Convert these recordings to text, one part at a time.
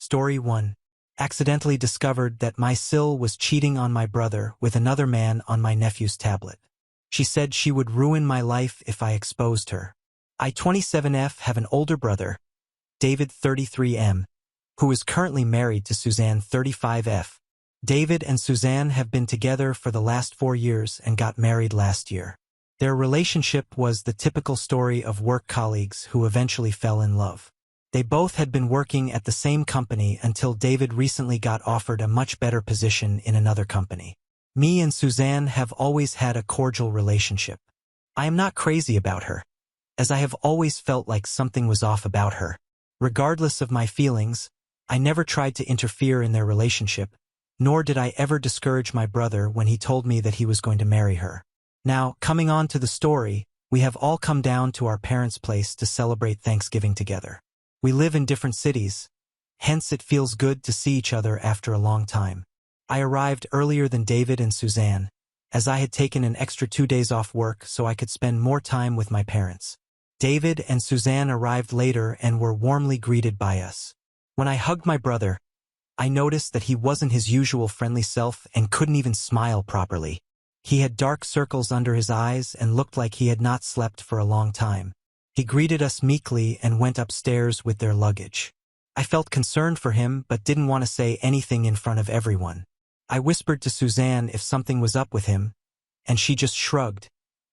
Story 1. Accidentally discovered that my Sil was cheating on my brother with another man on my nephew's tablet. She said she would ruin my life if I exposed her. I, 27F, have an older brother, David, 33M, who is currently married to Suzanne, 35F. David and Suzanne have been together for the last 4 years and got married last year. Their relationship was the typical story of work colleagues who eventually fell in love. They both had been working at the same company until David recently got offered a much better position in another company. Me and Suzanne have always had a cordial relationship. I am not crazy about her, as I have always felt like something was off about her. Regardless of my feelings, I never tried to interfere in their relationship, nor did I ever discourage my brother when he told me that he was going to marry her. Now, coming on to the story, we have all come down to our parents' place to celebrate Thanksgiving together. We live in different cities, hence it feels good to see each other after a long time. I arrived earlier than David and Suzanne, as I had taken an extra 2 days off work so I could spend more time with my parents. David and Suzanne arrived later and were warmly greeted by us. When I hugged my brother, I noticed that he wasn't his usual friendly self and couldn't even smile properly. He had dark circles under his eyes and looked like he had not slept for a long time. He greeted us meekly and went upstairs with their luggage. I felt concerned for him but didn't want to say anything in front of everyone. I whispered to Suzanne if something was up with him, and she just shrugged,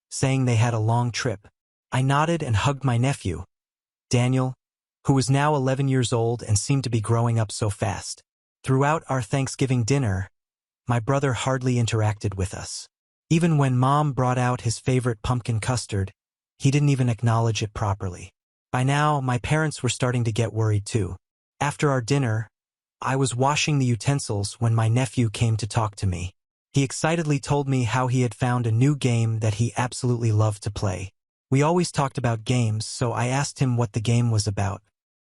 saying they had a long trip. I nodded and hugged my nephew, Daniel, who was now 11 years old and seemed to be growing up so fast. Throughout our Thanksgiving dinner, my brother hardly interacted with us. Even when Mom brought out his favorite pumpkin custard, he didn't even acknowledge it properly. By now, my parents were starting to get worried too. After our dinner, I was washing the utensils when my nephew came to talk to me. He excitedly told me how he had found a new game that he absolutely loved to play. We always talked about games, so I asked him what the game was about.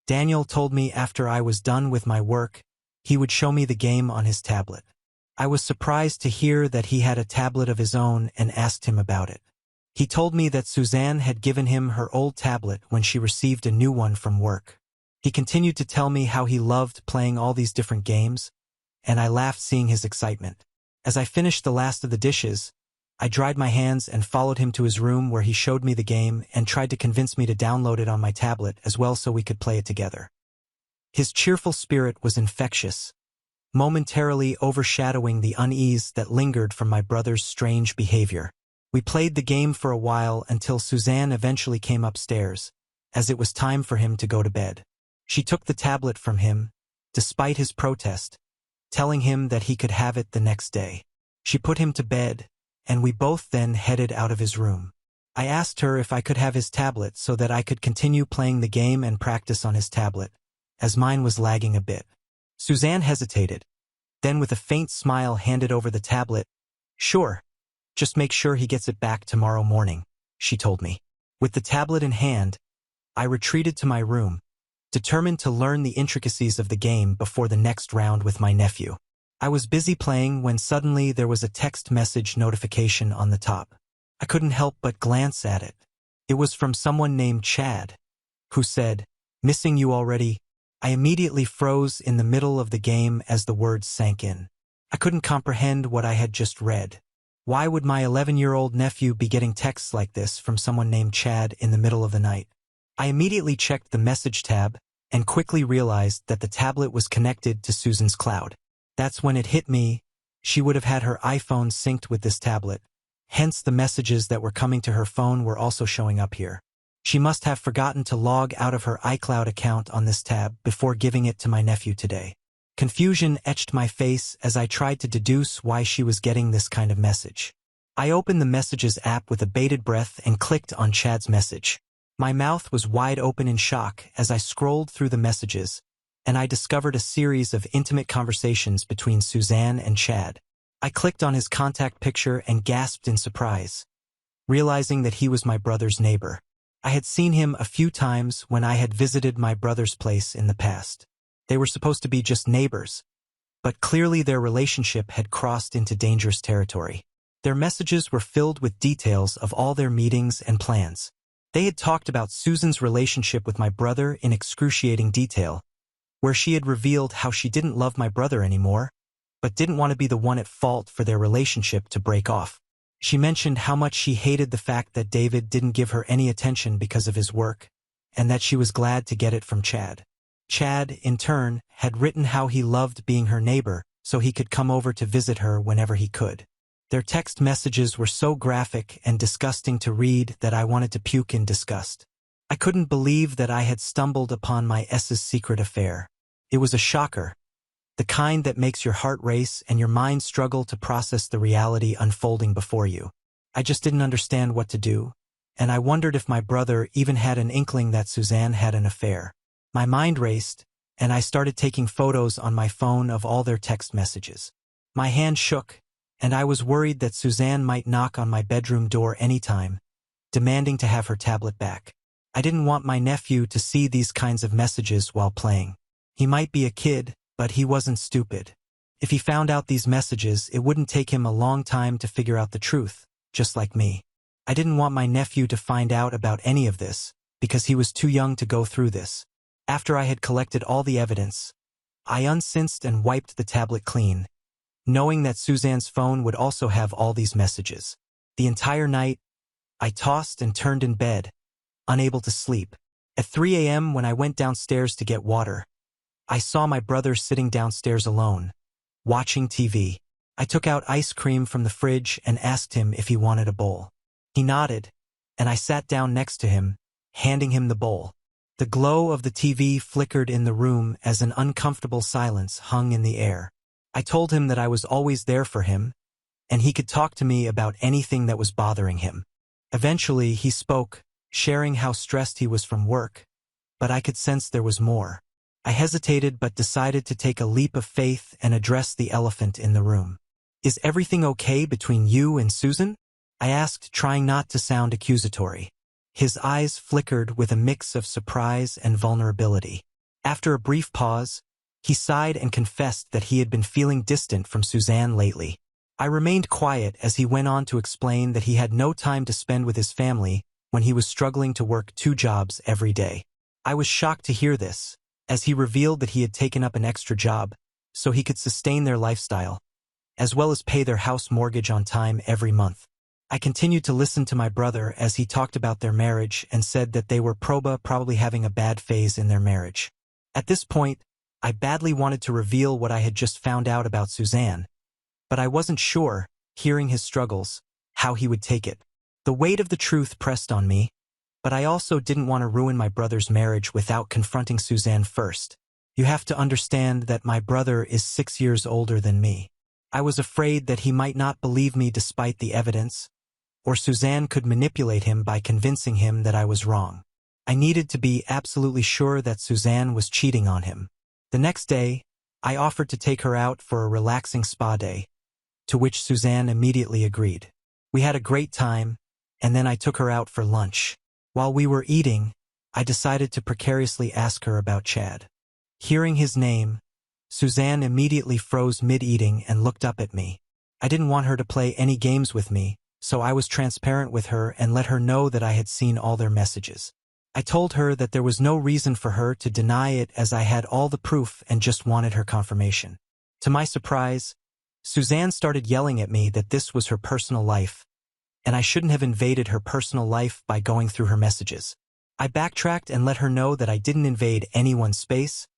Daniel told me after I was done with my work, he would show me the game on his tablet. I was surprised to hear that he had a tablet of his own and asked him about it. He told me that Suzanne had given him her old tablet when she received a new one from work. He continued to tell me how he loved playing all these different games, and I laughed seeing his excitement. As I finished the last of the dishes, I dried my hands and followed him to his room where he showed me the game and tried to convince me to download it on my tablet as well so we could play it together. His cheerful spirit was infectious, momentarily overshadowing the unease that lingered from my brother's strange behavior. We played the game for a while until Suzanne eventually came upstairs, as it was time for him to go to bed. She took the tablet from him, despite his protest, telling him that he could have it the next day. She put him to bed, and we both then headed out of his room. I asked her if I could have his tablet so that I could continue playing the game and practice on his tablet, as mine was lagging a bit. Suzanne hesitated, then with a faint smile handed over the tablet. "Sure. Just make sure he gets it back tomorrow morning," she told me. With the tablet in hand, I retreated to my room, determined to learn the intricacies of the game before the next round with my nephew. I was busy playing when suddenly there was a text message notification on the top. I couldn't help but glance at it. It was from someone named Chad, who said, "Missing you already." I immediately froze in the middle of the game as the words sank in. I couldn't comprehend what I had just read. Why would my 11-year-old nephew be getting texts like this from someone named Chad in the middle of the night? I immediately checked the message tab and quickly realized that the tablet was connected to Susan's cloud. That's when it hit me. She would have had her iPhone synced with this tablet. Hence the messages that were coming to her phone were also showing up here. She must have forgotten to log out of her iCloud account on this tab before giving it to my nephew today. Confusion etched my face as I tried to deduce why she was getting this kind of message. I opened the Messages app with a bated breath and clicked on Chad's message. My mouth was wide open in shock as I scrolled through the messages, and I discovered a series of intimate conversations between Suzanne and Chad. I clicked on his contact picture and gasped in surprise, realizing that he was my brother's neighbor. I had seen him a few times when I had visited my brother's place in the past. They were supposed to be just neighbors, but clearly their relationship had crossed into dangerous territory. Their messages were filled with details of all their meetings and plans. They had talked about Susan's relationship with my brother in excruciating detail, where she had revealed how she didn't love my brother anymore, but didn't want to be the one at fault for their relationship to break off. She mentioned how much she hated the fact that David didn't give her any attention because of his work, and that she was glad to get it from Chad. Chad, in turn, had written how he loved being her neighbor so he could come over to visit her whenever he could. Their text messages were so graphic and disgusting to read that I wanted to puke in disgust. I couldn't believe that I had stumbled upon my S's secret affair. It was a shocker, the kind that makes your heart race and your mind struggle to process the reality unfolding before you. I just didn't understand what to do, and I wondered if my brother even had an inkling that Suzanne had an affair. My mind raced, and I started taking photos on my phone of all their text messages. My hand shook, and I was worried that Suzanne might knock on my bedroom door anytime, demanding to have her tablet back. I didn't want my nephew to see these kinds of messages while playing. He might be a kid, but he wasn't stupid. If he found out these messages, it wouldn't take him a long time to figure out the truth, just like me. I didn't want my nephew to find out about any of this, because he was too young to go through this. After I had collected all the evidence, I uncinced and wiped the tablet clean, knowing that Suzanne's phone would also have all these messages. The entire night, I tossed and turned in bed, unable to sleep. At 3 a.m. when I went downstairs to get water, I saw my brother sitting downstairs alone, watching TV. I took out ice cream from the fridge and asked him if he wanted a bowl. He nodded, and I sat down next to him, handing him the bowl. The glow of the TV flickered in the room as an uncomfortable silence hung in the air. I told him that I was always there for him, and he could talk to me about anything that was bothering him. Eventually, he spoke, sharing how stressed he was from work, but I could sense there was more. I hesitated but decided to take a leap of faith and address the elephant in the room. "Is everything okay between you and Susan?" I asked, trying not to sound accusatory. His eyes flickered with a mix of surprise and vulnerability. After a brief pause, he sighed and confessed that he had been feeling distant from Suzanne lately. I remained quiet as he went on to explain that he had no time to spend with his family when he was struggling to work 2 jobs every day. I was shocked to hear this, as he revealed that he had taken up an extra job so he could sustain their lifestyle, as well as pay their house mortgage on time every month. I continued to listen to my brother as he talked about their marriage and said that they were probably having a bad phase in their marriage. At this point, I badly wanted to reveal what I had just found out about Suzanne, but I wasn't sure, hearing his struggles, how he would take it. The weight of the truth pressed on me, but I also didn't want to ruin my brother's marriage without confronting Suzanne first. You have to understand that my brother is 6 years older than me. I was afraid that he might not believe me despite the evidence, or Suzanne could manipulate him by convincing him that I was wrong. I needed to be absolutely sure that Suzanne was cheating on him. The next day, I offered to take her out for a relaxing spa day, to which Suzanne immediately agreed. We had a great time, and then I took her out for lunch. While we were eating, I decided to precariously ask her about Chad. Hearing his name, Suzanne immediately froze mid-eating and looked up at me. I didn't want her to play any games with me, so I was transparent with her and let her know that I had seen all their messages. I told her that there was no reason for her to deny it as I had all the proof and just wanted her confirmation. To my surprise, Suzanne started yelling at me that this was her personal life, and I shouldn't have invaded her personal life by going through her messages. I backtracked and let her know that I didn't invade anyone's space.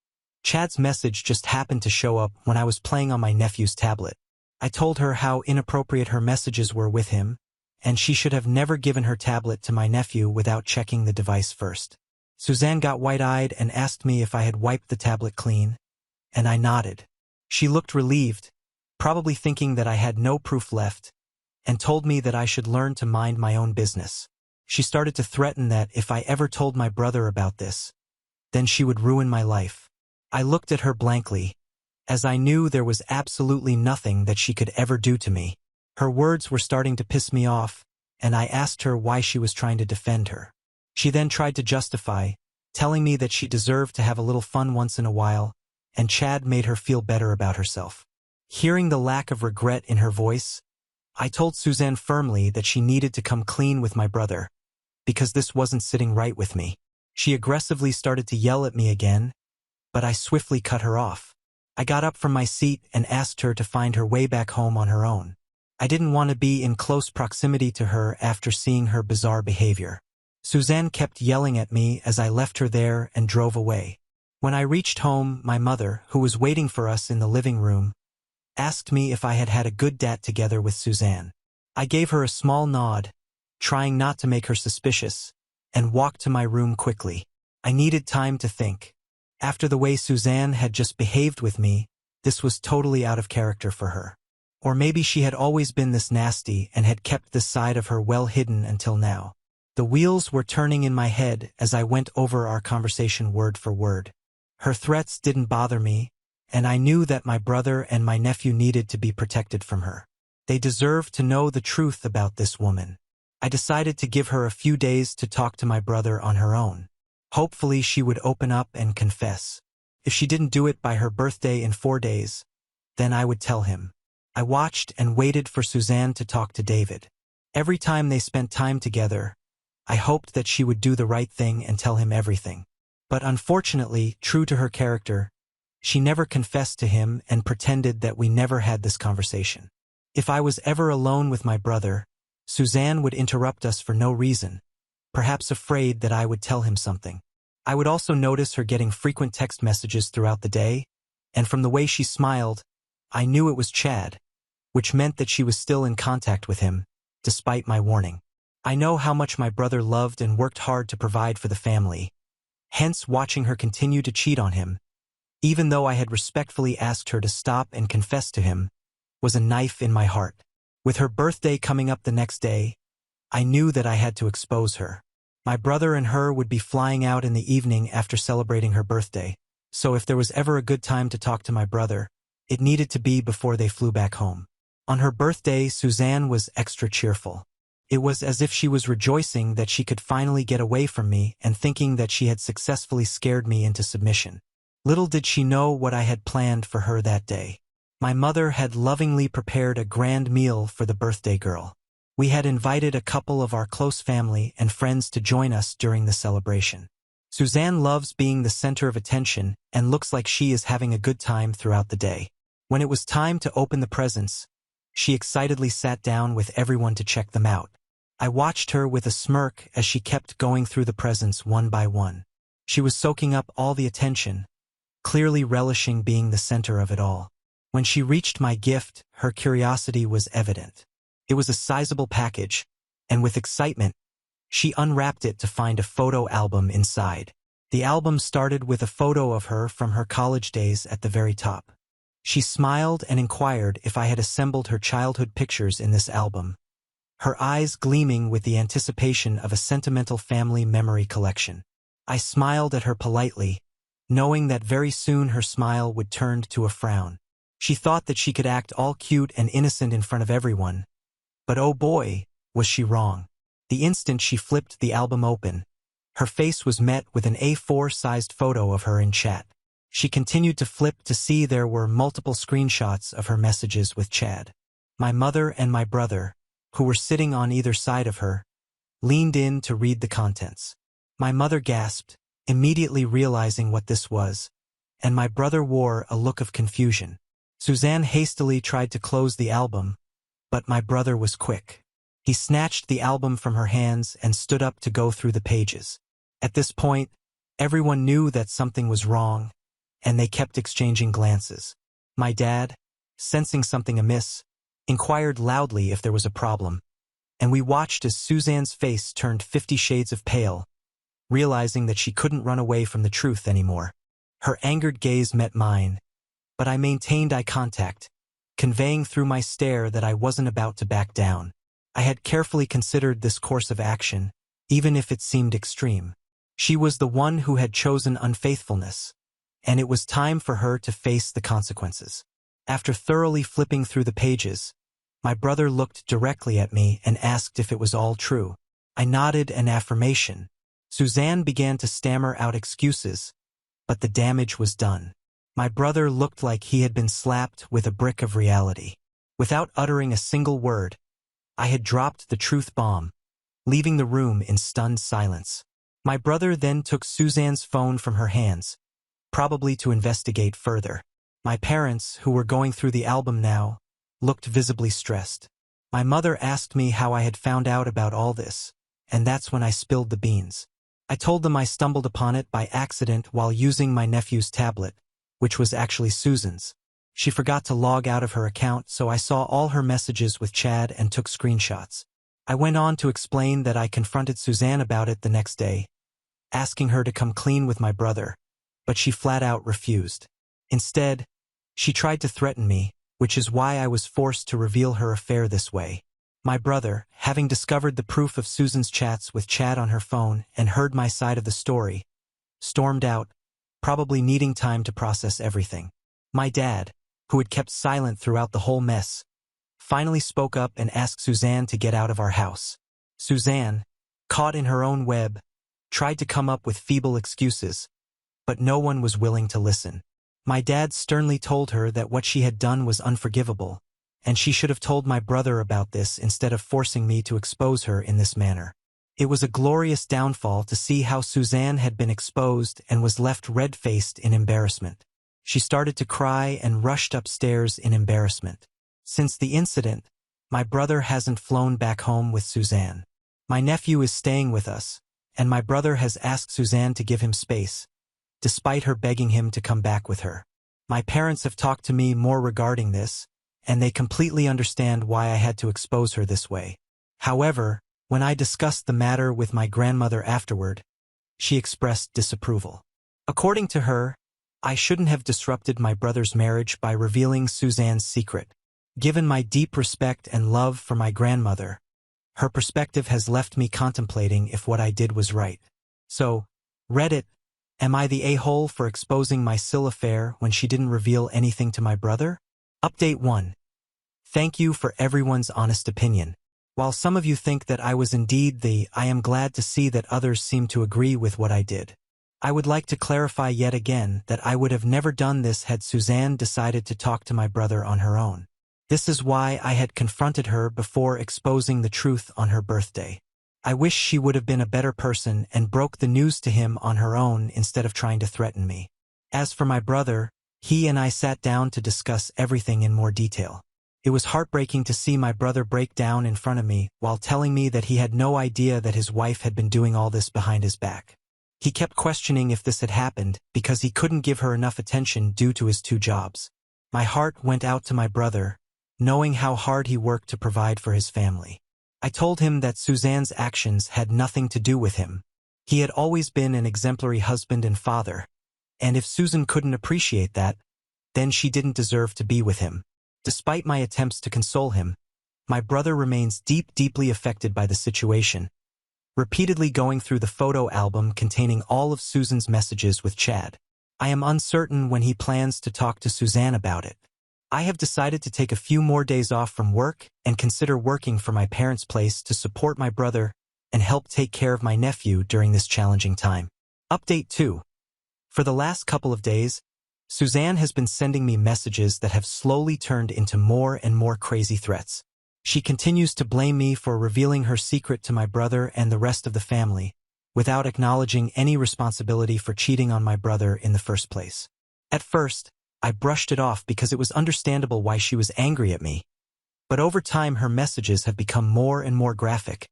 Chad's message just happened to show up when I was playing on my nephew's tablet. I told her how inappropriate her messages were with him, and she should have never given her tablet to my nephew without checking the device first. Suzanne got wide-eyed and asked me if I had wiped the tablet clean, and I nodded. She looked relieved, probably thinking that I had no proof left, and told me that I should learn to mind my own business. She started to threaten that if I ever told my brother about this, then she would ruin my life. I looked at her blankly, as I knew there was absolutely nothing that she could ever do to me. Her words were starting to piss me off, and I asked her why she was trying to defend her. She then tried to justify, telling me that she deserved to have a little fun once in a while, and Chad made her feel better about herself. Hearing the lack of regret in her voice, I told Suzanne firmly that she needed to come clean with my brother, because this wasn't sitting right with me. She aggressively started to yell at me again, but I swiftly cut her off. I got up from my seat and asked her to find her way back home on her own. I didn't want to be in close proximity to her after seeing her bizarre behavior. Suzanne kept yelling at me as I left her there and drove away. When I reached home, my mother, who was waiting for us in the living room, asked me if I had had a good date together with Suzanne. I gave her a small nod, trying not to make her suspicious, and walked to my room quickly. I needed time to think. After the way Suzanne had just behaved with me, this was totally out of character for her. Or maybe she had always been this nasty and had kept this side of her well hidden until now. The wheels were turning in my head as I went over our conversation word for word. Her threats didn't bother me, and I knew that my brother and my nephew needed to be protected from her. They deserved to know the truth about this woman. I decided to give her a few days to talk to my brother on her own. Hopefully she would open up and confess. If she didn't do it by her birthday in 4 days, then I would tell him. I watched and waited for Suzanne to talk to David. Every time they spent time together, I hoped that she would do the right thing and tell him everything. But unfortunately, true to her character, she never confessed to him and pretended that we never had this conversation. If I was ever alone with my brother, Suzanne would interrupt us for no reason, perhaps afraid that I would tell him something. I would also notice her getting frequent text messages throughout the day, and from the way she smiled, I knew it was Chad, which meant that she was still in contact with him, despite my warning. I know how much my brother loved and worked hard to provide for the family, hence watching her continue to cheat on him, even though I had respectfully asked her to stop and confess to him, was a knife in my heart. With her birthday coming up the next day, I knew that I had to expose her. My brother and her would be flying out in the evening after celebrating her birthday, so if there was ever a good time to talk to my brother, it needed to be before they flew back home. On her birthday, Suzanne was extra cheerful. It was as if she was rejoicing that she could finally get away from me and thinking that she had successfully scared me into submission. Little did she know what I had planned for her that day. My mother had lovingly prepared a grand meal for the birthday girl. We had invited a couple of our close family and friends to join us during the celebration. Suzanne loves being the center of attention and looks like she is having a good time throughout the day. When it was time to open the presents, she excitedly sat down with everyone to check them out. I watched her with a smirk as she kept going through the presents one by one. She was soaking up all the attention, clearly relishing being the center of it all. When she reached my gift, her curiosity was evident. It was a sizable package, and with excitement, she unwrapped it to find a photo album inside. The album started with a photo of her from her college days at the very top. She smiled and inquired if I had assembled her childhood pictures in this album, her eyes gleaming with the anticipation of a sentimental family memory collection. I smiled at her politely, knowing that very soon her smile would turn to a frown. She thought that she could act all cute and innocent in front of everyone, but oh boy, was she wrong. The instant she flipped the album open, her face was met with an A4-sized photo of her in chat. She continued to flip to see there were multiple screenshots of her messages with Chad. My mother and my brother, who were sitting on either side of her, leaned in to read the contents. My mother gasped, immediately realizing what this was, and my brother wore a look of confusion. Suzanne hastily tried to close the album, but my brother was quick. He snatched the album from her hands and stood up to go through the pages. At this point, everyone knew that something was wrong, and they kept exchanging glances. My dad, sensing something amiss, inquired loudly if there was a problem, and we watched as Suzanne's face turned 50 shades of pale, realizing that she couldn't run away from the truth anymore. Her angered gaze met mine, but I maintained eye contact, conveying through my stare that I wasn't about to back down. I had carefully considered this course of action, even if it seemed extreme. She was the one who had chosen unfaithfulness, and it was time for her to face the consequences. After thoroughly flipping through the pages, my brother looked directly at me and asked if it was all true. I nodded an affirmation. Suzanne began to stammer out excuses, but the damage was done. My brother looked like he had been slapped with a brick of reality. Without uttering a single word, I had dropped the truth bomb, leaving the room in stunned silence. My brother then took Suzanne's phone from her hands, probably to investigate further. My parents, who were going through the album now, looked visibly stressed. My mother asked me how I had found out about all this, and that's when I spilled the beans. I told them I stumbled upon it by accident while using my nephew's tablet, which was actually Susan's. She forgot to log out of her account, so I saw all her messages with Chad and took screenshots. I went on to explain that I confronted Suzanne about it the next day, asking her to come clean with my brother, but she flat out refused. Instead, she tried to threaten me, which is why I was forced to reveal her affair this way. My brother, having discovered the proof of Susan's chats with Chad on her phone and heard my side of the story, stormed out, probably needing time to process everything. My dad, who had kept silent throughout the whole mess, finally spoke up and asked Suzanne to get out of our house. Suzanne, caught in her own web, tried to come up with feeble excuses, but no one was willing to listen. My dad sternly told her that what she had done was unforgivable, and she should have told my brother about this instead of forcing me to expose her in this manner. It was a glorious downfall to see how Suzanne had been exposed and was left red-faced in embarrassment. She started to cry and rushed upstairs in embarrassment. Since the incident, my brother hasn't flown back home with Suzanne. My nephew is staying with us, and my brother has asked Suzanne to give him space, despite her begging him to come back with her. My parents have talked to me more regarding this, and they completely understand why I had to expose her this way. However, when I discussed the matter with my grandmother afterward, she expressed disapproval. According to her, I shouldn't have disrupted my brother's marriage by revealing Suzanne's secret. Given my deep respect and love for my grandmother, her perspective has left me contemplating if what I did was right. So, Reddit, am I the a-hole for exposing my Sil affair when she didn't reveal anything to my brother? Update 1. Thank you for everyone's honest opinion. While some of you think that I was indeed I am glad to see that others seem to agree with what I did. I would like to clarify yet again that I would have never done this had Suzanne decided to talk to my brother on her own. This is why I had confronted her before exposing the truth on her birthday. I wish she would have been a better person and broke the news to him on her own instead of trying to threaten me. As for my brother, he and I sat down to discuss everything in more detail. It was heartbreaking to see my brother break down in front of me while telling me that he had no idea that his wife had been doing all this behind his back. He kept questioning if this had happened because he couldn't give her enough attention due to his 2 jobs. My heart went out to my brother, knowing how hard he worked to provide for his family. I told him that Suzanne's actions had nothing to do with him. He had always been an exemplary husband and father, and if Susan couldn't appreciate that, then she didn't deserve to be with him. Despite my attempts to console him, my brother remains deeply affected by the situation, repeatedly going through the photo album containing all of Susan's messages with Chad. I am uncertain when he plans to talk to Suzanne about it. I have decided to take a few more days off from work and consider working for my parents' place to support my brother and help take care of my nephew during this challenging time. Update 2. For the last couple of days, Suzanne has been sending me messages that have slowly turned into more and more crazy threats. She continues to blame me for revealing her secret to my brother and the rest of the family, without acknowledging any responsibility for cheating on my brother in the first place. At first, I brushed it off because it was understandable why she was angry at me. But over time her messages have become more and more graphic,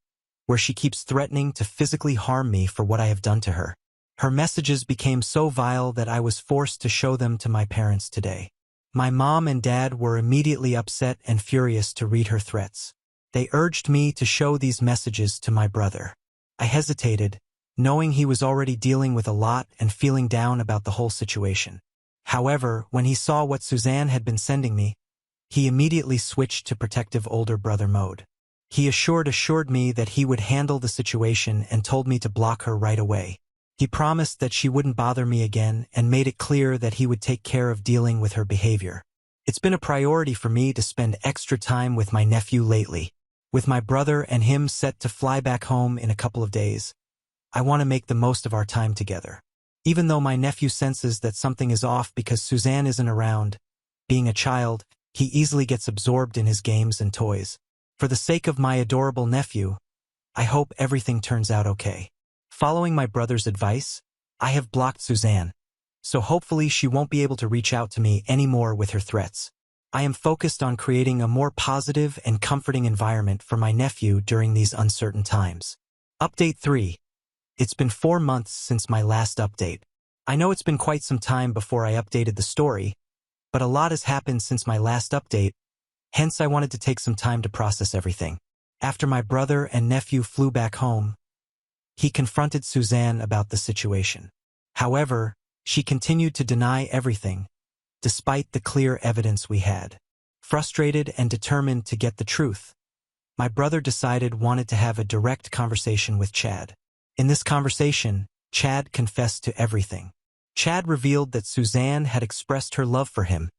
where she keeps threatening to physically harm me for what I have done to her. Her messages became so vile that I was forced to show them to my parents today. My mom and dad were immediately upset and furious to read her threats. They urged me to show these messages to my brother. I hesitated, knowing he was already dealing with a lot and feeling down about the whole situation. However, when he saw what Suzanne had been sending me, he immediately switched to protective older brother mode. He assured me that he would handle the situation and told me to block her right away. He promised that she wouldn't bother me again and made it clear that he would take care of dealing with her behavior. It's been a priority for me to spend extra time with my nephew lately. With my brother and him set to fly back home in a couple of days, I want to make the most of our time together. Even though my nephew senses that something is off because Suzanne isn't around, being a child, he easily gets absorbed in his games and toys. For the sake of my adorable nephew, I hope everything turns out okay. Following my brother's advice, I have blocked Suzanne, so hopefully she won't be able to reach out to me anymore with her threats. I am focused on creating a more positive and comforting environment for my nephew during these uncertain times. Update 3. It's been 4 months since my last update. I know it's been quite some time before I updated the story, but a lot has happened since my last update, hence I wanted to take some time to process everything. After my brother and nephew flew back home, he confronted Suzanne about the situation. However, she continued to deny everything, despite the clear evidence we had. Frustrated and determined to get the truth, my brother wanted to have a direct conversation with Chad. In this conversation, Chad confessed to everything. Chad revealed that Suzanne had expressed her love for him,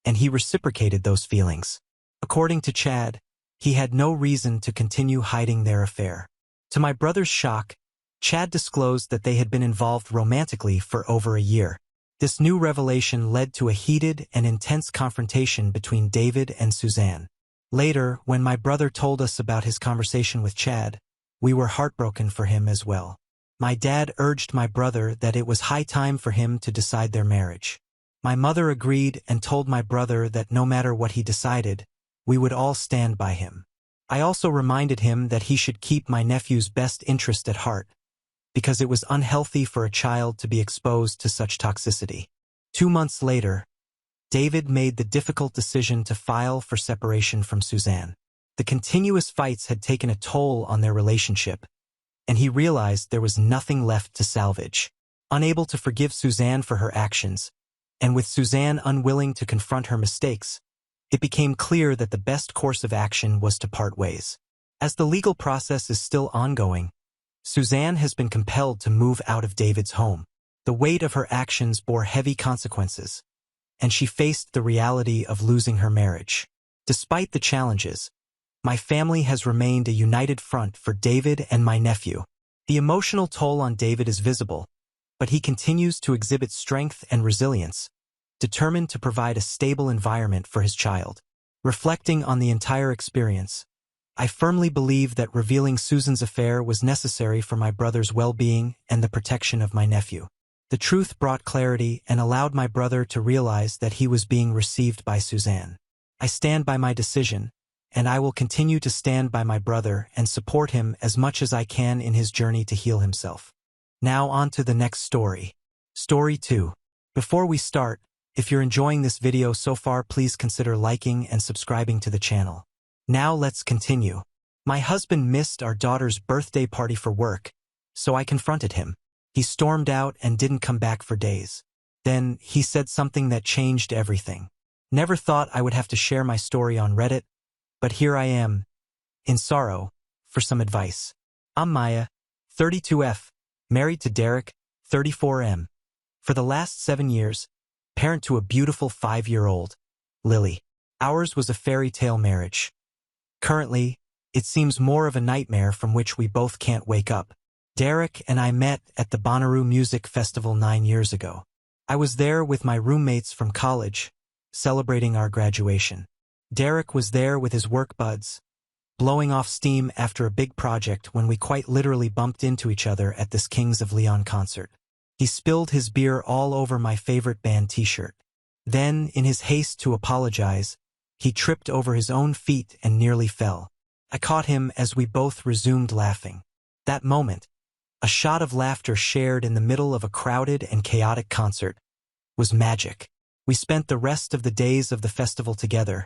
and he reciprocated those feelings. According to Chad, he had no reason to continue hiding their affair. To my brother's shock, Chad disclosed that they had been involved romantically for over a year. This new revelation led to a heated and intense confrontation between David and Suzanne. Later, when my brother told us about his conversation with Chad, we were heartbroken for him as well. My dad urged my brother that it was high time for him to decide their marriage. My mother agreed and told my brother that no matter what he decided, we would all stand by him. I also reminded him that he should keep my nephew's best interest at heart, because it was unhealthy for a child to be exposed to such toxicity. 2 months later, David made the difficult decision to file for separation from Suzanne. The continuous fights had taken a toll on their relationship, and he realized there was nothing left to salvage. Unable to forgive Suzanne for her actions, and with Suzanne unwilling to confront her mistakes, it became clear that the best course of action was to part ways. As the legal process is still ongoing, Suzanne has been compelled to move out of David's home. The weight of her actions bore heavy consequences, and she faced the reality of losing her marriage. Despite the challenges, my family has remained a united front for David and my nephew. The emotional toll on David is visible, but he continues to exhibit strength and resilience, determined to provide a stable environment for his child. Reflecting on the entire experience, I firmly believe that revealing Susan's affair was necessary for my brother's well-being and the protection of my nephew. The truth brought clarity and allowed my brother to realize that he was being received by Suzanne. I stand by my decision, and I will continue to stand by my brother and support him as much as I can in his journey to heal himself. Now on to the next story. Story 2. Before we start, if you're enjoying this video so far, please consider liking and subscribing to the channel. Now let's continue. My husband missed our daughter's birthday party for work, so I confronted him. He stormed out and didn't come back for days. Then he said something that changed everything. Never thought I would have to share my story on Reddit, but here I am, in sorrow, for some advice. I'm Maya, 32F, married to Derek, 34M. For the last 7 years, parent to a beautiful 5-year-old, Lily. Ours was a fairy tale marriage. Currently, it seems more of a nightmare from which we both can't wake up. Derek and I met at the Bonnaroo Music Festival 9 years ago. I was there with my roommates from college, celebrating our graduation. Derek was there with his work buds, blowing off steam after a big project when we quite literally bumped into each other at this Kings of Leon concert. He spilled his beer all over my favorite band t-shirt. Then, in his haste to apologize, he tripped over his own feet and nearly fell. I caught him as we both resumed laughing. That moment, a shot of laughter shared in the middle of a crowded and chaotic concert, was magic. We spent the rest of the days of the festival together,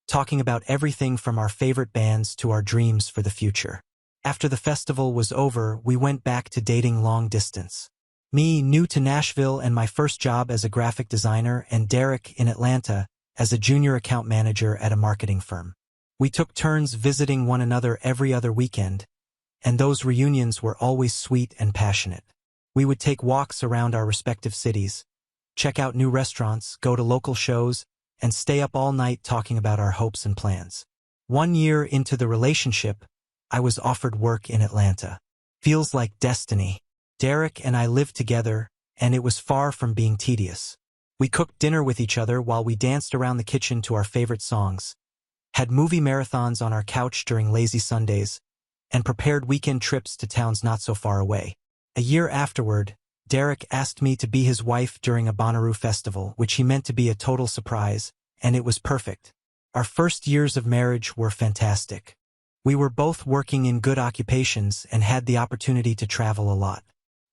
talking about everything from our favorite bands to our dreams for the future. After the festival was over, we went back to dating long distance. Me, new to Nashville and my first job as a graphic designer, and Derek in Atlanta as a junior account manager at a marketing firm. We took turns visiting one another every other weekend, and those reunions were always sweet and passionate. We would take walks around our respective cities, check out new restaurants, go to local shows, and stay up all night talking about our hopes and plans. 1 year into the relationship, I was offered work in Atlanta. Feels like destiny. Derek and I lived together, and it was far from being tedious. We cooked dinner with each other while we danced around the kitchen to our favorite songs, had movie marathons on our couch during lazy Sundays, and prepared weekend trips to towns not so far away. A year afterward, Derek asked me to be his wife during a Bonnaroo festival, which he meant to be a total surprise, and it was perfect. Our first years of marriage were fantastic. We were both working in good occupations and had the opportunity to travel a lot.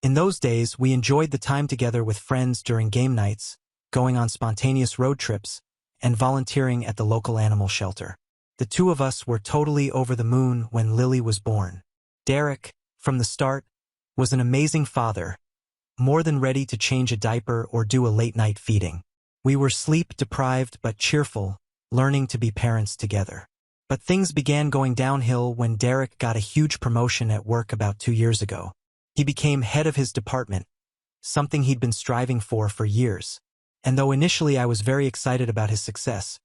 In those days, we enjoyed the time together with friends during game nights, going on spontaneous road trips, and volunteering at the local animal shelter. The two of us were totally over the moon when Lily was born. Derek, from the start, was an amazing father, more than ready to change a diaper or do a late-night feeding. We were sleep-deprived but cheerful, learning to be parents together. But things began going downhill when Derek got a huge promotion at work about 2 years ago. He became head of his department, something he'd been striving for years. And though initially I was very excited about his success,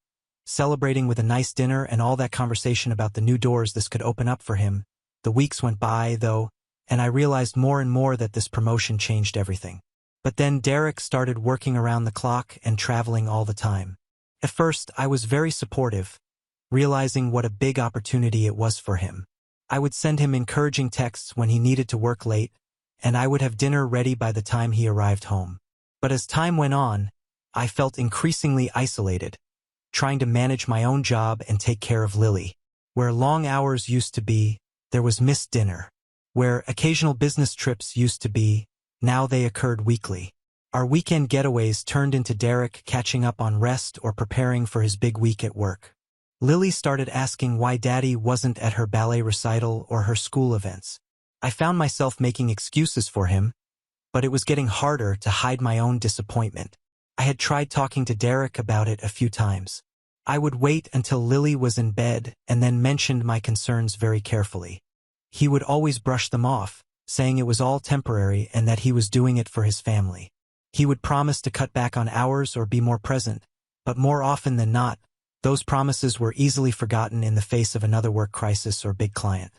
celebrating with a nice dinner and all that conversation about the new doors this could open up for him, the weeks went by, though, and I realized more and more that this promotion changed everything. But then Derek started working around the clock and traveling all the time. At first, I was very supportive, realizing what a big opportunity it was for him. I would send him encouraging texts when he needed to work late, and I would have dinner ready by the time he arrived home. But as time went on, I felt increasingly isolated, trying to manage my own job and take care of Lily. Where long hours used to be, there was missed dinner. Where occasional business trips used to be, now they occurred weekly. Our weekend getaways turned into Derek catching up on rest or preparing for his big week at work. Lily started asking why Daddy wasn't at her ballet recital or her school events. I found myself making excuses for him, but it was getting harder to hide my own disappointment. I had tried talking to Derek about it a few times. I would wait until Lily was in bed and then mentioned my concerns very carefully. He would always brush them off, saying it was all temporary and that he was doing it for his family. He would promise to cut back on hours or be more present, but more often than not, those promises were easily forgotten in the face of another work crisis or big client.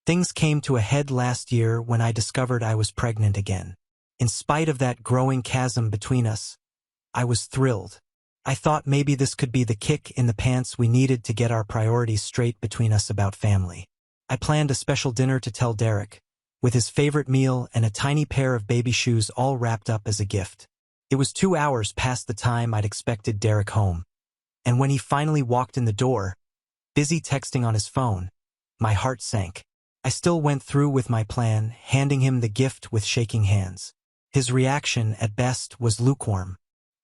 Things came to a head last year when I discovered I was pregnant again. In spite of that growing chasm between us, I was thrilled. I thought maybe this could be the kick in the pants we needed to get our priorities straight between us about family. I planned a special dinner to tell Derek, with his favorite meal and a tiny pair of baby shoes all wrapped up as a gift. It was 2 hours past the time I'd expected Derek home. And when he finally walked in the door, busy texting on his phone, my heart sank. I still went through with my plan, handing him the gift with shaking hands. His reaction, at best, was lukewarm.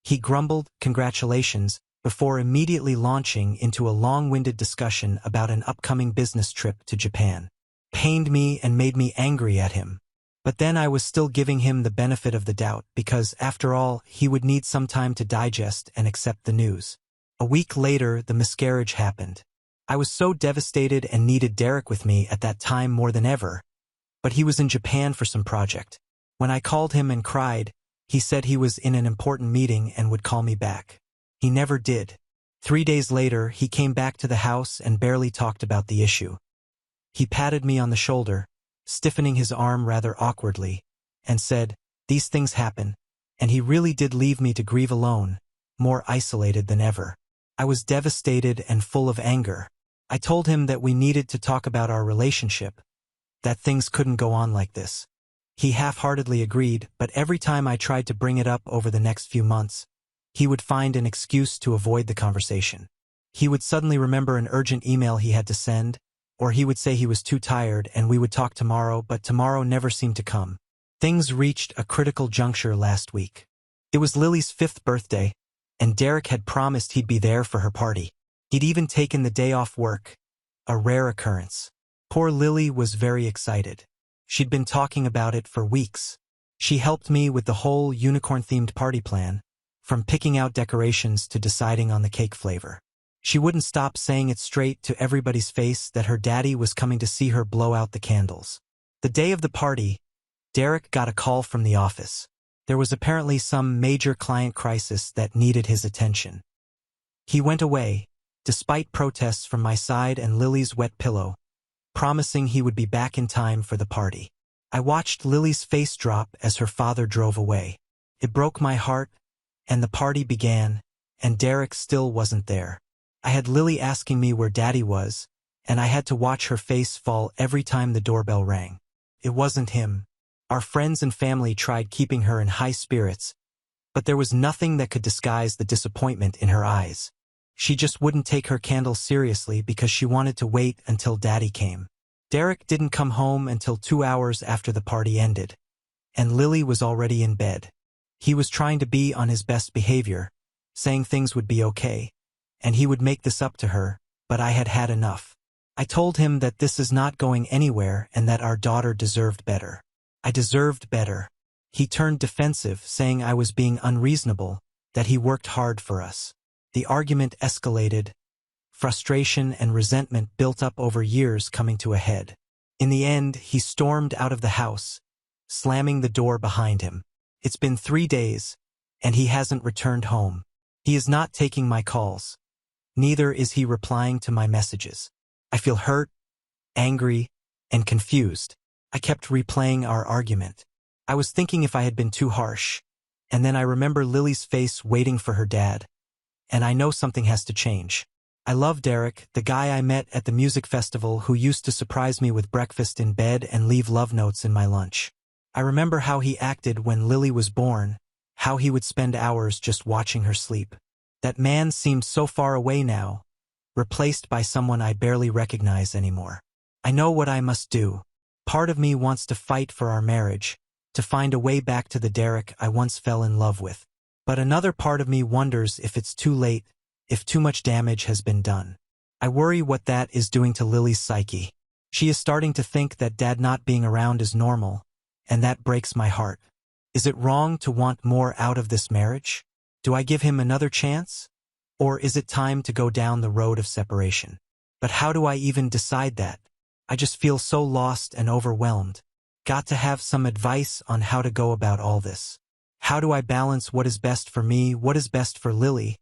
He grumbled, "Congratulations," before immediately launching into a long-winded discussion about an upcoming business trip to Japan. Pained me and made me angry at him. But then I was still giving him the benefit of the doubt because, after all, he would need some time to digest and accept the news. A week later, the miscarriage happened. I was so devastated and needed Derek with me at that time more than ever, but he was in Japan for some project. When I called him and cried, he said he was in an important meeting and would call me back. He never did. 3 days later, he came back to the house and barely talked about the issue. He patted me on the shoulder, stiffening his arm rather awkwardly, and said, "These things happen," and he really did leave me to grieve alone, more isolated than ever. I was devastated and full of anger. I told him that we needed to talk about our relationship, that things couldn't go on like this. He half-heartedly agreed, but every time I tried to bring it up over the next few months, he would find an excuse to avoid the conversation. He would suddenly remember an urgent email he had to send, or he would say he was too tired and we would talk tomorrow, but tomorrow never seemed to come. Things reached a critical juncture last week. It was Lily's 5th birthday, and Derek had promised he'd be there for her party. He'd even taken the day off work, a rare occurrence. Poor Lily was very excited. She'd been talking about it for weeks. She helped me with the whole unicorn-themed party plan, from picking out decorations to deciding on the cake flavor. She wouldn't stop saying it straight to everybody's face that her daddy was coming to see her blow out the candles. The day of the party, Derek got a call from the office. There was apparently some major client crisis that needed his attention. He went away, despite protests from my side and Lily's wet pillow, promising he would be back in time for the party. I watched Lily's face drop as her father drove away. It broke my heart, and the party began, and Derek still wasn't there. I had Lily asking me where Daddy was, and I had to watch her face fall every time the doorbell rang. It wasn't him. Our friends and family tried keeping her in high spirits, but there was nothing that could disguise the disappointment in her eyes. She just wouldn't take her candles seriously because she wanted to wait until Daddy came. Derek didn't come home until 2 hours after the party ended, and Lily was already in bed. He was trying to be on his best behavior, saying things would be okay, and he would make this up to her, but I had had enough. I told him that this is not going anywhere and that our daughter deserved better. I deserved better. He turned defensive, saying I was being unreasonable, that he worked hard for us. The argument escalated. Frustration and resentment built up over years, coming to a head. In the end, he stormed out of the house, slamming the door behind him. It's been 3 days, and he hasn't returned home. He is not taking my calls. Neither is he replying to my messages. I feel hurt, angry, and confused. I kept replaying our argument. I was thinking if I had been too harsh, and then I remember Lily's face waiting for her dad, and I know something has to change. I love Derek, the guy I met at the music festival who used to surprise me with breakfast in bed and leave love notes in my lunch. I remember how he acted when Lily was born, how he would spend hours just watching her sleep. That man seemed so far away now, replaced by someone I barely recognize anymore. I know what I must do. Part of me wants to fight for our marriage, to find a way back to the Derek I once fell in love with. But another part of me wonders if it's too late, if too much damage has been done. I worry what that is doing to Lily's psyche. She is starting to think that Dad not being around is normal, and that breaks my heart. Is it wrong to want more out of this marriage? Do I give him another chance? Or is it time to go down the road of separation? But how do I even decide that? I just feel so lost and overwhelmed. Got to have some advice on how to go about all this. How do I balance what is best for me, what is best for Lily,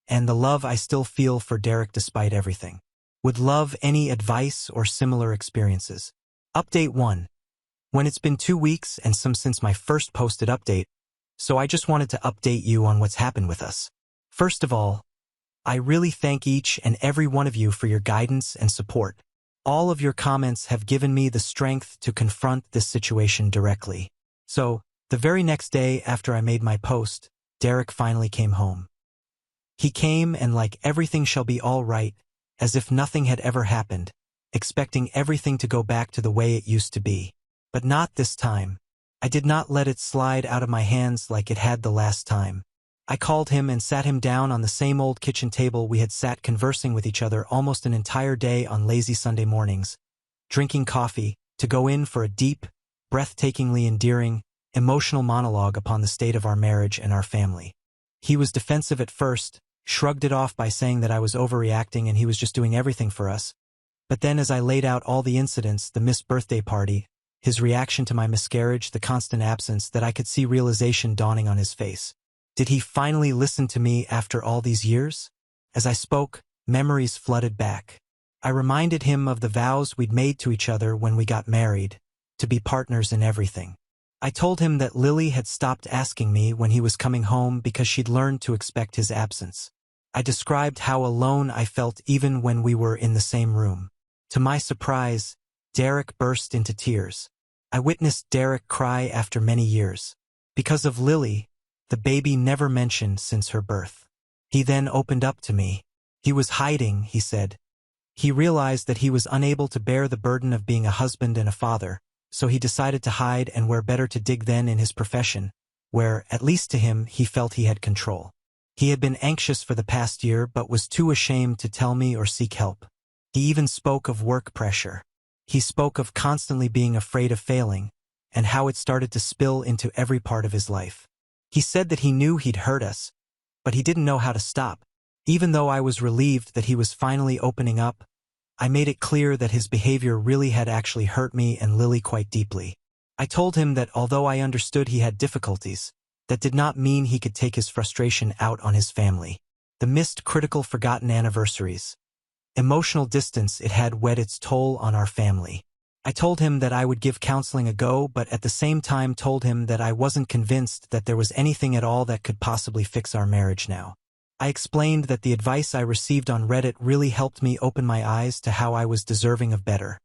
and the love I still feel for Derek despite everything? Would love any advice or similar experiences? Update 1. When it's been 2 weeks and some since my first posted update, so I just wanted to update you on what's happened with us. First of all, I really thank each and every one of you for your guidance and support. All of your comments have given me the strength to confront this situation directly. So, the very next day after I made my post, Derek finally came home. He came and like everything shall be all right, as if nothing had ever happened, expecting everything to go back to the way it used to be. But not this time. I did not let it slide out of my hands like it had the last time. I called him and sat him down on the same old kitchen table we had sat conversing with each other almost an entire day on lazy Sunday mornings, drinking coffee, to go in for a deep, breathtakingly endearing, emotional monologue upon the state of our marriage and our family. He was defensive at first, shrugged it off by saying that I was overreacting and he was just doing everything for us. But then as I laid out all the incidents, the missed birthday party, his reaction to my miscarriage, the constant absence, that I could see realization dawning on his face. Did he finally listen to me after all these years? As I spoke, memories flooded back. I reminded him of the vows we'd made to each other when we got married, to be partners in everything. I told him that Lily had stopped asking me when he was coming home because she'd learned to expect his absence. I described how alone I felt even when we were in the same room. To my surprise, Derek burst into tears. I witnessed Derek cry after many years. Because of Lily, the baby never mentioned since her birth. He then opened up to me. He was hiding, he said. He realized that he was unable to bear the burden of being a husband and a father, so he decided to hide, and where better to dig than in his profession, where, at least to him, he felt he had control. He had been anxious for the past year but was too ashamed to tell me or seek help. He even spoke of work pressure. He spoke of constantly being afraid of failing, and how it started to spill into every part of his life. He said that he knew he'd hurt us, but he didn't know how to stop. Even though I was relieved that he was finally opening up, I made it clear that his behavior really had actually hurt me and Lily quite deeply. I told him that although I understood he had difficulties, that did not mean he could take his frustration out on his family. The missed critical forgotten anniversaries, emotional distance, it had wed its toll on our family. I told him that I would give counseling a go, but at the same time told him that I wasn't convinced that there was anything at all that could possibly fix our marriage now. I explained that the advice I received on Reddit really helped me open my eyes to how I was deserving of better,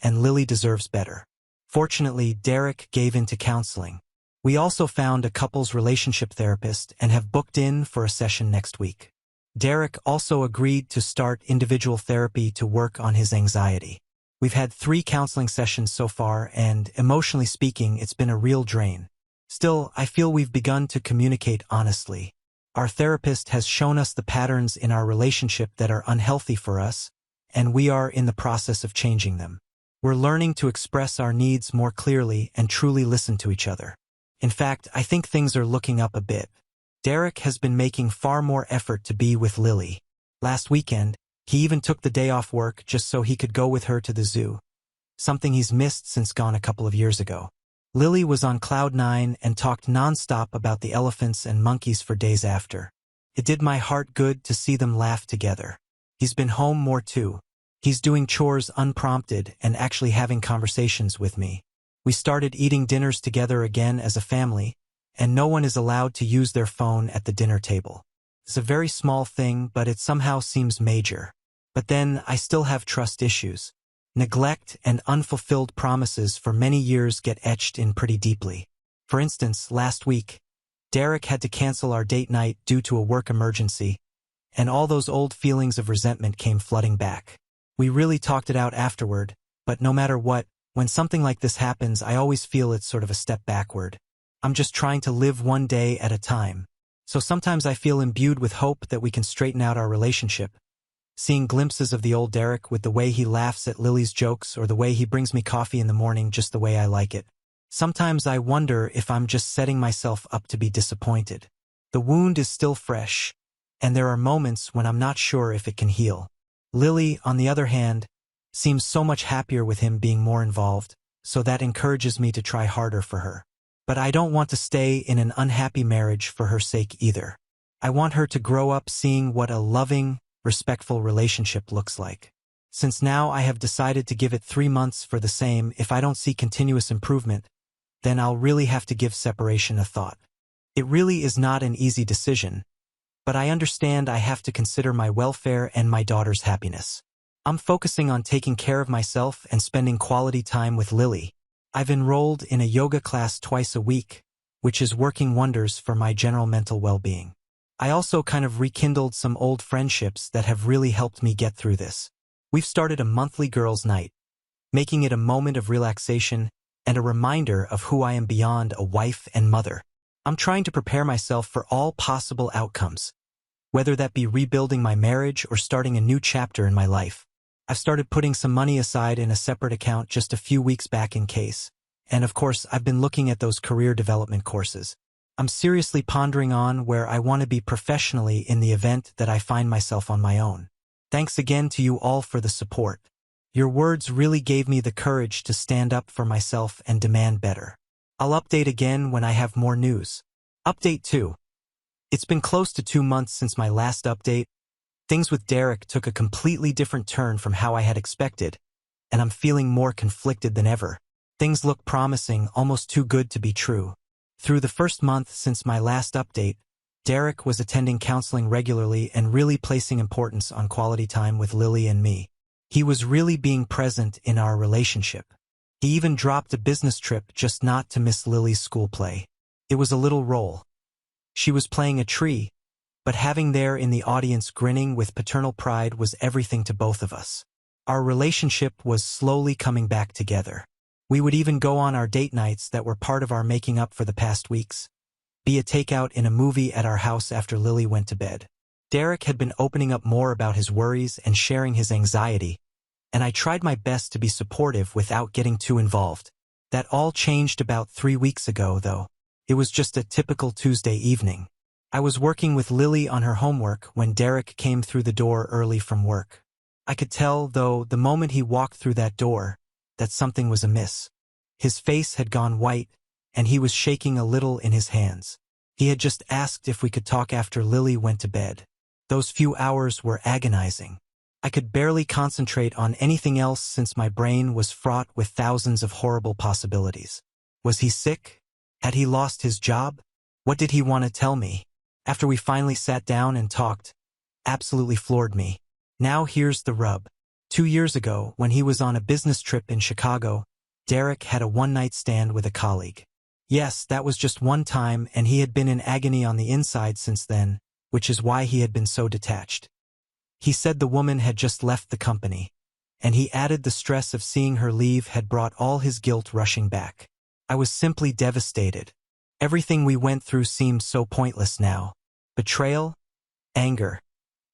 and Lily deserves better. Fortunately, Derek gave in to counseling. We also found a couples relationship therapist and have booked in for a session next week. Derek also agreed to start individual therapy to work on his anxiety. We've had 3 counseling sessions so far, and emotionally speaking, it's been a real drain. Still, I feel we've begun to communicate honestly. Our therapist has shown us the patterns in our relationship that are unhealthy for us, and we are in the process of changing them. We're learning to express our needs more clearly and truly listen to each other. In fact, I think things are looking up a bit. Derek has been making far more effort to be with Lily. Last weekend, he even took the day off work just so he could go with her to the zoo, something he's missed since gone a couple of years ago. Lily was on cloud 9 and talked nonstop about the elephants and monkeys for days after. It did my heart good to see them laugh together. He's been home more too. He's doing chores unprompted and actually having conversations with me. We started eating dinners together again as a family, and no one is allowed to use their phone at the dinner table. It's a very small thing, but it somehow seems major. But then I still have trust issues. Neglect and unfulfilled promises for many years get etched in pretty deeply. For instance, last week, Derek had to cancel our date night due to a work emergency, and all those old feelings of resentment came flooding back. We really talked it out afterward, but no matter what, when something like this happens, I always feel it's sort of a step backward. I'm just trying to live one day at a time. So sometimes I feel imbued with hope that we can straighten out our relationship. Seeing glimpses of the old Derek with the way he laughs at Lily's jokes or the way he brings me coffee in the morning just the way I like it. Sometimes I wonder if I'm just setting myself up to be disappointed. The wound is still fresh, and there are moments when I'm not sure if it can heal. Lily, on the other hand, seems so much happier with him being more involved, so that encourages me to try harder for her. But I don't want to stay in an unhappy marriage for her sake either. I want her to grow up seeing what a loving, respectful relationship looks like. Since now I have decided to give it 3 months for the same, if I don't see continuous improvement, then I'll really have to give separation a thought. It really is not an easy decision, but I understand I have to consider my welfare and my daughter's happiness. I'm focusing on taking care of myself and spending quality time with Lily. I've enrolled in a yoga class twice a week, which is working wonders for my general mental well-being. I also kind of rekindled some old friendships that have really helped me get through this. We've started a monthly girls' night, making it a moment of relaxation and a reminder of who I am beyond a wife and mother. I'm trying to prepare myself for all possible outcomes, whether that be rebuilding my marriage or starting a new chapter in my life. I've started putting some money aside in a separate account just a few weeks back in case, and of course I've been looking at those career development courses. I'm seriously pondering on where I want to be professionally in the event that I find myself on my own. Thanks again to you all for the support. Your words really gave me the courage to stand up for myself and demand better. I'll update again when I have more news. Update 2. It's been close to 2 months since my last update. Things with Derek took a completely different turn from how I had expected, and I'm feeling more conflicted than ever. Things look promising, almost too good to be true. Through the first month since my last update, Derek was attending counseling regularly and really placing importance on quality time with Lily and me. He was really being present in our relationship. He even dropped a business trip just not to miss Lily's school play. It was a little role. She was playing a tree, but having there in the audience grinning with paternal pride was everything to both of us. Our relationship was slowly coming back together. We would even go on our date nights that were part of our making up for the past weeks, be a takeout in a movie at our house after Lily went to bed. Derek had been opening up more about his worries and sharing his anxiety, and I tried my best to be supportive without getting too involved. That all changed about 3 weeks ago, though. It was just a typical Tuesday evening. I was working with Lily on her homework when Derek came through the door early from work. I could tell, though, the moment he walked through that door, that something was amiss. His face had gone white, and he was shaking a little in his hands. He had just asked if we could talk after Lily went to bed. Those few hours were agonizing. I could barely concentrate on anything else since my brain was fraught with thousands of horrible possibilities. Was he sick? Had he lost his job? What did he want to tell me? After we finally sat down and talked, absolutely floored me. Now here's the rub. 2 years ago, when he was on a business trip in Chicago, Derek had a one-night stand with a colleague. Yes, that was just one time, and he had been in agony on the inside since then, which is why he had been so detached. He said the woman had just left the company, and he added the stress of seeing her leave had brought all his guilt rushing back. I was simply devastated. Everything we went through seemed so pointless now. Betrayal, anger,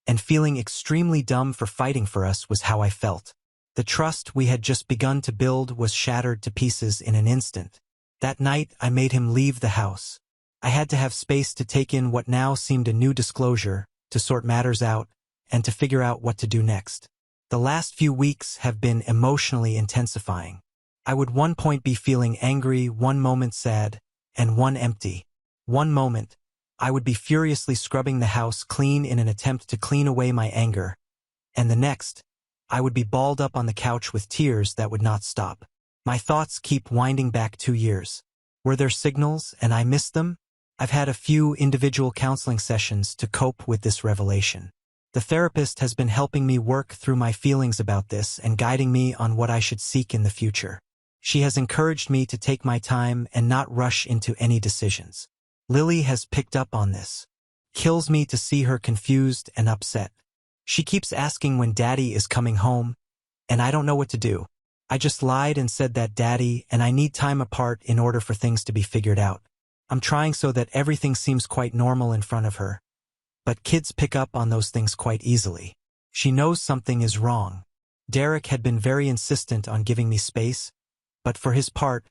and feeling extremely dumb for fighting for us was how I felt. The trust we had just begun to build was shattered to pieces in an instant. That night, I made him leave the house. I had to have space to take in what now seemed a new disclosure, to sort matters out, and to figure out what to do next. The last few weeks have been emotionally intensifying. I would one point be feeling angry, one moment sad, and one empty. One moment, I would be furiously scrubbing the house clean in an attempt to clean away my anger, and the next, I would be balled up on the couch with tears that would not stop. My thoughts keep winding back 2 years. Were there signals, and I missed them? I've had a few individual counseling sessions to cope with this revelation. The therapist has been helping me work through my feelings about this and guiding me on what I should seek in the future. She has encouraged me to take my time and not rush into any decisions. Lily has picked up on this. Kills me to see her confused and upset. She keeps asking when Daddy is coming home, and I don't know what to do. I just lied and said that Daddy and I need time apart in order for things to be figured out. I'm trying so that everything seems quite normal in front of her. But kids pick up on those things quite easily. She knows something is wrong. Derek had been very insistent on giving me space, but for his part,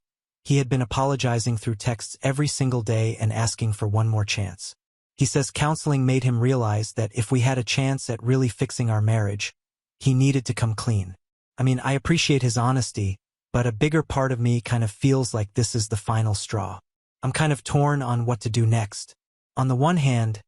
he had been apologizing through texts every single day and asking for one more chance. He says counseling made him realize that if we had a chance at really fixing our marriage, he needed to come clean. I mean, I appreciate his honesty, but a bigger part of me kind of feels like this is the final straw. I'm kind of torn on what to do next. On the one hand,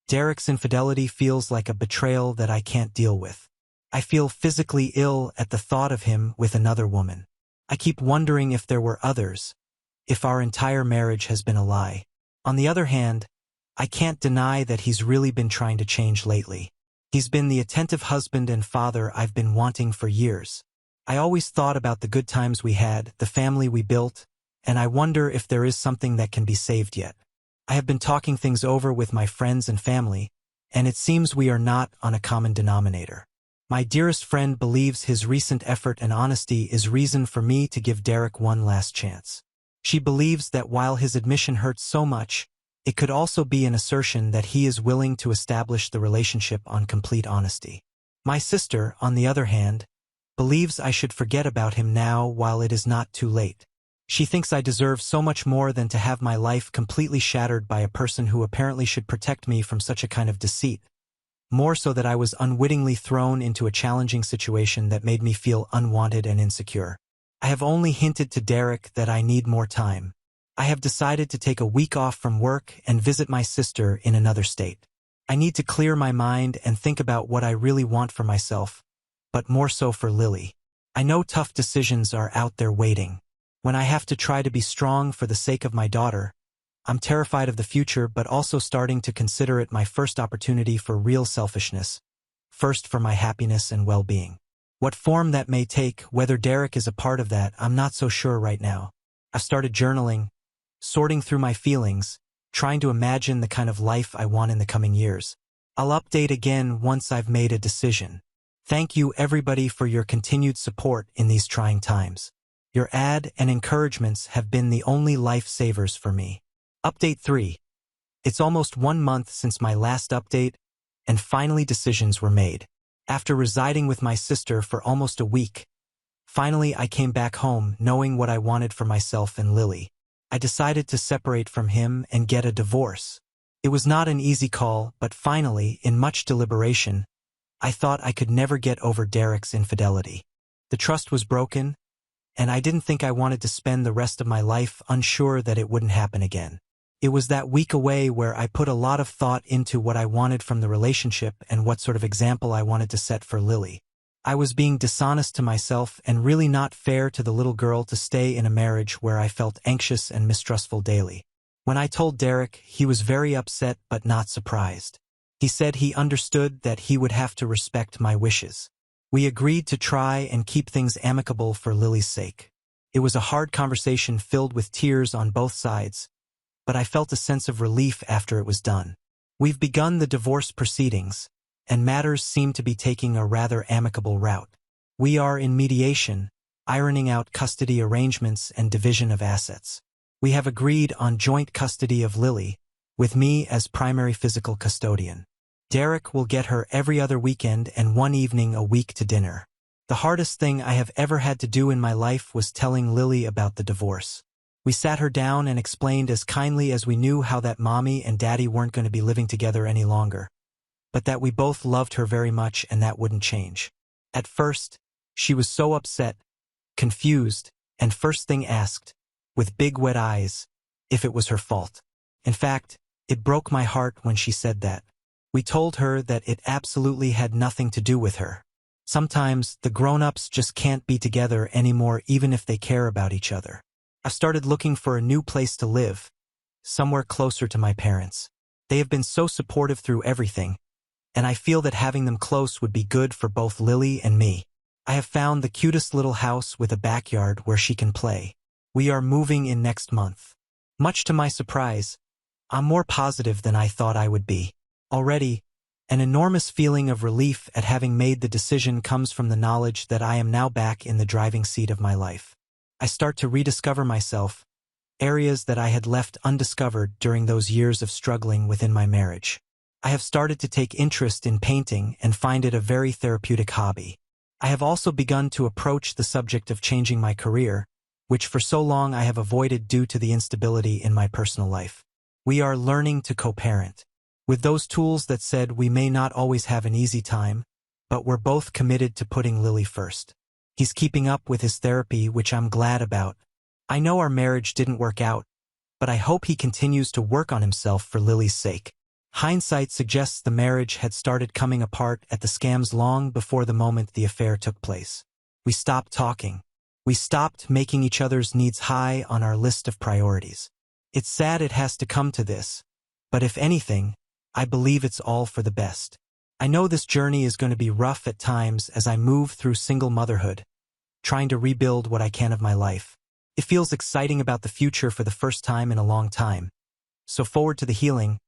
Derek's infidelity feels like a betrayal that I can't deal with. I feel physically ill at the thought of him with another woman. I keep wondering if there were others, if our entire marriage has been a lie. On the other hand, I can't deny that he's really been trying to change lately. He's been the attentive husband and father I've been wanting for years. I always thought about the good times we had, the family we built, and I wonder if there is something that can be saved yet. I have been talking things over with my friends and family, and it seems we are not on a common denominator. My dearest friend believes his recent effort and honesty is reason for me to give Derek one last chance. She believes that while his admission hurts so much, it could also be an assertion that he is willing to establish the relationship on complete honesty. My sister, on the other hand, believes I should forget about him now while it is not too late. She thinks I deserve so much more than to have my life completely shattered by a person who apparently should protect me from such a kind of deceit. More so that I was unwittingly thrown into a challenging situation that made me feel unwanted and insecure. I have only hinted to Derek that I need more time. I have decided to take a week off from work and visit my sister in another state. I need to clear my mind and think about what I really want for myself, but more so for Lily. I know tough decisions are out there waiting. When I have to try to be strong for the sake of my daughter, I'm terrified of the future but also starting to consider it my first opportunity for real selfishness, first for my happiness and well-being. What form that may take, whether Derek is a part of that, I'm not so sure right now. I've started journaling, sorting through my feelings, trying to imagine the kind of life I want in the coming years. I'll update again once I've made a decision. Thank you everybody for your continued support in these trying times. Your ad and encouragements have been the only lifesavers for me. Update 3. It's almost 1 month since my last update, and finally decisions were made. After residing with my sister for almost a week, finally I came back home knowing what I wanted for myself and Lily. I decided to separate from him and get a divorce. It was not an easy call, but finally, in much deliberation, I thought I could never get over Derek's infidelity. The trust was broken, and I didn't think I wanted to spend the rest of my life unsure that it wouldn't happen again. It was that week away where I put a lot of thought into what I wanted from the relationship and what sort of example I wanted to set for Lily. I was being dishonest to myself and really not fair to the little girl to stay in a marriage where I felt anxious and mistrustful daily. When I told Derek, he was very upset but not surprised. He said he understood that he would have to respect my wishes. We agreed to try and keep things amicable for Lily's sake. It was a hard conversation filled with tears on both sides, but I felt a sense of relief after it was done. We've begun the divorce proceedings, and matters seem to be taking a rather amicable route. We are in mediation, ironing out custody arrangements and division of assets. We have agreed on joint custody of Lily, with me as primary physical custodian. Derek will get her every other weekend and one evening a week to dinner. The hardest thing I have ever had to do in my life was telling Lily about the divorce. We sat her down and explained as kindly as we knew how that mommy and daddy weren't going to be living together any longer, but that we both loved her very much and that wouldn't change. At first, she was so upset, confused, and first thing asked, with big wet eyes, if it was her fault. In fact, it broke my heart when she said that. We told her that it absolutely had nothing to do with her. Sometimes the grown-ups just can't be together anymore even if they care about each other. I started looking for a new place to live, somewhere closer to my parents. They have been so supportive through everything, and I feel that having them close would be good for both Lily and me. I have found the cutest little house with a backyard where she can play. We are moving in next month. Much to my surprise, I'm more positive than I thought I would be. Already, an enormous feeling of relief at having made the decision comes from the knowledge that I am now back in the driving seat of my life. I start to rediscover myself, areas that I had left undiscovered during those years of struggling within my marriage. I have started to take interest in painting and find it a very therapeutic hobby. I have also begun to approach the subject of changing my career, which for so long I have avoided due to the instability in my personal life. We are learning to co-parent. With those tools that said we may not always have an easy time, but we're both committed to putting Lily first. He's keeping up with his therapy, which I'm glad about. I know our marriage didn't work out, but I hope he continues to work on himself for Lily's sake. Hindsight suggests the marriage had started coming apart at the scams long before the moment the affair took place. We stopped talking. We stopped making each other's needs high on our list of priorities. It's sad it has to come to this, but if anything, I believe it's all for the best. I know this journey is going to be rough at times as I move through single motherhood, trying to rebuild what I can of my life. It feels exciting about the future for the first time in a long time. So forward to the healing,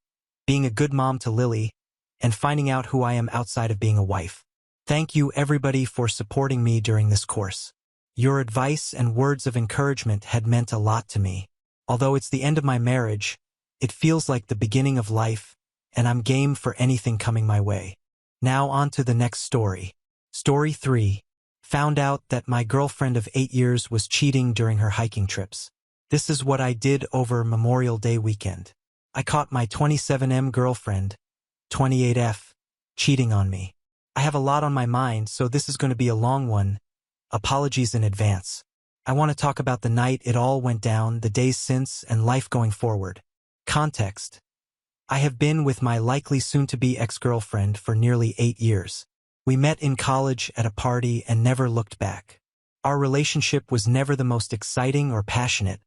being a good mom to Lily, and finding out who I am outside of being a wife. Thank you everybody for supporting me during this course. Your advice and words of encouragement had meant a lot to me. Although it's the end of my marriage, it feels like the beginning of life, and I'm game for anything coming my way. Now on to the next story. Story 3. Found out that my girlfriend of 8 years was cheating during her hiking trips. This is what I did over Memorial Day weekend. I caught my 27M girlfriend, 28F, cheating on me. I have a lot on my mind, so this is going to be a long one. Apologies in advance. I want to talk about the night it all went down, the days since, and life going forward. Context. I have been with my likely soon-to-be ex-girlfriend for nearly 8 years. We met in college at a party and never looked back. Our relationship was never the most exciting or passionate,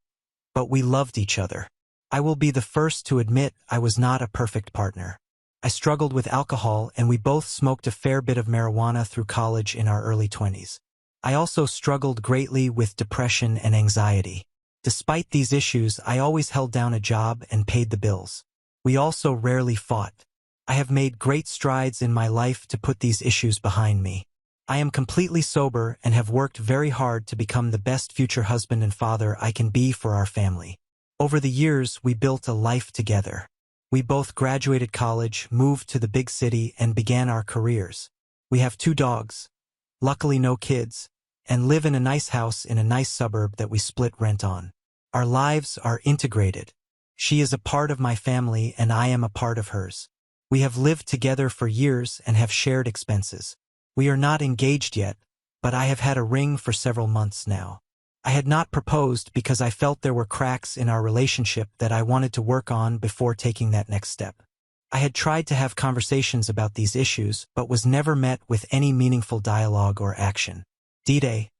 but we loved each other. I will be the first to admit I was not a perfect partner. I struggled with alcohol and we both smoked a fair bit of marijuana through college in our early 20s. I also struggled greatly with depression and anxiety. Despite these issues, I always held down a job and paid the bills. We also rarely fought. I have made great strides in my life to put these issues behind me. I am completely sober and have worked very hard to become the best future husband and father I can be for our family. Over the years, we built a life together. We both graduated college, moved to the big city, and began our careers. We have 2 dogs, luckily no kids, and live in a nice house in a nice suburb that we split rent on. Our lives are integrated. She is a part of my family and I am a part of hers. We have lived together for years and have shared expenses. We are not engaged yet, but I have had a ring for several months now. I had not proposed because I felt there were cracks in our relationship that I wanted to work on before taking that next step. I had tried to have conversations about these issues, but was never met with any meaningful dialogue or action. D-Day.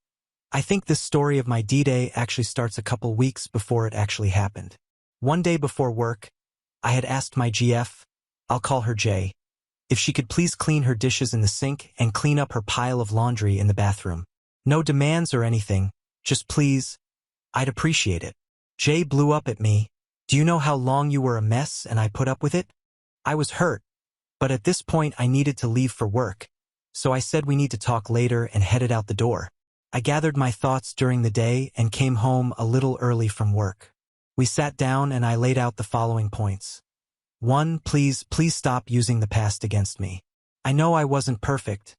I think this story of my D-Day actually starts a couple weeks before it actually happened. One day before work, I had asked my GF, I'll call her Jay, if she could please clean her dishes in the sink and clean up her pile of laundry in the bathroom. No demands or anything, just please, I'd appreciate it. Jay blew up at me. Do you know how long you were a mess and I put up with it? I was hurt, but at this point I needed to leave for work. So I said we need to talk later and headed out the door. I gathered my thoughts during the day and came home a little early from work. We sat down and I laid out the following points. 1. Please stop using the past against me. I know I wasn't perfect,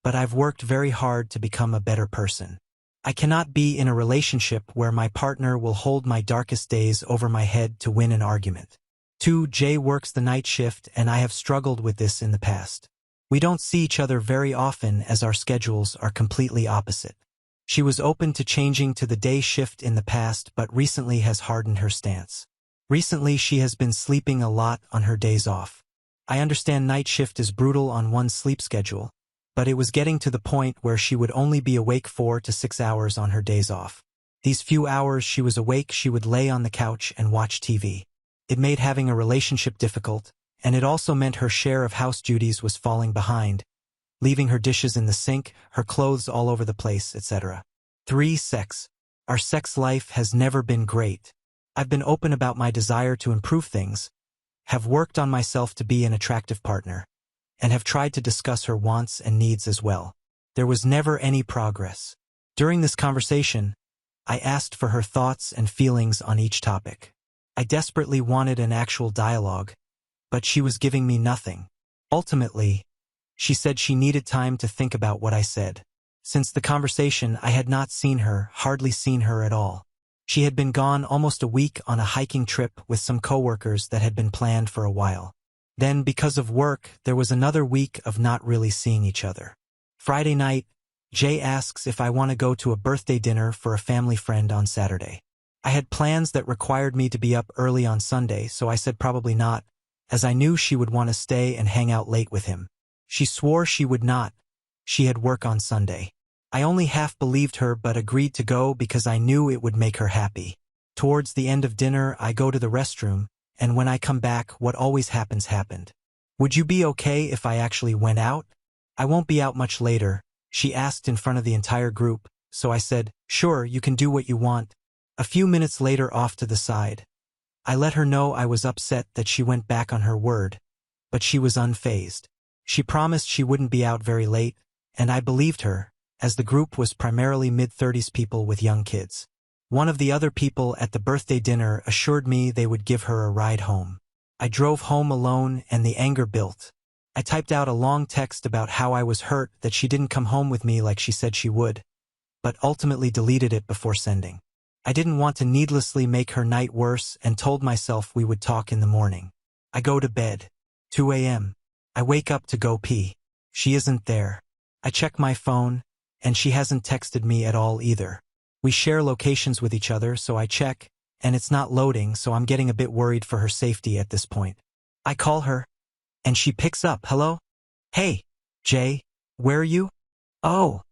but I've worked very hard to become a better person. I cannot be in a relationship where my partner will hold my darkest days over my head to win an argument. 2. Jay works the night shift and I have struggled with this in the past. We don't see each other very often as our schedules are completely opposite. She was open to changing to the day shift in the past but recently has hardened her stance. Recently she has been sleeping a lot on her days off. I understand night shift is brutal on one's sleep schedule, but it was getting to the point where she would only be awake 4 to 6 hours on her days off. These few hours she was awake she would lay on the couch and watch TV. It made having a relationship difficult, and it also meant her share of house duties was falling behind, leaving her dishes in the sink, her clothes all over the place, etc. 3. Sex. Our sex life has never been great. I've been open about my desire to improve things, have worked on myself to be an attractive partner, and have tried to discuss her wants and needs as well. There was never any progress. During this conversation, I asked for her thoughts and feelings on each topic. I desperately wanted an actual dialogue, but she was giving me nothing. Ultimately, she said she needed time to think about what I said. Since the conversation, I had not seen her, hardly seen her at all. She had been gone almost a week on a hiking trip with some coworkers that had been planned for a while. Then, because of work, there was another week of not really seeing each other. Friday night, Jay asks if I want to go to a birthday dinner for a family friend on Saturday. I had plans that required me to be up early on Sunday, so I said probably not, as I knew she would want to stay and hang out late with him. She swore she would not. She had work on Sunday. I only half believed her but agreed to go because I knew it would make her happy. Towards the end of dinner, I go to the restroom, and when I come back, what always happens happened. Would you be okay if I actually went out? I won't be out much later, she asked in front of the entire group, so I said, sure, you can do what you want. A few minutes later off to the side, I let her know I was upset that she went back on her word, but she was unfazed. She promised she wouldn't be out very late, and I believed her, as the group was primarily mid-30s people with young kids. One of the other people at the birthday dinner assured me they would give her a ride home. I drove home alone and the anger built. I typed out a long text about how I was hurt that she didn't come home with me like she said she would, but ultimately deleted it before sending. I didn't want to needlessly make her night worse and told myself we would talk in the morning. I go to bed. 2 a.m. I wake up to go pee. She isn't there. I check my phone, and she hasn't texted me at all either. We share locations with each other, so I check, and it's not loading, so I'm getting a bit worried for her safety at this point. I call her, and she picks up. Hello? Hey, Jay, where are you? Oh,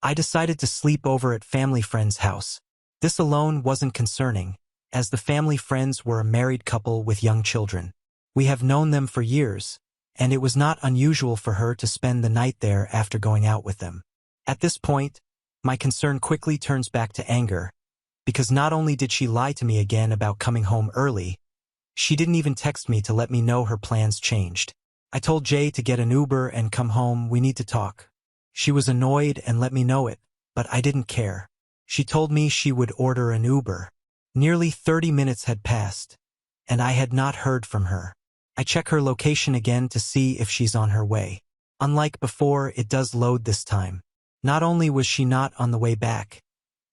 I decided to sleep over at family friend's house. This alone wasn't concerning, as the family friends were a married couple with young children. We have known them for years, and it was not unusual for her to spend the night there after going out with them. At this point, my concern quickly turns back to anger, because not only did she lie to me again about coming home early, she didn't even text me to let me know her plans changed. I told Jay to get an Uber and come home, we need to talk. She was annoyed and let me know it, but I didn't care. She told me she would order an Uber. Nearly 30 minutes had passed, and I had not heard from her. I check her location again to see if she's on her way. Unlike before, it does load this time. Not only was she not on the way back,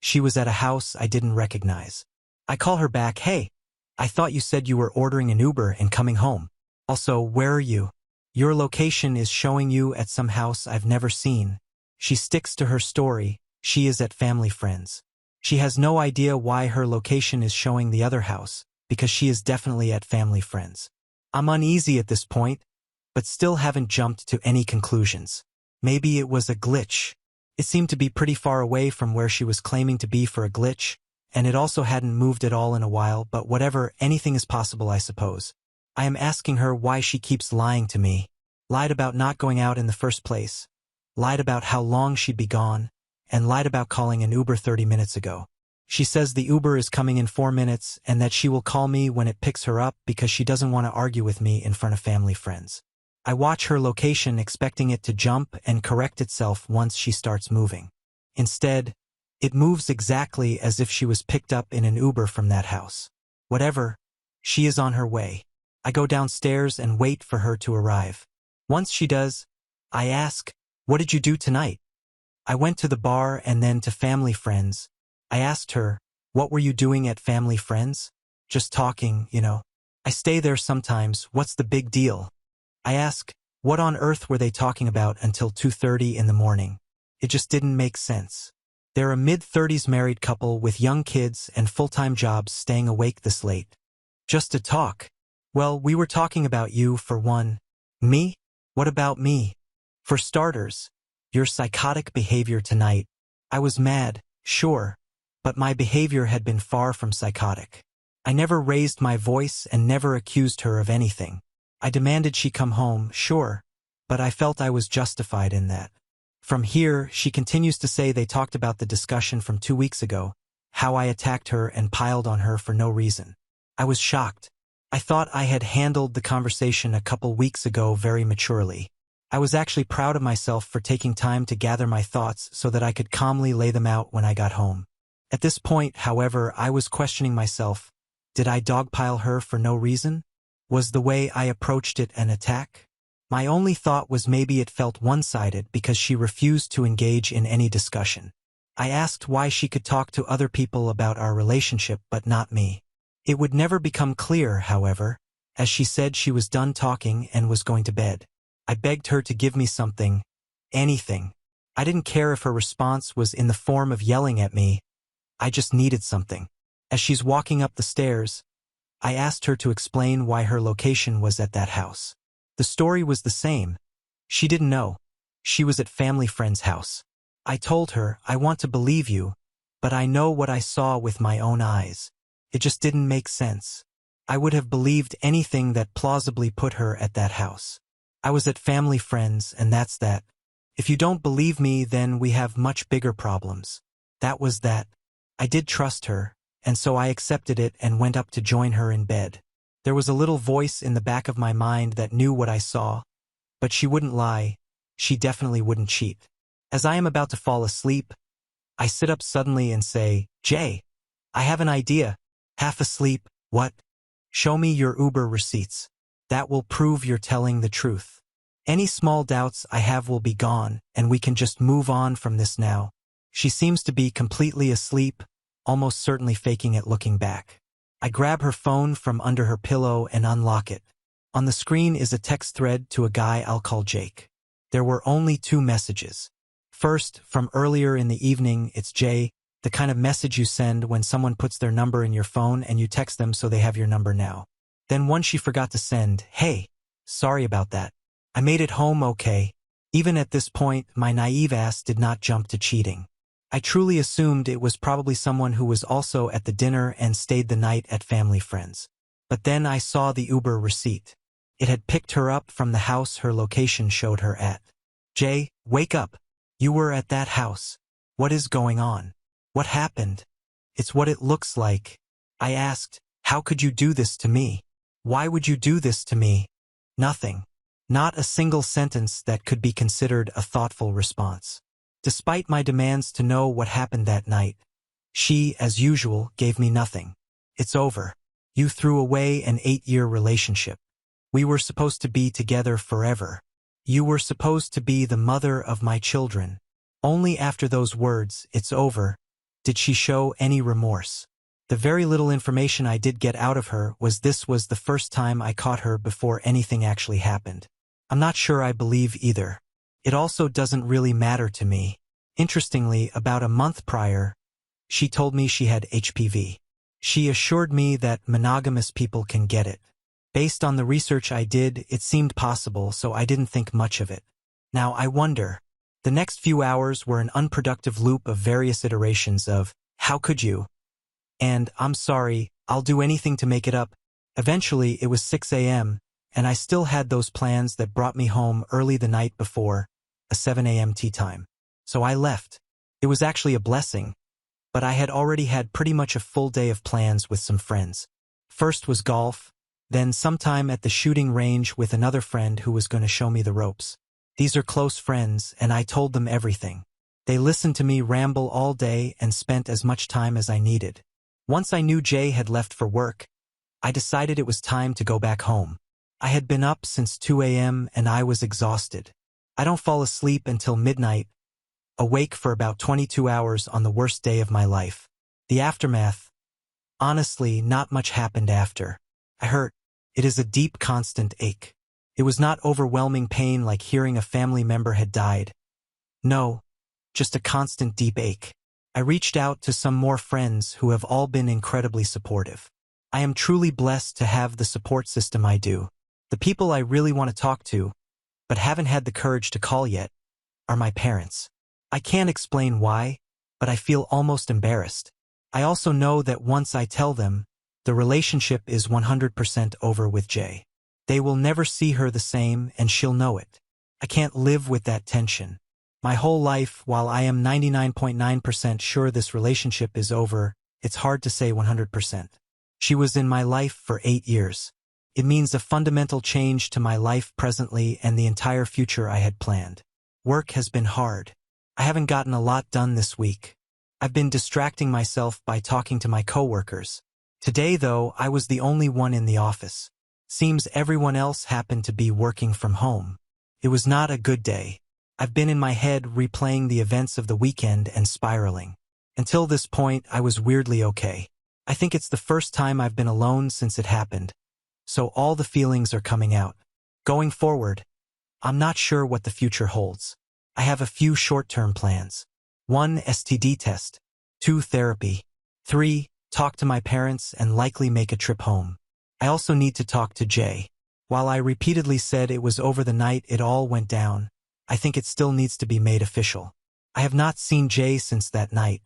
she was at a house I didn't recognize. I call her back, hey, I thought you said you were ordering an Uber and coming home. Also, where are you? Your location is showing you at some house I've never seen. She sticks to her story, she is at family friends. She has no idea why her location is showing the other house, because she is definitely at family friends. I'm uneasy at this point, but still haven't jumped to any conclusions. Maybe it was a glitch. It seemed to be pretty far away from where she was claiming to be for a glitch, and it also hadn't moved at all in a while, but whatever, anything is possible, I suppose. I am asking her why she keeps lying to me. Lied about not going out in the first place. Lied about how long she'd be gone, and lied about calling an Uber 30 minutes ago. She says the Uber is coming in 4 minutes and that she will call me when it picks her up because she doesn't want to argue with me in front of family friends. I watch her location expecting it to jump and correct itself once she starts moving. Instead, it moves exactly as if she was picked up in an Uber from that house. Whatever, she is on her way. I go downstairs and wait for her to arrive. Once she does, I ask, "What did you do tonight?" "I went to the bar and then to family friends." I asked her, "What were you doing at family friends?" "Just talking, you know. I stay there sometimes, what's the big deal?" I ask, what on earth were they talking about until 2:30 in the morning? It just didn't make sense. They're a mid-30s married couple with young kids and full-time jobs staying awake this late. Just to talk. Well, we were talking about you, for one. Me? What about me? For starters, your psychotic behavior tonight. I was mad, sure, but my behavior had been far from psychotic. I never raised my voice and never accused her of anything. I demanded she come home, sure, but I felt I was justified in that. From here, she continues to say they talked about the discussion from 2 weeks ago, how I attacked her and piled on her for no reason. I was shocked. I thought I had handled the conversation a couple weeks ago very maturely. I was actually proud of myself for taking time to gather my thoughts so that I could calmly lay them out when I got home. At this point, however, I was questioning myself. Did I dogpile her for no reason? Was the way I approached it an attack? My only thought was maybe it felt one-sided because she refused to engage in any discussion. I asked why she could talk to other people about our relationship but not me. It would never become clear, however, as she said she was done talking and was going to bed. I begged her to give me something, anything. I didn't care if her response was in the form of yelling at me. I just needed something. As she's walking up the stairs, I asked her to explain why her location was at that house. The story was the same. She didn't know. She was at family friend's house. I told her, I want to believe you, but I know what I saw with my own eyes. It just didn't make sense. I would have believed anything that plausibly put her at that house. I was at family friends, and that's that. If you don't believe me, then we have much bigger problems. That was that. I did trust her, and so I accepted it and went up to join her in bed. There was a little voice in the back of my mind that knew what I saw, but she wouldn't lie. She definitely wouldn't cheat. As I am about to fall asleep, I sit up suddenly and say, "Jay, I have an idea." Half asleep, "What?" "Show me your Uber receipts. That will prove you're telling the truth. Any small doubts I have will be gone, and we can just move on from this now." She seems to be completely asleep, almost certainly faking it looking back. I grab her phone from under her pillow and unlock it. On the screen is a text thread to a guy I'll call Jake. There were only 2 messages. First, from earlier in the evening, it's Jay, the kind of message you send when someone puts their number in your phone and you text them so they have your number now. Then one she forgot to send, "Hey, sorry about that. I made it home okay." Even at this point, my naive ass did not jump to cheating. I truly assumed it was probably someone who was also at the dinner and stayed the night at family friends. But then I saw the Uber receipt. It had picked her up from the house her location showed her at. "Jay, wake up. You were at that house. What is going on? What happened?" "It's what it looks like." I asked, "How could you do this to me? Why would you do this to me?" Nothing. Not a single sentence that could be considered a thoughtful response. Despite my demands to know what happened that night, she, as usual, gave me nothing. "It's over. You threw away an 8-year relationship. We were supposed to be together forever. You were supposed to be the mother of my children." Only after those words, "It's over," did she show any remorse. The very little information I did get out of her was this was the first time I caught her before anything actually happened. I'm not sure I believe either. It also doesn't really matter to me. Interestingly, about a month prior, she told me she had HPV. She assured me that monogamous people can get it. Based on the research I did, it seemed possible, so I didn't think much of it. Now I wonder. The next few hours were an unproductive loop of various iterations of, "How could you?" and "I'm sorry, I'll do anything to make it up." Eventually, it was 6 a.m., and I still had those plans that brought me home early the night before, a 7 a.m. tea time. So I left. It was actually a blessing. but I had already had pretty much a full day of plans with some friends. First was golf, then sometime at the shooting range with another friend who was going to show me the ropes. These are close friends, and I told them everything. They listened to me ramble all day and spent as much time as I needed. Once I knew Jay had left for work, I decided it was time to go back home. I had been up since 2 a.m. and I was exhausted. I don't fall asleep until midnight, awake for about 22 hours on the worst day of my life. The aftermath. Honestly, not much happened after. I hurt. It is a deep, constant ache. It was not overwhelming pain like hearing a family member had died. No, just a constant deep ache. I reached out to some more friends who have all been incredibly supportive. I am truly blessed to have the support system I do. The people I really want to talk to, but haven't had the courage to call yet, are my parents. I can't explain why, but I feel almost embarrassed. I also know that once I tell them, the relationship is 100% over with Jay. They will never see her the same and she'll know it. I can't live with that tension. My whole life, while I am 99.9% sure this relationship is over, it's hard to say 100%. She was in my life for 8 years. It means a fundamental change to my life presently and the entire future I had planned. Work has been hard. I haven't gotten a lot done this week. I've been distracting myself by talking to my coworkers. Today, though, I was the only one in the office. Seems everyone else happened to be working from home. It was not a good day. I've been in my head replaying the events of the weekend and spiraling. Until this point, I was weirdly okay. I think it's the first time I've been alone since it happened, so all the feelings are coming out. Going forward, I'm not sure what the future holds. I have a few short-term plans. 1. STD test. 2. Therapy. 3. Talk to my parents and likely make a trip home. I also need to talk to Jay. While I repeatedly said it was over the night it all went down, I think it still needs to be made official. I have not seen Jay since that night.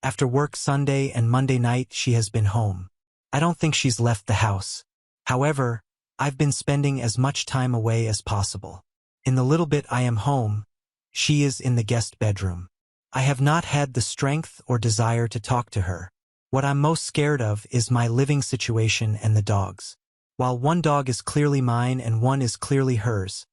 After work Sunday and Monday night she has been home. I don't think she's left the house. However, I've been spending as much time away as possible. In the little bit I am home, she is in the guest bedroom. I have not had the strength or desire to talk to her. What I'm most scared of is my living situation and the dogs. While one dog is clearly mine and one is clearly hers,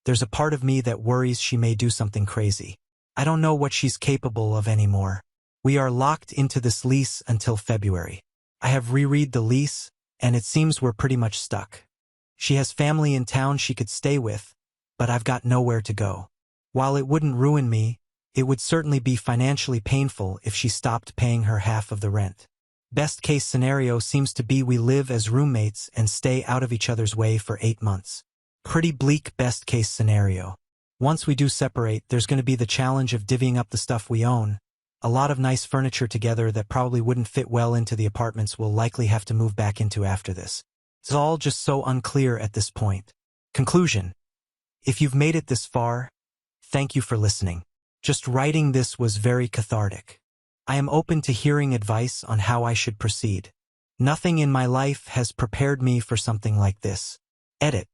there's a part of me that worries she may do something crazy. I don't know what she's capable of anymore. We are locked into this lease until February. I have reread the lease, and it seems we're pretty much stuck. She has family in town she could stay with, but I've got nowhere to go. While it wouldn't ruin me, it would certainly be financially painful if she stopped paying her half of the rent. Best case scenario seems to be we live as roommates and stay out of each other's way for 8 months. Pretty bleak best case scenario. Once we do separate, there's going to be the challenge of divvying up the stuff we own. A lot of nice furniture together that probably wouldn't fit well into the apartments we'll likely have to move back into after this. It's all just so unclear at this point. Conclusion. If you've made it this far, thank you for listening. Just writing this was very cathartic. I am open to hearing advice on how I should proceed. Nothing in my life has prepared me for something like this. Edit.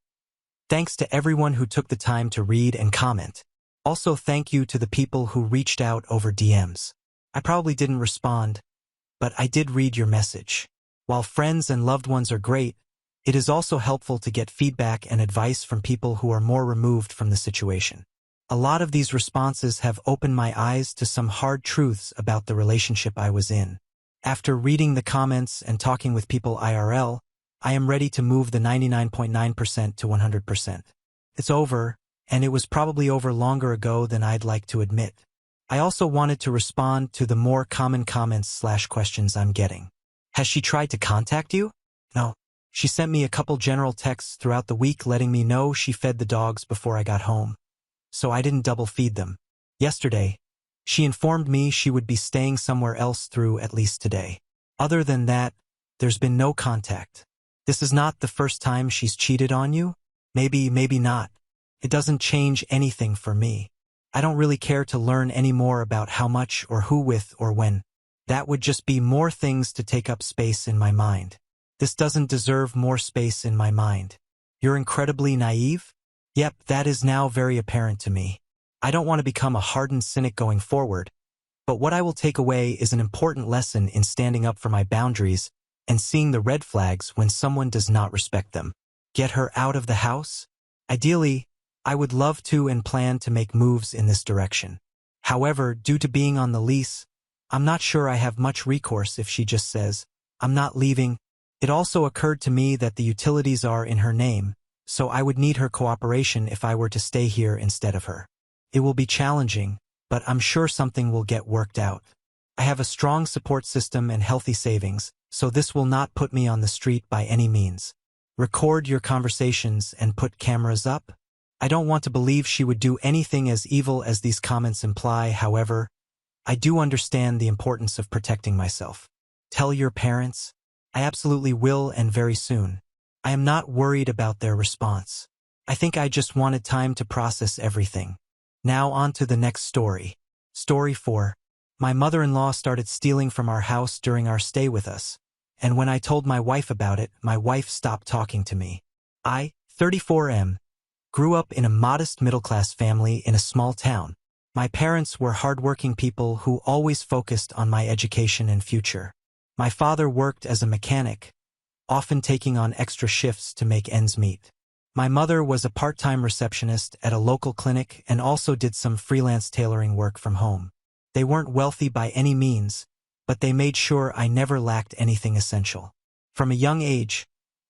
Thanks to everyone who took the time to read and comment. Also thank you to the people who reached out over DMs. I probably didn't respond, but I did read your message. While friends and loved ones are great, it is also helpful to get feedback and advice from people who are more removed from the situation. A lot of these responses have opened my eyes to some hard truths about the relationship I was in. After reading the comments and talking with people IRL, I am ready to move the 99.9% to 100%. It's over, and it was probably over longer ago than I'd like to admit. I also wanted to respond to the more common comments/questions I'm getting. Has she tried to contact you? No. She sent me a couple general texts throughout the week letting me know she fed the dogs before I got home, so I didn't double feed them. Yesterday, she informed me she would be staying somewhere else through at least today. Other than that, there's been no contact. This is not the first time she's cheated on you? Maybe not. It doesn't change anything for me. I don't really care to learn any more about how much or who with or when. That would just be more things to take up space in my mind. This doesn't deserve more space in my mind. You're incredibly naive? Yep, that is now very apparent to me. I don't want to become a hardened cynic going forward, But what I will take away is an important lesson in standing up for my boundaries and seeing the red flags when someone does not respect them. Get her out of the house? Ideally, I would love to and plan to make moves in this direction. However, due to being on the lease, I'm not sure I have much recourse if she just says, "I'm not leaving." It also occurred to me that the utilities are in her name, so I would need her cooperation if I were to stay here instead of her. It will be challenging, but I'm sure something will get worked out. I have a strong support system and healthy savings, so this will not put me on the street by any means. Record your conversations and put cameras up? I don't want to believe she would do anything as evil as these comments imply. However, I do understand the importance of protecting myself. Tell your parents? I absolutely will, and very soon. I am not worried about their response. I think I just wanted time to process everything. Now on to the next story. Story 4. My mother-in-law started stealing from our house during our stay with us, and when I told my wife about it, my wife stopped talking to me. I, 34M, grew up in a modest middle-class family in a small town. My parents were hardworking people who always focused on my education and future. My father worked as a mechanic, often taking on extra shifts to make ends meet. My mother was a part-time receptionist at a local clinic and also did some freelance tailoring work from home. They weren't wealthy by any means, but they made sure I never lacked anything essential. From a young age,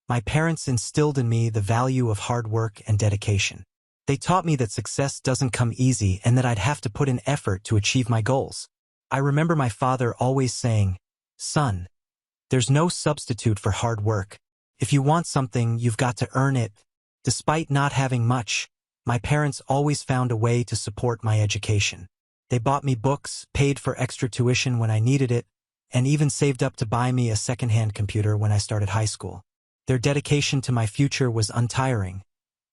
my parents instilled in me the value of hard work and dedication. They taught me that success doesn't come easy and that I'd have to put in effort to achieve my goals. I remember my father always saying, "Son, there's no substitute for hard work. If you want something, you've got to earn it." Despite not having much, my parents always found a way to support my education. They bought me books, paid for extra tuition when I needed it, and even saved up to buy me a second-hand computer when I started high school. Their dedication to my future was untiring,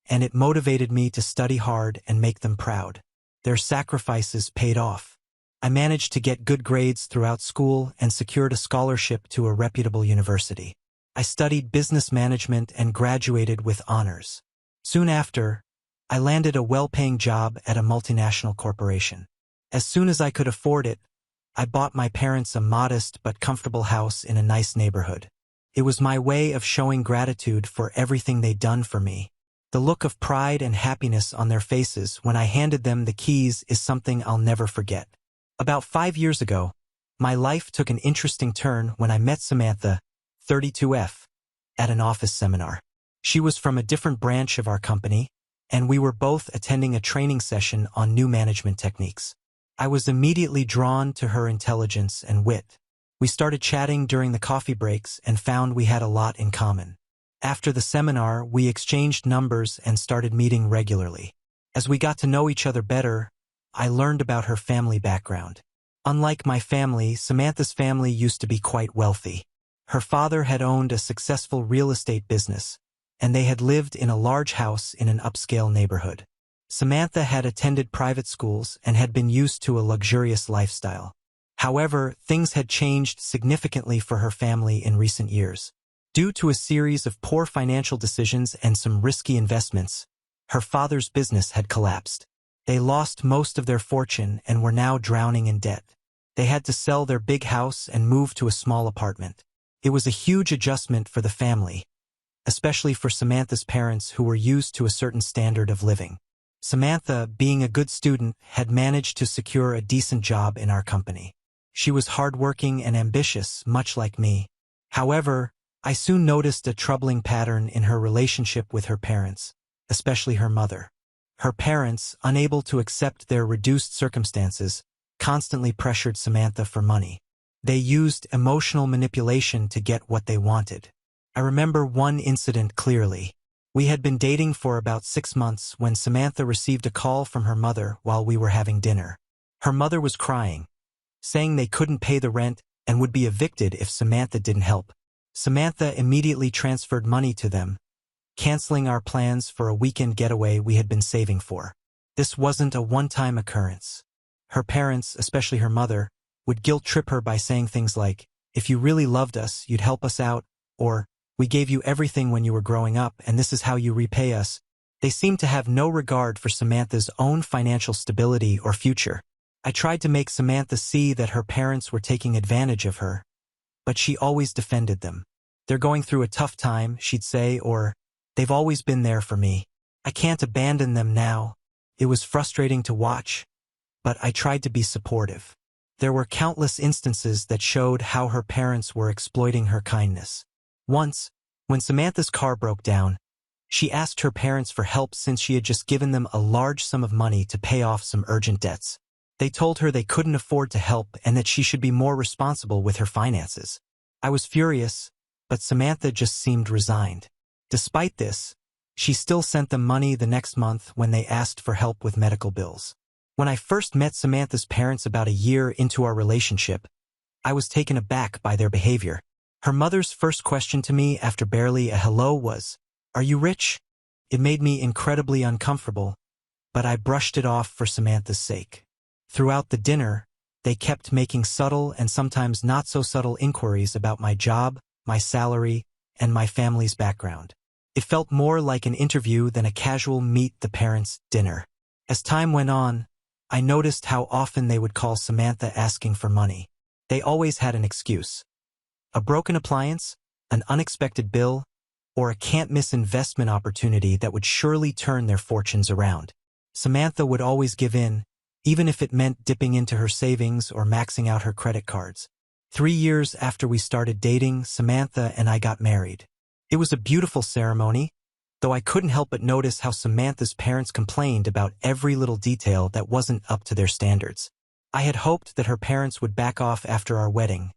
and it motivated me to study hard and make them proud. Their sacrifices paid off. I managed to get good grades throughout school and secured a scholarship to a reputable university. I studied business management and graduated with honors. Soon after, I landed a well-paying job at a multinational corporation. As soon as I could afford it, I bought my parents a modest but comfortable house in a nice neighborhood. It was my way of showing gratitude for everything they'd done for me. The look of pride and happiness on their faces when I handed them the keys is something I'll never forget. About 5 years ago, my life took an interesting turn when I met Samantha, 32F, at an office seminar. She was from a different branch of our company, and we were both attending a training session on new management techniques. I was immediately drawn to her intelligence and wit. We started chatting during the coffee breaks and found we had a lot in common. After the seminar, we exchanged numbers and started meeting regularly. As we got to know each other better, I learned about her family background. Unlike my family, Samantha's family used to be quite wealthy. Her father had owned a successful real estate business, and they had lived in a large house in an upscale neighborhood. Samantha had attended private schools and had been used to a luxurious lifestyle. However, things had changed significantly for her family in recent years. Due to a series of poor financial decisions and some risky investments, her father's business had collapsed. They lost most of their fortune and were now drowning in debt. They had to sell their big house and move to a small apartment. It was a huge adjustment for the family, especially for Samantha's parents who were used to a certain standard of living. Samantha, being a good student, had managed to secure a decent job in our company. She was hardworking and ambitious, much like me. However, I soon noticed a troubling pattern in her relationship with her parents, especially her mother. Her parents, unable to accept their reduced circumstances, constantly pressured Samantha for money. They used emotional manipulation to get what they wanted. I remember one incident clearly. We had been dating for about 6 months when Samantha received a call from her mother while we were having dinner. Her mother was crying, saying they couldn't pay the rent and would be evicted if Samantha didn't help. Samantha immediately transferred money to them, canceling our plans for a weekend getaway we had been saving for. This wasn't a one-time occurrence. Her parents, especially her mother, would guilt-trip her by saying things like, "If you really loved us, you'd help us out," or, "We gave you everything when you were growing up, and this is how you repay us." They seemed to have no regard for Samantha's own financial stability or future. I tried to make Samantha see that her parents were taking advantage of her, but she always defended them. They're going through a tough time, she'd say, or they've always been there for me. I can't abandon them now. It was frustrating to watch, but I tried to be supportive. There were countless instances that showed how her parents were exploiting her kindness. Once, when Samantha's car broke down, she asked her parents for help since she had just given them a large sum of money to pay off some urgent debts. They told her they couldn't afford to help and that she should be more responsible with her finances. I was furious, but Samantha just seemed resigned. Despite this, she still sent them money the next month when they asked for help with medical bills. When I first met Samantha's parents about a year into our relationship, I was taken aback by their behavior. Her mother's first question to me after barely a hello was, "Are you rich?" It made me incredibly uncomfortable, but I brushed it off for Samantha's sake. Throughout the dinner, they kept making subtle and sometimes not so subtle inquiries about my job, my salary, and my family's background. It felt more like an interview than a casual meet-the-parents dinner. As time went on, I noticed how often they would call Samantha asking for money. They always had an excuse. A broken appliance, an unexpected bill, or a can't-miss investment opportunity that would surely turn their fortunes around. Samantha would always give in, even if it meant dipping into her savings or maxing out her credit cards. 3 years after we started dating, Samantha and I got married. It was a beautiful ceremony, though I couldn't help but notice how Samantha's parents complained about every little detail that wasn't up to their standards. I had hoped that her parents would back off after our wedding,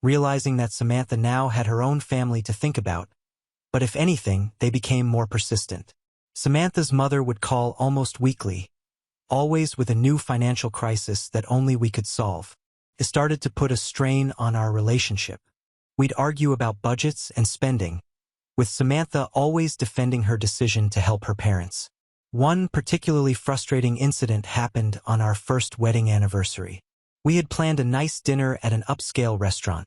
realizing that Samantha now had her own family to think about, but if anything, they became more persistent. Samantha's mother would call almost weekly, always with a new financial crisis that only we could solve. It started to put a strain on our relationship. We'd argue about budgets and spending, with Samantha always defending her decision to help her parents. One particularly frustrating incident happened on our first wedding anniversary. We had planned a nice dinner at an upscale restaurant,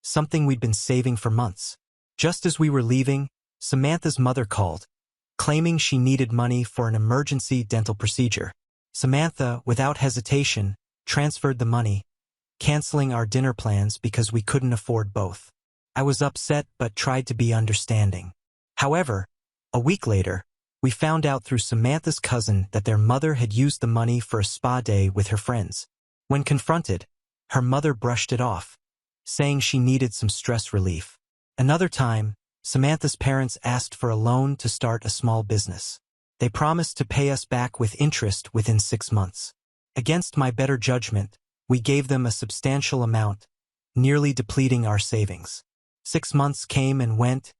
something we'd been saving for months. Just as we were leaving, Samantha's mother called, claiming she needed money for an emergency dental procedure. Samantha, without hesitation, transferred the money, canceling our dinner plans because we couldn't afford both. I was upset but tried to be understanding. However, a week later, we found out through Samantha's cousin that their mother had used the money for a spa day with her friends. When confronted, her mother brushed it off, saying she needed some stress relief. Another time, Samantha's parents asked for a loan to start a small business. They promised to pay us back with interest within 6 months. Against my better judgment, we gave them a substantial amount, nearly depleting our savings. 6 months came and went,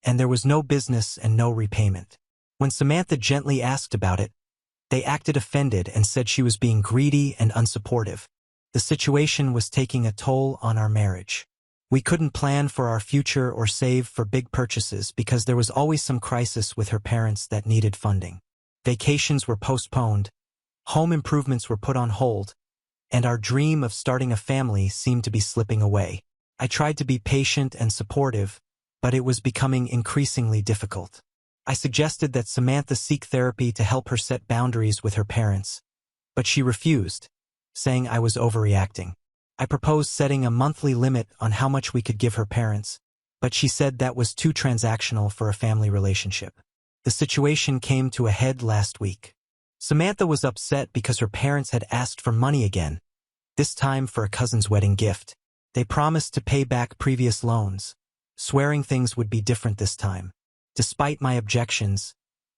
and there was no business and no repayment. When Samantha gently asked about it, they acted offended and said she was being greedy and unsupportive. The situation was taking a toll on our marriage. We couldn't plan for our future or save for big purchases because there was always some crisis with her parents that needed funding. Vacations were postponed, home improvements were put on hold, and our dream of starting a family seemed to be slipping away. I tried to be patient and supportive, but it was becoming increasingly difficult. I suggested that Samantha seek therapy to help her set boundaries with her parents, but she refused, saying I was overreacting. I proposed setting a monthly limit on how much we could give her parents, but she said that was too transactional for a family relationship. The situation came to a head last week. Samantha was upset because her parents had asked for money again, this time for a cousin's wedding gift. They promised to pay back previous loans, swearing things would be different this time. Despite my objections,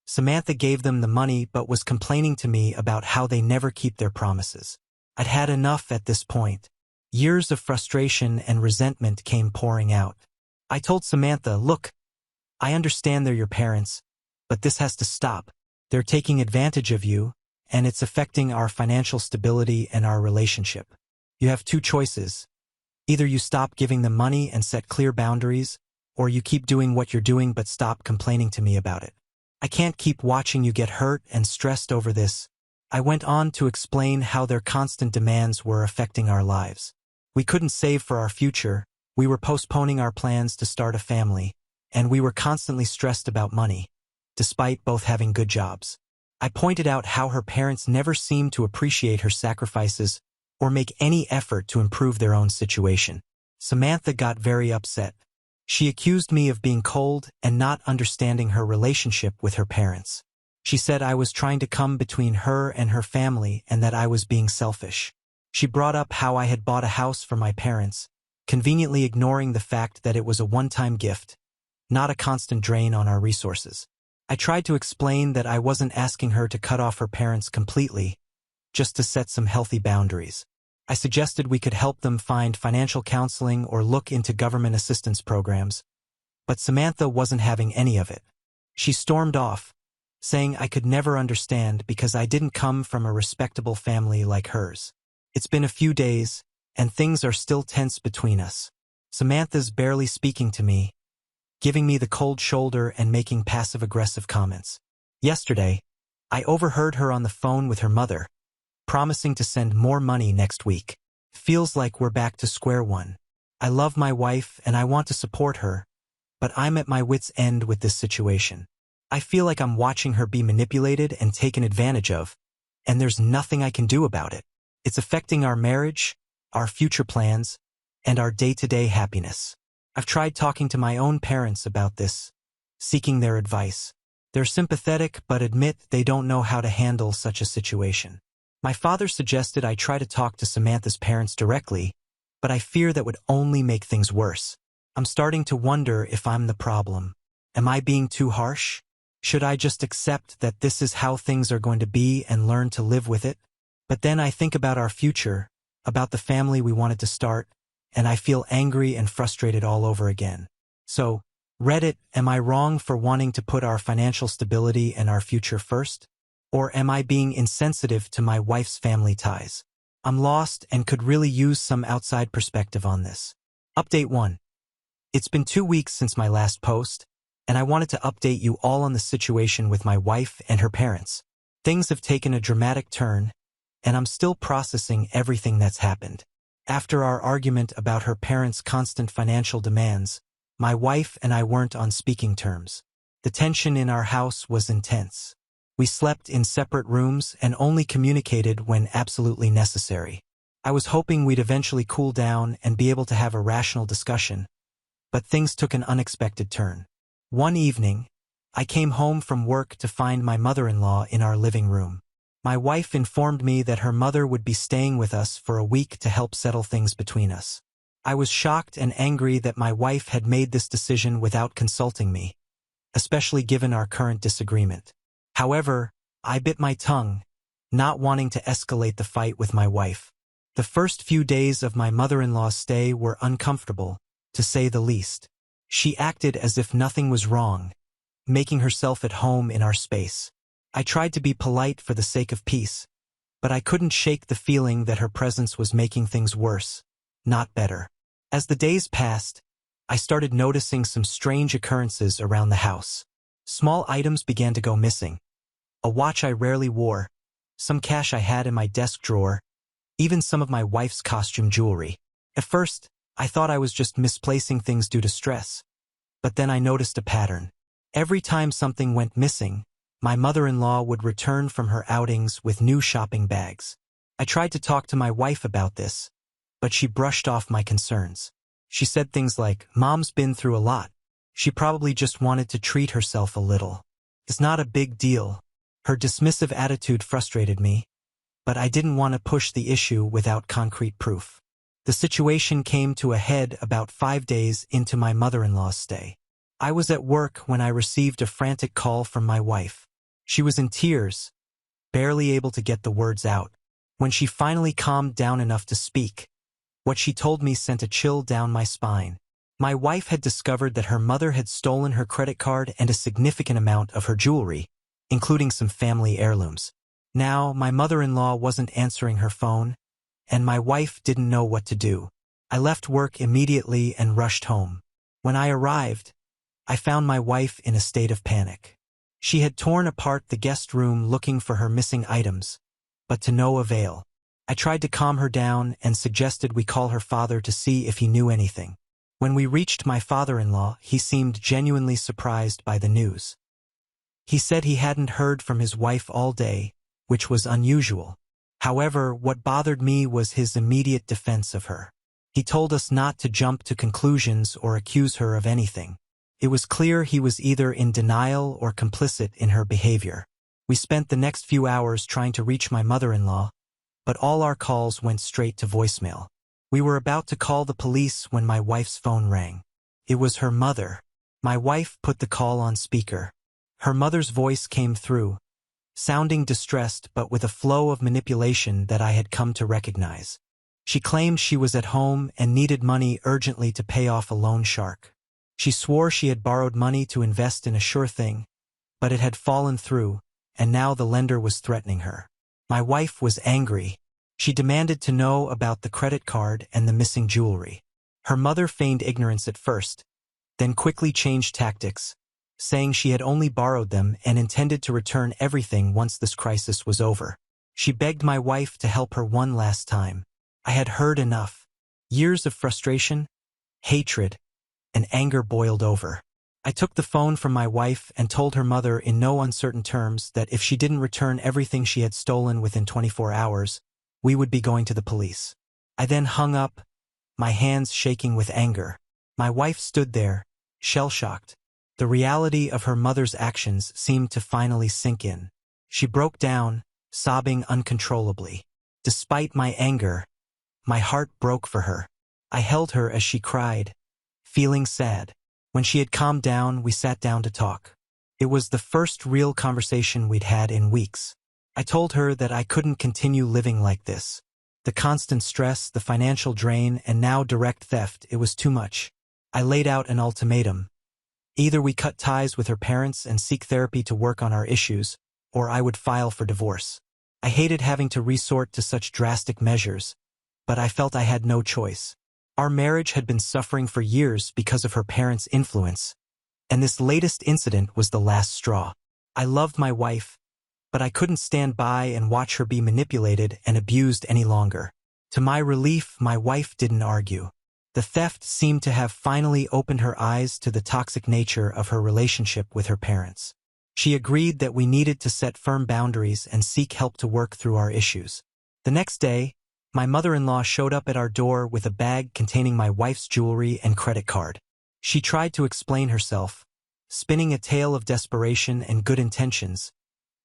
Samantha gave them the money but was complaining to me about how they never keep their promises. I'd had enough at this point. Years of frustration and resentment came pouring out. I told Samantha, "Look, I understand they're your parents, but this has to stop. They're taking advantage of you, and it's affecting our financial stability and our relationship. You have 2 choices. Either you stop giving them money and set clear boundaries, or you keep doing what you're doing but stop complaining to me about it. I can't keep watching you get hurt and stressed over this." I went on to explain how their constant demands were affecting our lives. We couldn't save for our future, we were postponing our plans to start a family, and we were constantly stressed about money, despite both having good jobs. I pointed out how her parents never seemed to appreciate her sacrifices or make any effort to improve their own situation. Samantha got very upset. She accused me of being cold and not understanding her relationship with her parents. She said I was trying to come between her and her family and that I was being selfish. She brought up how I had bought a house for my parents, conveniently ignoring the fact that it was a one-time gift, not a constant drain on our resources. I tried to explain that I wasn't asking her to cut off her parents completely, just to set some healthy boundaries. I suggested we could help them find financial counseling or look into government assistance programs, but Samantha wasn't having any of it. She stormed off, saying I could never understand because I didn't come from a respectable family like hers. It's been a few days, and things are still tense between us. Samantha's barely speaking to me, giving me the cold shoulder and making passive-aggressive comments. Yesterday, I overheard her on the phone with her mother, promising to send more money next week. Feels like we're back to square one. I love my wife and I want to support her, but I'm at my wit's end with this situation. I feel like I'm watching her be manipulated and taken advantage of, and there's nothing I can do about it. It's affecting our marriage, our future plans, and our day-to-day happiness. I've tried talking to my own parents about this, seeking their advice. They're sympathetic but admit they don't know how to handle such a situation. My father suggested I try to talk to Samantha's parents directly, but I fear that would only make things worse. I'm starting to wonder if I'm the problem. Am I being too harsh? Should I just accept that this is how things are going to be and learn to live with it? But then I think about our future, about the family we wanted to start, and I feel angry and frustrated all over again. So, Reddit, am I wrong for wanting to put our financial stability and our future first? Or am I being insensitive to my wife's family ties? I'm lost and could really use some outside perspective on this. Update 1. It's been 2 weeks since my last post, and I wanted to update you all on the situation with my wife and her parents. Things have taken a dramatic turn, and I'm still processing everything that's happened. After our argument about her parents' constant financial demands, my wife and I weren't on speaking terms. The tension in our house was intense. We slept in separate rooms and only communicated when absolutely necessary. I was hoping we'd eventually cool down and be able to have a rational discussion, but things took an unexpected turn. One evening, I came home from work to find my mother-in-law in our living room. My wife informed me that her mother would be staying with us for a week to help settle things between us. I was shocked and angry that my wife had made this decision without consulting me, especially given our current disagreement. However, I bit my tongue, not wanting to escalate the fight with my wife. The first few days of my mother-in-law's stay were uncomfortable, to say the least. She acted as if nothing was wrong, making herself at home in our space. I tried to be polite for the sake of peace, but I couldn't shake the feeling that her presence was making things worse, not better. As the days passed, I started noticing some strange occurrences around the house. Small items began to go missing. A watch I rarely wore, some cash I had in my desk drawer, even some of my wife's costume jewelry. At first, I thought I was just misplacing things due to stress, but then I noticed a pattern. Every time something went missing, my mother-in-law would return from her outings with new shopping bags. I tried to talk to my wife about this, but she brushed off my concerns. She said things like, "Mom's been through a lot. She probably just wanted to treat herself a little. It's not a big deal." Her dismissive attitude frustrated me, but I didn't want to push the issue without concrete proof. The situation came to a head about 5 days into my mother-in-law's stay. I was at work when I received a frantic call from my wife. She was in tears, barely able to get the words out. When she finally calmed down enough to speak, what she told me sent a chill down my spine. My wife had discovered that her mother had stolen her credit card and a significant amount of her jewelry, including some family heirlooms. Now, my mother-in-law wasn't answering her phone, and my wife didn't know what to do. I left work immediately and rushed home. When I arrived, I found my wife in a state of panic. She had torn apart the guest room looking for her missing items, but to no avail. I tried to calm her down and suggested we call her father to see if he knew anything. When we reached my father-in-law, he seemed genuinely surprised by the news. He said he hadn't heard from his wife all day, which was unusual. However, what bothered me was his immediate defense of her. He told us not to jump to conclusions or accuse her of anything. It was clear he was either in denial or complicit in her behavior. We spent the next few hours trying to reach my mother-in-law, but all our calls went straight to voicemail. We were about to call the police when my wife's phone rang. It was her mother. My wife put the call on speaker. Her mother's voice came through, sounding distressed but with a flow of manipulation that I had come to recognize. She claimed she was at home and needed money urgently to pay off a loan shark. She swore she had borrowed money to invest in a sure thing, but it had fallen through, and now the lender was threatening her. My wife was angry. She demanded to know about the credit card and the missing jewelry. Her mother feigned ignorance at first, then quickly changed tactics, saying she had only borrowed them and intended to return everything once this crisis was over. She begged my wife to help her one last time. I had heard enough. Years of frustration, hatred, and anger boiled over. I took the phone from my wife and told her mother in no uncertain terms that if she didn't return everything she had stolen within 24 hours, we would be going to the police. I then hung up, my hands shaking with anger. My wife stood there, shell-shocked. The reality of her mother's actions seemed to finally sink in. She broke down, sobbing uncontrollably. Despite my anger, my heart broke for her. I held her as she cried, feeling sad. When she had calmed down, we sat down to talk. It was the first real conversation we'd had in weeks. I told her that I couldn't continue living like this. The constant stress, the financial drain, and now direct theft, it was too much. I laid out an ultimatum. Either we cut ties with her parents and seek therapy to work on our issues, or I would file for divorce. I hated having to resort to such drastic measures, but I felt I had no choice. Our marriage had been suffering for years because of her parents' influence, and this latest incident was the last straw. I loved my wife, but I couldn't stand by and watch her be manipulated and abused any longer. To my relief, my wife didn't argue. The theft seemed to have finally opened her eyes to the toxic nature of her relationship with her parents. She agreed that we needed to set firm boundaries and seek help to work through our issues. The next day, my mother-in-law showed up at our door with a bag containing my wife's jewelry and credit card. She tried to explain herself, spinning a tale of desperation and good intentions,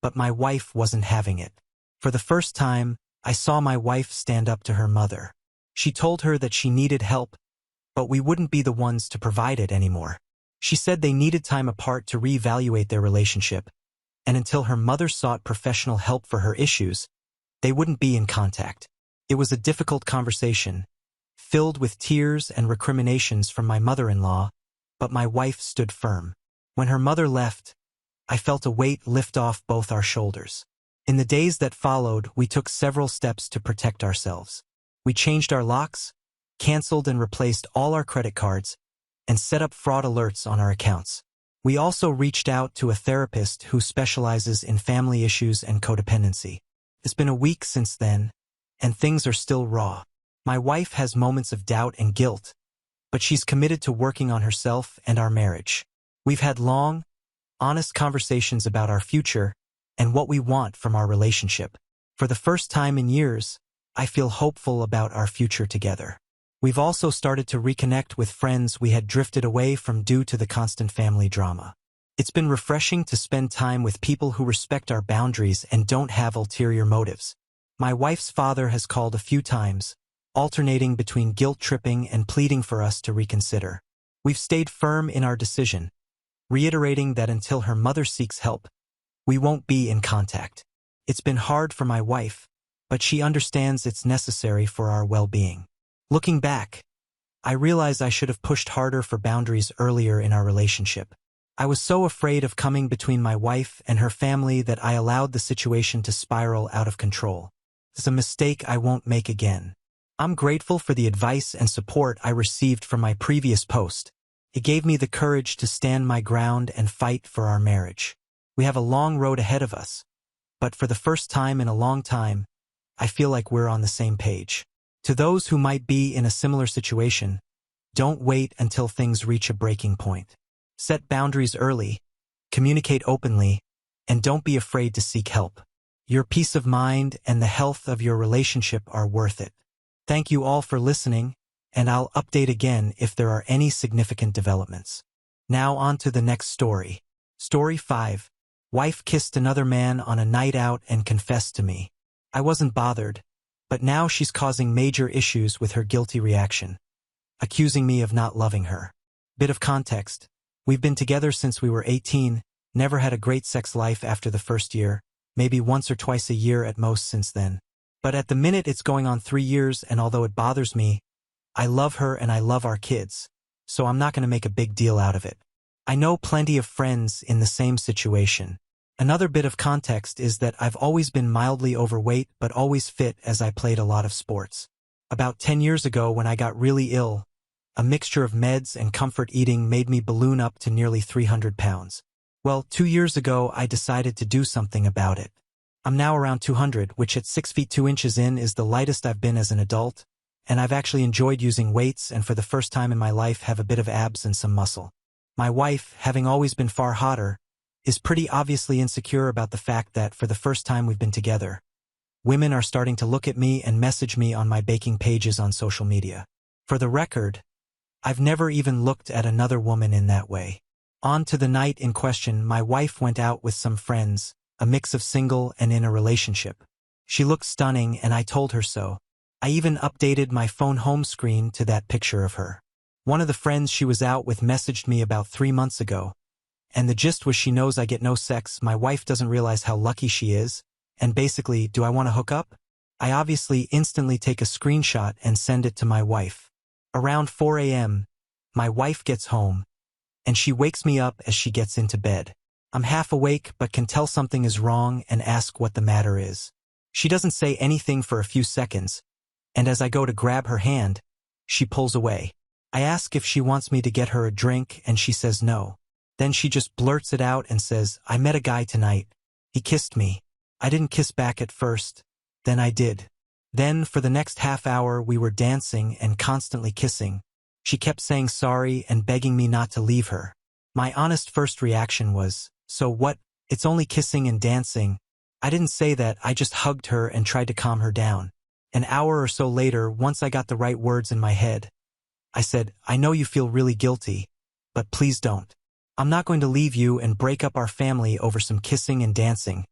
but my wife wasn't having it. For the first time, I saw my wife stand up to her mother. She told her that she needed help, but we wouldn't be the ones to provide it anymore. She said they needed time apart to reevaluate their relationship, and until her mother sought professional help for her issues, they wouldn't be in contact. It was a difficult conversation, filled with tears and recriminations from my mother-in-law, but my wife stood firm. When her mother left, I felt a weight lift off both our shoulders. In the days that followed, we took several steps to protect ourselves. We changed our locks, canceled and replaced all our credit cards, and set up fraud alerts on our accounts. We also reached out to a therapist who specializes in family issues and codependency. It's been a week since then, and things are still raw. My wife has moments of doubt and guilt, but she's committed to working on herself and our marriage. We've had long, honest conversations about our future and what we want from our relationship. For the first time in years, I feel hopeful about our future together. We've also started to reconnect with friends we had drifted away from due to the constant family drama. It's been refreshing to spend time with people who respect our boundaries and don't have ulterior motives. My wife's father has called a few times, alternating between guilt-tripping and pleading for us to reconsider. We've stayed firm in our decision, reiterating that until her mother seeks help, we won't be in contact. It's been hard for my wife, but she understands it's necessary for our well-being. Looking back, I realize I should have pushed harder for boundaries earlier in our relationship. I was so afraid of coming between my wife and her family that I allowed the situation to spiral out of control. It's a mistake I won't make again. I'm grateful for the advice and support I received from my previous post. It gave me the courage to stand my ground and fight for our marriage. We have a long road ahead of us, but for the first time in a long time, I feel like we're on the same page. To those who might be in a similar situation, don't wait until things reach a breaking point. Set boundaries early, communicate openly, and don't be afraid to seek help. Your peace of mind and the health of your relationship are worth it. Thank you all for listening, and I'll update again if there are any significant developments. Now on to the next story. Story 5. Wife kissed another man on a night out and confessed to me. I wasn't bothered, but now she's causing major issues with her guilty reaction, accusing me of not loving her. Bit of context. We've been together since we were 18, never had a great sex life after the first year, maybe once or twice a year at most since then. But at the minute it's going on 3 years, and although it bothers me, I love her and I love our kids, so I'm not going to make a big deal out of it. I know plenty of friends in the same situation. Another bit of context is that I've always been mildly overweight but always fit as I played a lot of sports. About 10 years ago when I got really ill, a mixture of meds and comfort eating made me balloon up to nearly 300 pounds. Well, 2 years ago I decided to do something about it. I'm now around 200, which at 6 feet 2 inches in is the lightest I've been as an adult, and I've actually enjoyed using weights and for the first time in my life have a bit of abs and some muscle. My wife, having always been far hotter, is pretty obviously insecure about the fact that for the first time we've been together, women are starting to look at me and message me on my baking pages on social media. For the record, I've never even looked at another woman in that way. On to the night in question, my wife went out with some friends, a mix of single and in a relationship. She looked stunning and I told her so. I even updated my phone home screen to that picture of her. One of the friends she was out with messaged me about 3 months ago, and the gist was she knows I get no sex, my wife doesn't realize how lucky she is, and basically, do I want to hook up? I obviously instantly take a screenshot and send it to my wife. Around 4 a.m., my wife gets home, and she wakes me up as she gets into bed. I'm half awake but can tell something is wrong and ask what the matter is. She doesn't say anything for a few seconds, and as I go to grab her hand, she pulls away. I ask if she wants me to get her a drink and she says no. Then she just blurts it out and says, I met a guy tonight. He kissed me. I didn't kiss back at first. Then I did. Then for the next half hour we were dancing and constantly kissing. She kept saying sorry and begging me not to leave her. My honest first reaction was, so what? It's only kissing and dancing. I didn't say that, I just hugged her and tried to calm her down. An hour or so later, once I got the right words in my head, I said, I know you feel really guilty, but please don't. I'm not going to leave you and break up our family over some kissing and dancing.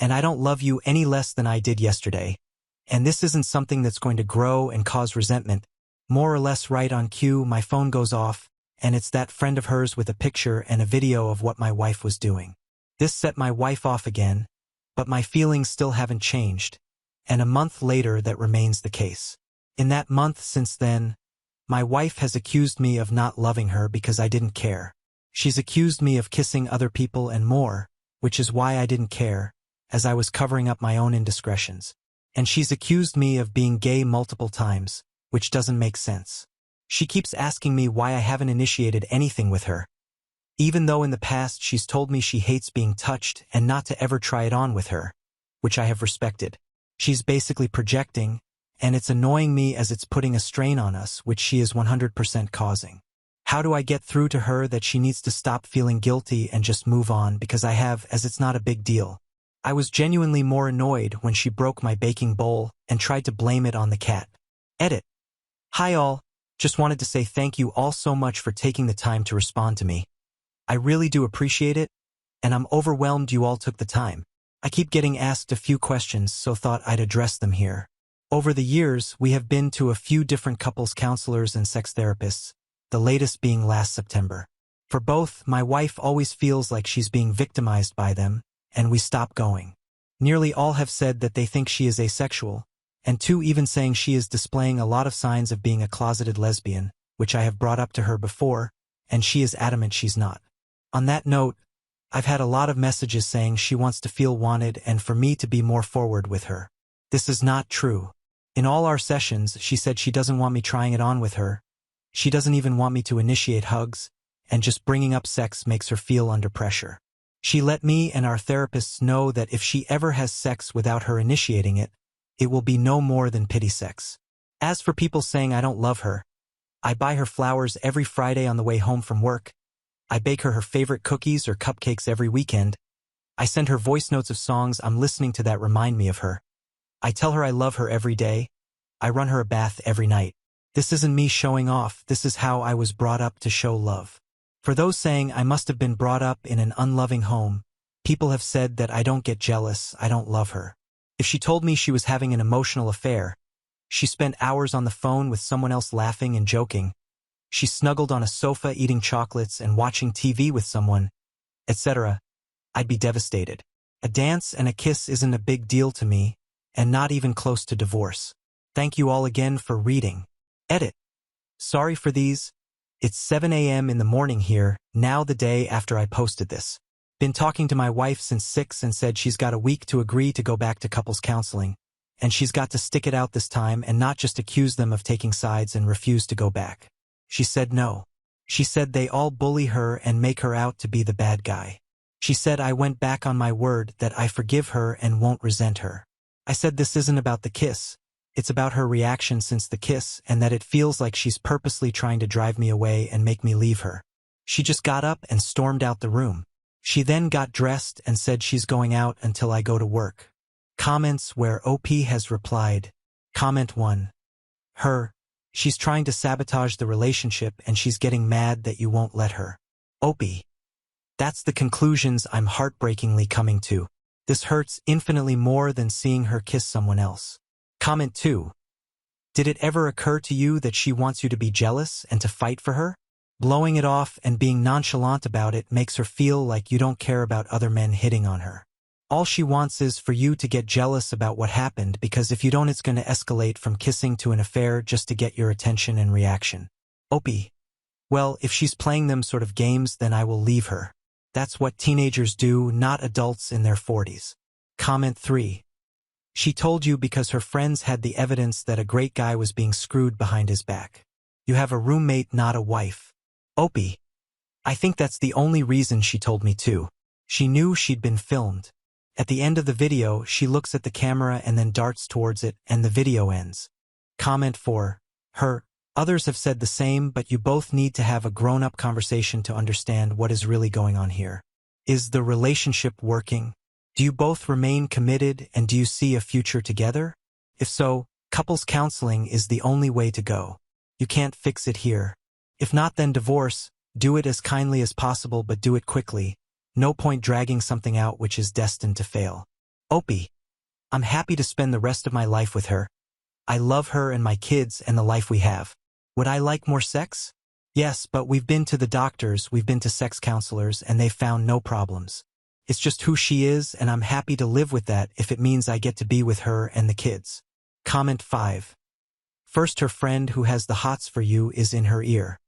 And I don't love you any less than I did yesterday. And this isn't something that's going to grow and cause resentment. More or less right on cue, my phone goes off, and it's that friend of hers with a picture and a video of what my wife was doing. This set my wife off again, but my feelings still haven't changed, and a month later that remains the case. In that month since then, my wife has accused me of not loving her because I didn't care. She's accused me of kissing other people and more, which is why I didn't care, as I was covering up my own indiscretions. And she's accused me of being gay multiple times, which doesn't make sense. She keeps asking me why I haven't initiated anything with her, even though in the past she's told me she hates being touched and not to ever try it on with her, which I have respected. She's basically projecting, and it's annoying me as it's putting a strain on us, which she is 100% causing. How do I get through to her that she needs to stop feeling guilty and just move on because I have, as it's not a big deal? I was genuinely more annoyed when she broke my baking bowl and tried to blame it on the cat. Edit. Hi all, just wanted to say thank you all so much for taking the time to respond to me. I really do appreciate it, and I'm overwhelmed you all took the time. I keep getting asked a few questions, so thought I'd address them here. Over the years, we have been to a few different couples counselors and sex therapists, the latest being last September. For both, my wife always feels like she's being victimized by them, and we stop going. Nearly all have said that they think she is asexual, and 2 even saying she is displaying a lot of signs of being a closeted lesbian, which I have brought up to her before, and she is adamant she's not. On that note, I've had a lot of messages saying she wants to feel wanted and for me to be more forward with her. This is not true. In all our sessions, she said she doesn't want me trying it on with her. She doesn't even want me to initiate hugs, and just bringing up sex makes her feel under pressure. She let me and our therapists know that if she ever has sex without her initiating it, it will be no more than pity sex. As for people saying I don't love her, I buy her flowers every Friday on the way home from work. I bake her favorite cookies or cupcakes every weekend. I send her voice notes of songs I'm listening to that remind me of her. I tell her I love her every day. I run her a bath every night. This isn't me showing off, this is how I was brought up to show love. For those saying I must have been brought up in an unloving home, people have said that I don't get jealous, I don't love her. If she told me she was having an emotional affair, she spent hours on the phone with someone else laughing and joking, she snuggled on a sofa eating chocolates and watching TV with someone, etc., I'd be devastated. A dance and a kiss isn't a big deal to me, and not even close to divorce. Thank you all again for reading. Edit. Sorry for these. It's 7 a.m. in the morning here, now the day after I posted this. Been talking to my wife since 6 and said she's got a week to agree to go back to couples counseling, and she's got to stick it out this time and not just accuse them of taking sides and refuse to go back. She said no. She said they all bully her and make her out to be the bad guy. She said I went back on my word that I forgive her and won't resent her. I said this isn't about the kiss. It's about her reaction since the kiss and that it feels like she's purposely trying to drive me away and make me leave her. She just got up and stormed out the room. She then got dressed and said she's going out until I go to work. Comments where OP has replied. Comment 1. She's trying to sabotage the relationship and she's getting mad that you won't let her. OP. That's the conclusions I'm heartbreakingly coming to. This hurts infinitely more than seeing her kiss someone else. Comment 2. Did it ever occur to you that she wants you to be jealous and to fight for her? Blowing it off and being nonchalant about it makes her feel like you don't care about other men hitting on her. All she wants is for you to get jealous about what happened because if you don't it's going to escalate from kissing to an affair just to get your attention and reaction. Opie. Well, if she's playing them sort of games then I will leave her. That's what teenagers do, not adults in their 40s. Comment 3. She told you because her friends had the evidence that a great guy was being screwed behind his back. You have a roommate, not a wife. Opie. I think that's the only reason she told me too. She knew she'd been filmed. At the end of the video, she looks at the camera and then darts towards it, and the video ends. Comment 4. Others have said the same, but you both need to have a grown-up conversation to understand what is really going on here. Is the relationship working? Do you both remain committed and do you see a future together? If so, couples counseling is the only way to go. You can't fix it here. If not, then divorce. Do it as kindly as possible, but do it quickly. No point dragging something out which is destined to fail. Opie. I'm happy to spend the rest of my life with her. I love her and my kids and the life we have. Would I like more sex? Yes, but we've been to the doctors, we've been to sex counselors, and they've found no problems. It's just who she is, and I'm happy to live with that if it means I get to be with her and the kids. Comment 5. First, her friend who has the hots for you is in her ear.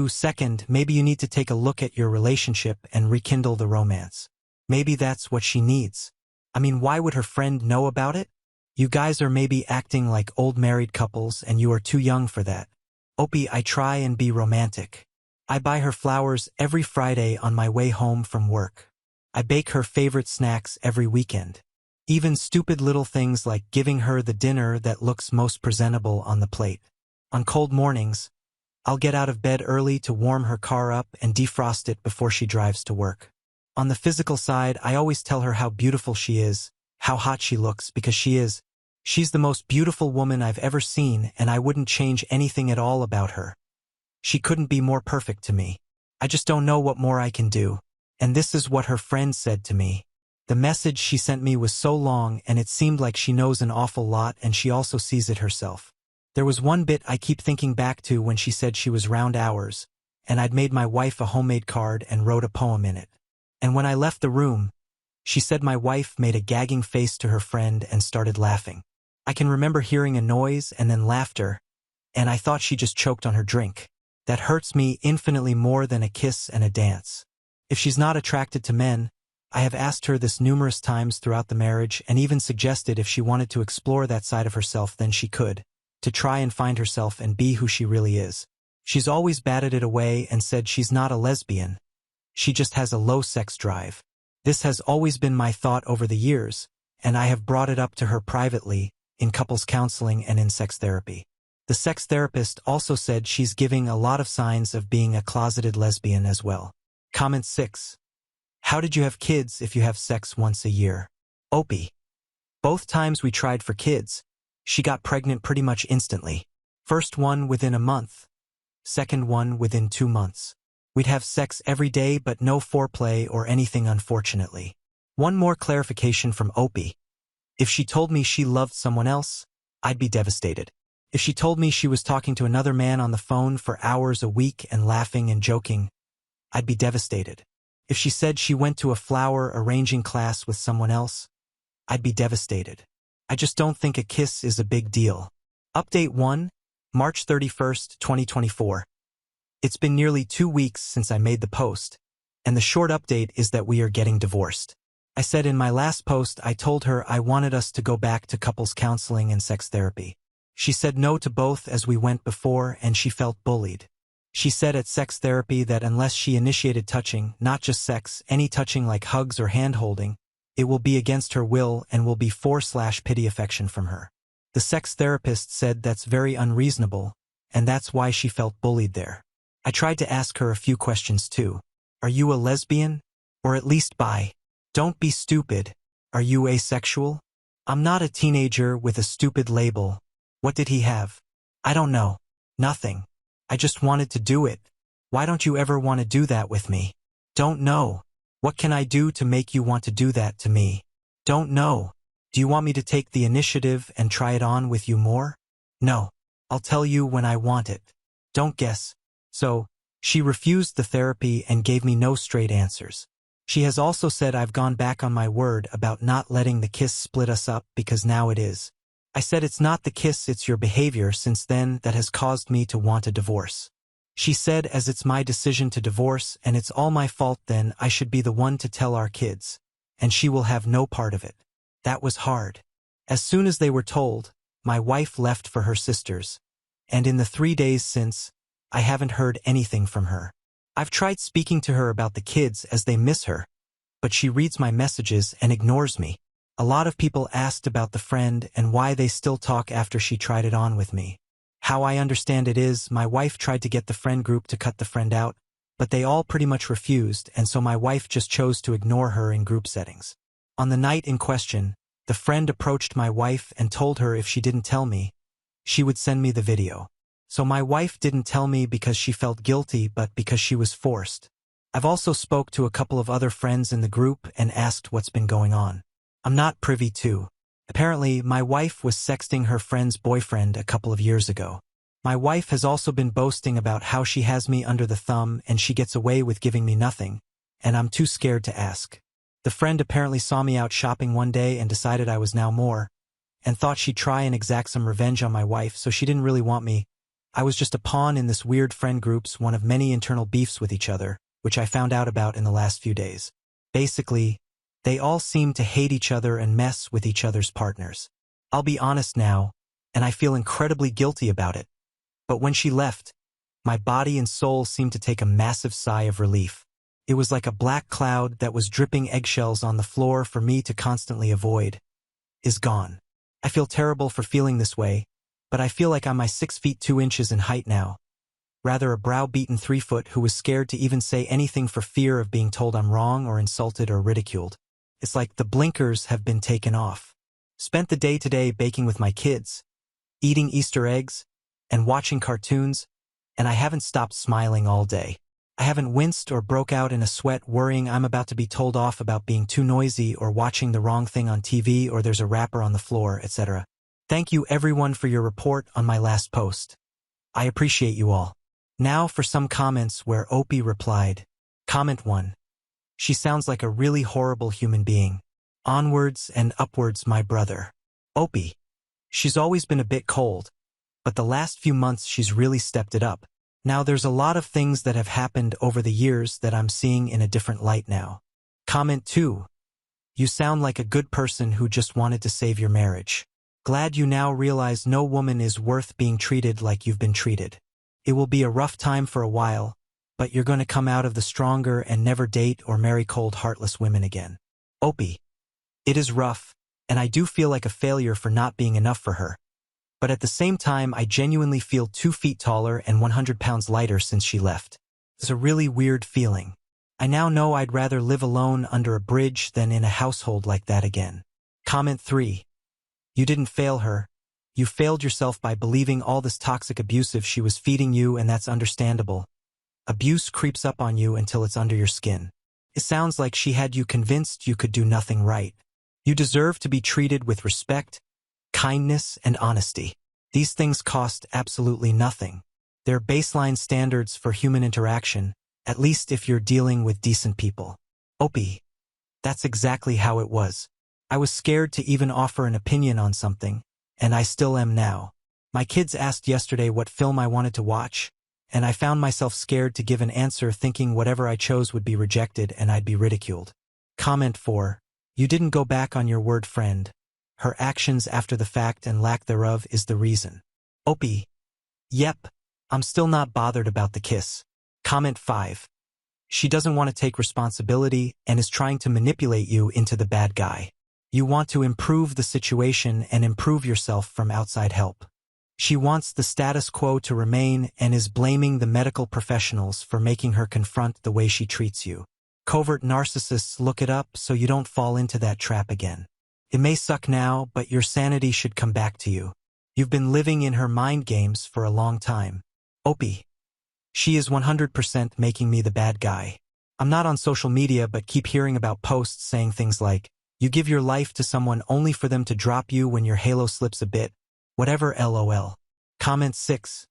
Second, maybe you need to take a look at your relationship and rekindle the romance. Maybe that's what she needs. I mean, why would her friend know about it? You guys are maybe acting like old married couples and you are too young for that. Opie, I try and be romantic. I buy her flowers every Friday on my way home from work. I bake her favorite snacks every weekend. Even stupid little things like giving her the dinner that looks most presentable on the plate. On cold mornings, I'll get out of bed early to warm her car up and defrost it before she drives to work. On the physical side, I always tell her how beautiful she is, how hot she looks, because she's the most beautiful woman I've ever seen, and I wouldn't change anything at all about her. She couldn't be more perfect to me. I just don't know what more I can do. And this is what her friend said to me. The message she sent me was so long and it seemed like she knows an awful lot and she also sees it herself. There was one bit I keep thinking back to when she said she was round hours, and I'd made my wife a homemade card and wrote a poem in it. And when I left the room, she said my wife made a gagging face to her friend and started laughing. I can remember hearing a noise and then laughter, and I thought she just choked on her drink. That hurts me infinitely more than a kiss and a dance. If she's not attracted to men, I have asked her this numerous times throughout the marriage and even suggested if she wanted to explore that side of herself then she could, to try and find herself and be who she really is. She's always batted it away and said she's not a lesbian. She just has a low sex drive. This has always been my thought over the years, and I have brought it up to her privately, in couples counseling and in sex therapy. The sex therapist also said she's giving a lot of signs of being a closeted lesbian as well. Comment 6. How did you have kids if you have sex once a year? Opie. Both times we tried for kids, she got pregnant pretty much instantly. First one within a month. Second one within 2 months. We'd have sex every day but no foreplay or anything, unfortunately. One more clarification from Opie. If she told me she loved someone else, I'd be devastated. If she told me she was talking to another man on the phone for hours a week and laughing and joking, I'd be devastated. If she said she went to a flower arranging class with someone else, I'd be devastated. I just don't think a kiss is a big deal. Update 1, March 31st, 2024. It's been nearly 2 weeks since I made the post, and the short update is that we are getting divorced. I said in my last post I told her I wanted us to go back to couples counseling and sex therapy. She said no to both as we went before, and she felt bullied. She said at sex therapy that unless she initiated touching, not just sex, any touching like hugs or hand-holding, it will be against her will and will be for/pity affection from her. The sex therapist said that's very unreasonable, and that's why she felt bullied there. I tried to ask her a few questions too. Are you a lesbian? Or at least bi? Don't be stupid. Are you asexual? I'm not a teenager with a stupid label. What did he have? I don't know. Nothing. I just wanted to do it. Why don't you ever want to do that with me? Don't know. What can I do to make you want to do that to me? Don't know. Do you want me to take the initiative and try it on with you more? No. I'll tell you when I want it. Don't guess. So, she refused the therapy and gave me no straight answers. She has also said I've gone back on my word about not letting the kiss split us up because now it is. I said it's not the kiss, it's your behavior since then that has caused me to want a divorce. She said as it's my decision to divorce and it's all my fault, then I should be the one to tell our kids, and she will have no part of it. That was hard. As soon as they were told, my wife left for her sisters, and in the 3 days since, I haven't heard anything from her. I've tried speaking to her about the kids as they miss her, but she reads my messages and ignores me. A lot of people asked about the friend and why they still talk after she tried it on with me. How I understand it is, my wife tried to get the friend group to cut the friend out, but they all pretty much refused, and so my wife just chose to ignore her in group settings. On the night in question, the friend approached my wife and told her if she didn't tell me, she would send me the video. So my wife didn't tell me because she felt guilty, but because she was forced. I've also spoke to a couple of other friends in the group and asked what's been going on. I'm not privy to. Apparently, my wife was sexting her friend's boyfriend a couple of years ago. My wife has also been boasting about how she has me under the thumb and she gets away with giving me nothing, and I'm too scared to ask. The friend apparently saw me out shopping one day and decided I was now more, and thought she'd try and exact some revenge on my wife, so she didn't really want me. I was just a pawn in this weird friend group's one of many internal beefs with each other, which I found out about in the last few days. Basically, they all seem to hate each other and mess with each other's partners. I'll be honest now, and I feel incredibly guilty about it. But when she left, my body and soul seemed to take a massive sigh of relief. It was like a black cloud that was dripping eggshells on the floor for me to constantly avoid. Is gone. I feel terrible for feeling this way, but I feel like I'm my 6 feet 2 inches in height now. Rather a browbeaten 3 foot who was scared to even say anything for fear of being told I'm wrong or insulted or ridiculed. It's like the blinkers have been taken off. Spent the day today baking with my kids, eating Easter eggs, and watching cartoons, and I haven't stopped smiling all day. I haven't winced or broke out in a sweat worrying I'm about to be told off about being too noisy or watching the wrong thing on TV or there's a rapper on the floor, etc. Thank you everyone for your report on my last post. I appreciate you all. Now for some comments where Opie replied. Comment 1. She sounds like a really horrible human being. Onwards and upwards, my brother. Opie. She's always been a bit cold, but the last few months she's really stepped it up. Now there's a lot of things that have happened over the years that I'm seeing in a different light now. Comment 2. You sound like a good person who just wanted to save your marriage. Glad you now realize no woman is worth being treated like you've been treated. It will be a rough time for a while, but you're going to come out of the stronger and never date or marry cold, heartless women again. Opie. It is rough, and I do feel like a failure for not being enough for her. But at the same time, I genuinely feel 2 feet taller and 100 pounds lighter since she left. It's a really weird feeling. I now know I'd rather live alone under a bridge than in a household like that again. Comment 3. You didn't fail her. You failed yourself by believing all this toxic abusive she was feeding you, and that's understandable. Abuse creeps up on you until it's under your skin. It sounds like she had you convinced you could do nothing right. You deserve to be treated with respect, kindness, and honesty. These things cost absolutely nothing. They're baseline standards for human interaction, at least if you're dealing with decent people. Opie. That's exactly how it was. I was scared to even offer an opinion on something, and I still am now. My kids asked yesterday what film I wanted to watch, and I found myself scared to give an answer, thinking whatever I chose would be rejected and I'd be ridiculed. Comment 4. You didn't go back on your word, friend. Her actions after the fact and lack thereof is the reason. Opie. Yep. I'm still not bothered about the kiss. Comment 5. She doesn't want to take responsibility and is trying to manipulate you into the bad guy. You want to improve the situation and improve yourself from outside help. She wants the status quo to remain and is blaming the medical professionals for making her confront the way she treats you. Covert narcissists, look it up so you don't fall into that trap again. It may suck now, but your sanity should come back to you. You've been living in her mind games for a long time. Opie. She is 100% making me the bad guy. I'm not on social media but keep hearing about posts saying things like, you give your life to someone only for them to drop you when your halo slips a bit. Whatever, lol. Comment 6.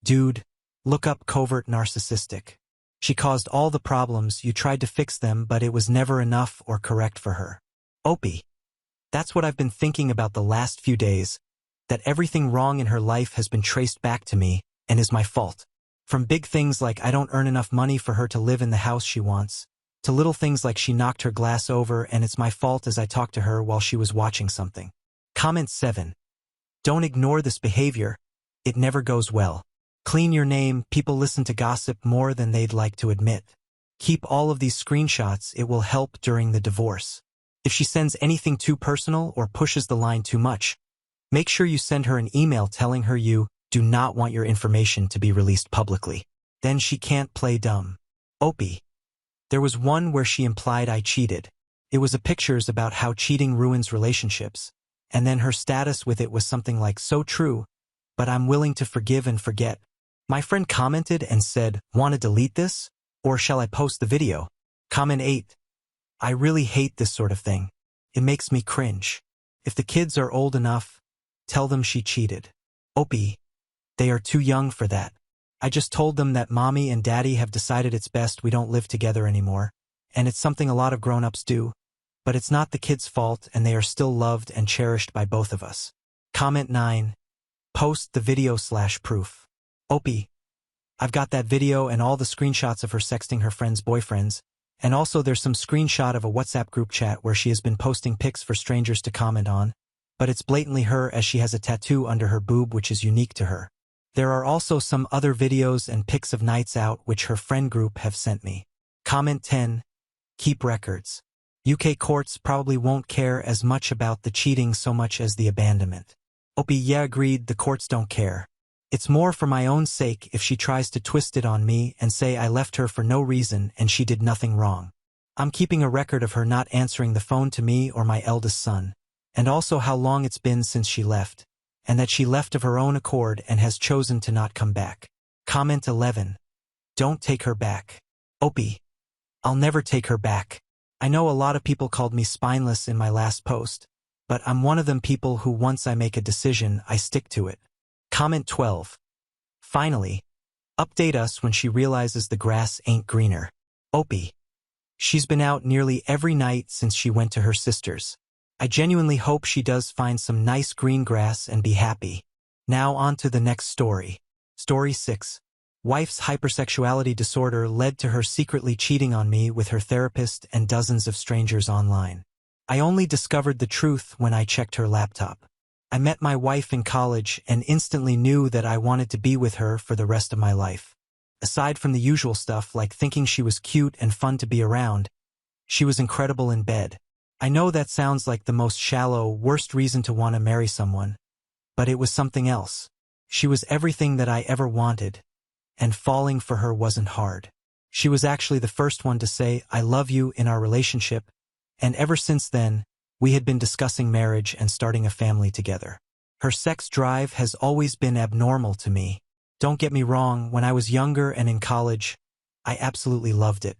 Dude, look up covert narcissistic. She caused all the problems, you tried to fix them, but it was never enough or correct for her. Opie. That's what I've been thinking about the last few days, that everything wrong in her life has been traced back to me and is my fault. From big things like I don't earn enough money for her to live in the house she wants, to little things like she knocked her glass over and it's my fault as I talked to her while she was watching something. Comment 7. Don't ignore this behavior. It never goes well. Clean your name. People listen to gossip more than they'd like to admit. Keep all of these screenshots. It will help during the divorce. If she sends anything too personal or pushes the line too much, make sure you send her an email telling her you do not want your information to be released publicly. Then she can't play dumb. Opie. There was one where she implied I cheated. It was a pictures about how cheating ruins relationships, and then her status with it was something like, so true, but I'm willing to forgive and forget. My friend commented and said, wanna delete this? Or shall I post the video? Comment 8. I really hate this sort of thing. It makes me cringe. If the kids are old enough, tell them she cheated. Opie. They are too young for that. I just told them that mommy and daddy have decided it's best we don't live together anymore, and it's something a lot of grown-ups do, but it's not the kids' fault and they are still loved and cherished by both of us. Comment 9. Post the video/proof. Opie. I've got that video and all the screenshots of her sexting her friends' boyfriends, and also there's some screenshot of a WhatsApp group chat where she has been posting pics for strangers to comment on, but it's blatantly her as she has a tattoo under her boob which is unique to her. There are also some other videos and pics of nights out which her friend group have sent me. Comment 10. Keep records. UK courts probably won't care as much about the cheating so much as the abandonment. Opie. Yeah, agreed, the courts don't care. It's more for my own sake if she tries to twist it on me and say I left her for no reason and she did nothing wrong. I'm keeping a record of her not answering the phone to me or my eldest son, and also how long it's been since she left, and that she left of her own accord and has chosen to not come back. Comment 11. Don't take her back. Opie. I'll never take her back. I know a lot of people called me spineless in my last post, but I'm one of them people who once I make a decision, I stick to it. Comment 12. Finally, update us when she realizes the grass ain't greener. Opie. She's been out nearly every night since she went to her sister's. I genuinely hope she does find some nice green grass and be happy. Now on to the next story. Story 6. Wife's hypersexuality disorder led to her secretly cheating on me with her therapist and dozens of strangers online. I only discovered the truth when I checked her laptop. I met my wife in college and instantly knew that I wanted to be with her for the rest of my life. Aside from the usual stuff like thinking she was cute and fun to be around, she was incredible in bed. I know that sounds like the most shallow, worst reason to want to marry someone, but it was something else. She was everything that I ever wanted, and falling for her wasn't hard. She was actually the first one to say, "I love you" in our relationship, and ever since then, we had been discussing marriage and starting a family together. Her sex drive has always been abnormal to me. Don't get me wrong, when I was younger and in college, I absolutely loved it.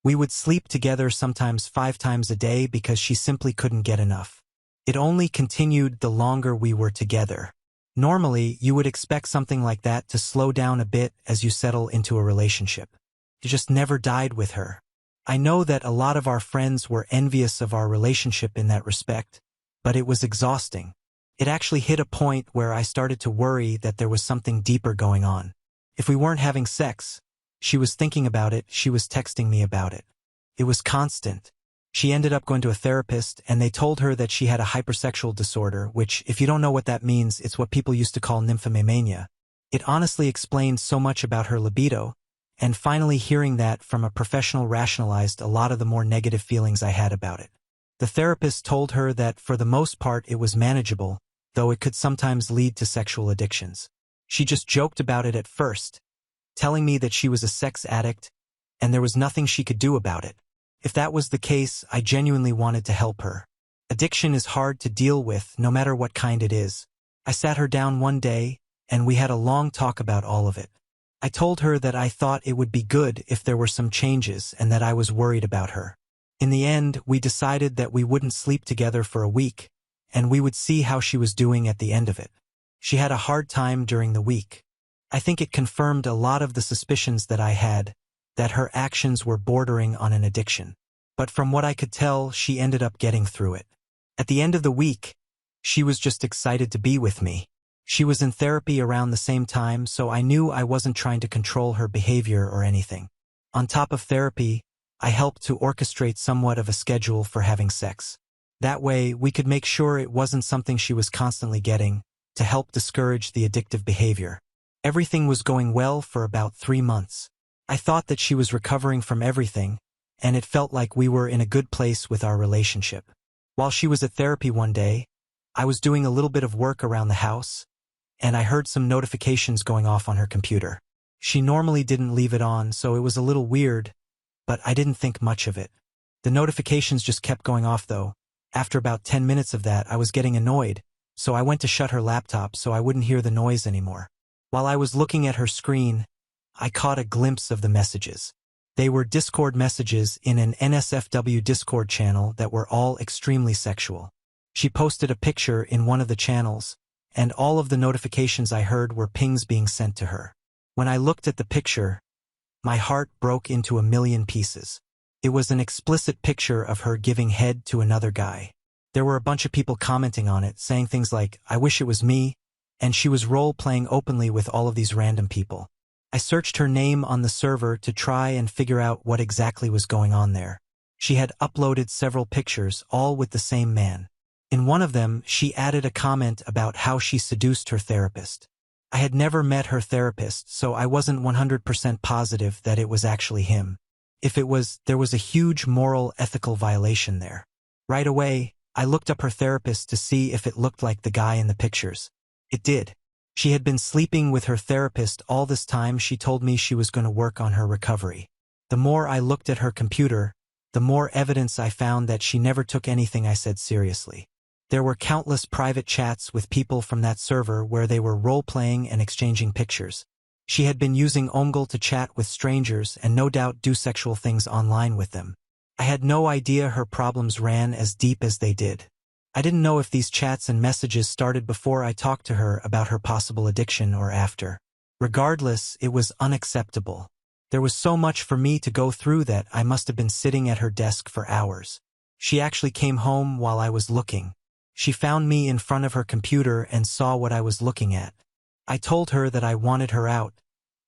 We would sleep together sometimes 5 times a day because she simply couldn't get enough. It only continued the longer we were together. Normally, you would expect something like that to slow down a bit as you settle into a relationship. It just never died with her. I know that a lot of our friends were envious of our relationship in that respect, but it was exhausting. It actually hit a point where I started to worry that there was something deeper going on. If we weren't having sex, she was thinking about it, she was texting me about it. It was constant. She ended up going to a therapist, and they told her that she had a hypersexual disorder, which, if you don't know what that means, it's what people used to call nymphomania. It honestly explained so much about her libido, and finally hearing that from a professional rationalized a lot of the more negative feelings I had about it. The therapist told her that for the most part it was manageable, though it could sometimes lead to sexual addictions. She just joked about it at first, telling me that she was a sex addict, and there was nothing she could do about it. If that was the case, I genuinely wanted to help her. Addiction is hard to deal with, no matter what kind it is. I sat her down one day, and we had a long talk about all of it. I told her that I thought it would be good if there were some changes and that I was worried about her. In the end, we decided that we wouldn't sleep together for a week, and we would see how she was doing at the end of it. She had a hard time during the week. I think it confirmed a lot of the suspicions that I had, that her actions were bordering on an addiction. But from what I could tell, she ended up getting through it. At the end of the week, she was just excited to be with me. She was in therapy around the same time, so I knew I wasn't trying to control her behavior or anything. On top of therapy, I helped to orchestrate somewhat of a schedule for having sex. That way, we could make sure it wasn't something she was constantly getting, to help discourage the addictive behavior. Everything was going well for about 3 months. I thought that she was recovering from everything, and it felt like we were in a good place with our relationship. While she was at therapy one day, I was doing a little bit of work around the house, and I heard some notifications going off on her computer. She normally didn't leave it on, so it was a little weird, but I didn't think much of it. The notifications just kept going off though. After about 10 minutes of that, I was getting annoyed, so I went to shut her laptop so I wouldn't hear the noise anymore. While I was looking at her screen, I caught a glimpse of the messages. They were Discord messages in an NSFW Discord channel that were all extremely sexual. She posted a picture in one of the channels, and all of the notifications I heard were pings being sent to her. When I looked at the picture, my heart broke into a million pieces. It was an explicit picture of her giving head to another guy. There were a bunch of people commenting on it, saying things like, "I wish it was me," and she was role-playing openly with all of these random people. I searched her name on the server to try and figure out what exactly was going on there. She had uploaded several pictures, all with the same man. In one of them, she added a comment about how she seduced her therapist. I had never met her therapist, so I wasn't 100% positive that it was actually him. If it was, there was a huge moral, ethical violation there. Right away, I looked up her therapist to see if it looked like the guy in the pictures. It did. She had been sleeping with her therapist all this time. She told me she was going to work on her recovery. The more I looked at her computer, the more evidence I found that she never took anything I said seriously. There were countless private chats with people from that server where they were role-playing and exchanging pictures. She had been using Omegle to chat with strangers and no doubt do sexual things online with them. I had no idea her problems ran as deep as they did. I didn't know if these chats and messages started before I talked to her about her possible addiction or after. Regardless, it was unacceptable. There was so much for me to go through that I must have been sitting at her desk for hours. She actually came home while I was looking. She found me in front of her computer and saw what I was looking at. I told her that I wanted her out,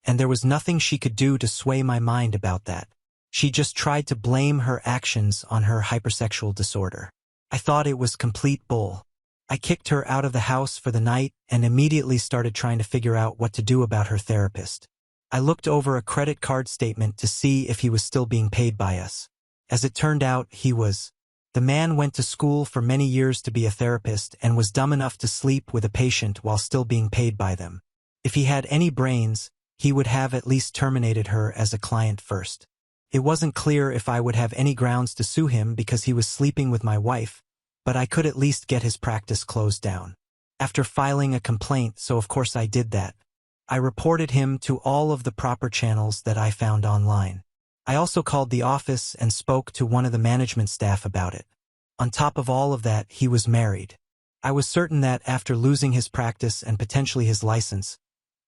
and there was nothing she could do to sway my mind about that. She just tried to blame her actions on her hypersexual disorder. I thought it was complete bull. I kicked her out of the house for the night and immediately started trying to figure out what to do about her therapist. I looked over a credit card statement to see if he was still being paid by us. As it turned out, he was. The man went to school for many years to be a therapist and was dumb enough to sleep with a patient while still being paid by them. If he had any brains, he would have at least terminated her as a client first. It wasn't clear if I would have any grounds to sue him because he was sleeping with my wife, but I could at least get his practice closed down. After filing a complaint, so of course I did that. I reported him to all of the proper channels that I found online. I also called the office and spoke to one of the management staff about it. On top of all of that, he was married. I was certain that after losing his practice and potentially his license,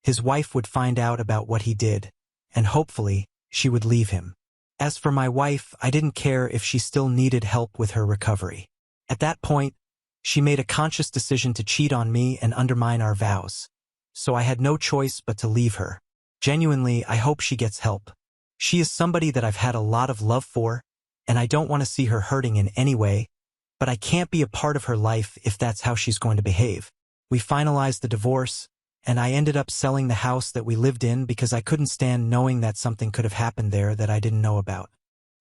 his wife would find out about what he did, and hopefully, she would leave him. As for my wife, I didn't care if she still needed help with her recovery. At that point, she made a conscious decision to cheat on me and undermine our vows. So I had no choice but to leave her. Genuinely, I hope she gets help. She is somebody that I've had a lot of love for, and I don't want to see her hurting in any way, but I can't be a part of her life if that's how she's going to behave. We finalized the divorce, and I ended up selling the house that we lived in because I couldn't stand knowing that something could have happened there that I didn't know about.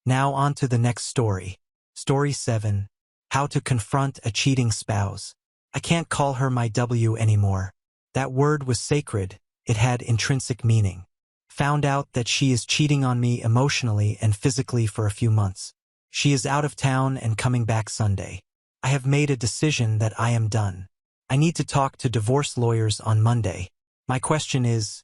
Now on to the next story. Story 7. How to confront a cheating spouse. I can't call her my W anymore. That word was sacred. It had intrinsic meaning. Found out that she is cheating on me emotionally and physically for a few months. She is out of town and coming back Sunday. I have made a decision that I am done. I need to talk to divorce lawyers on Monday. My question is,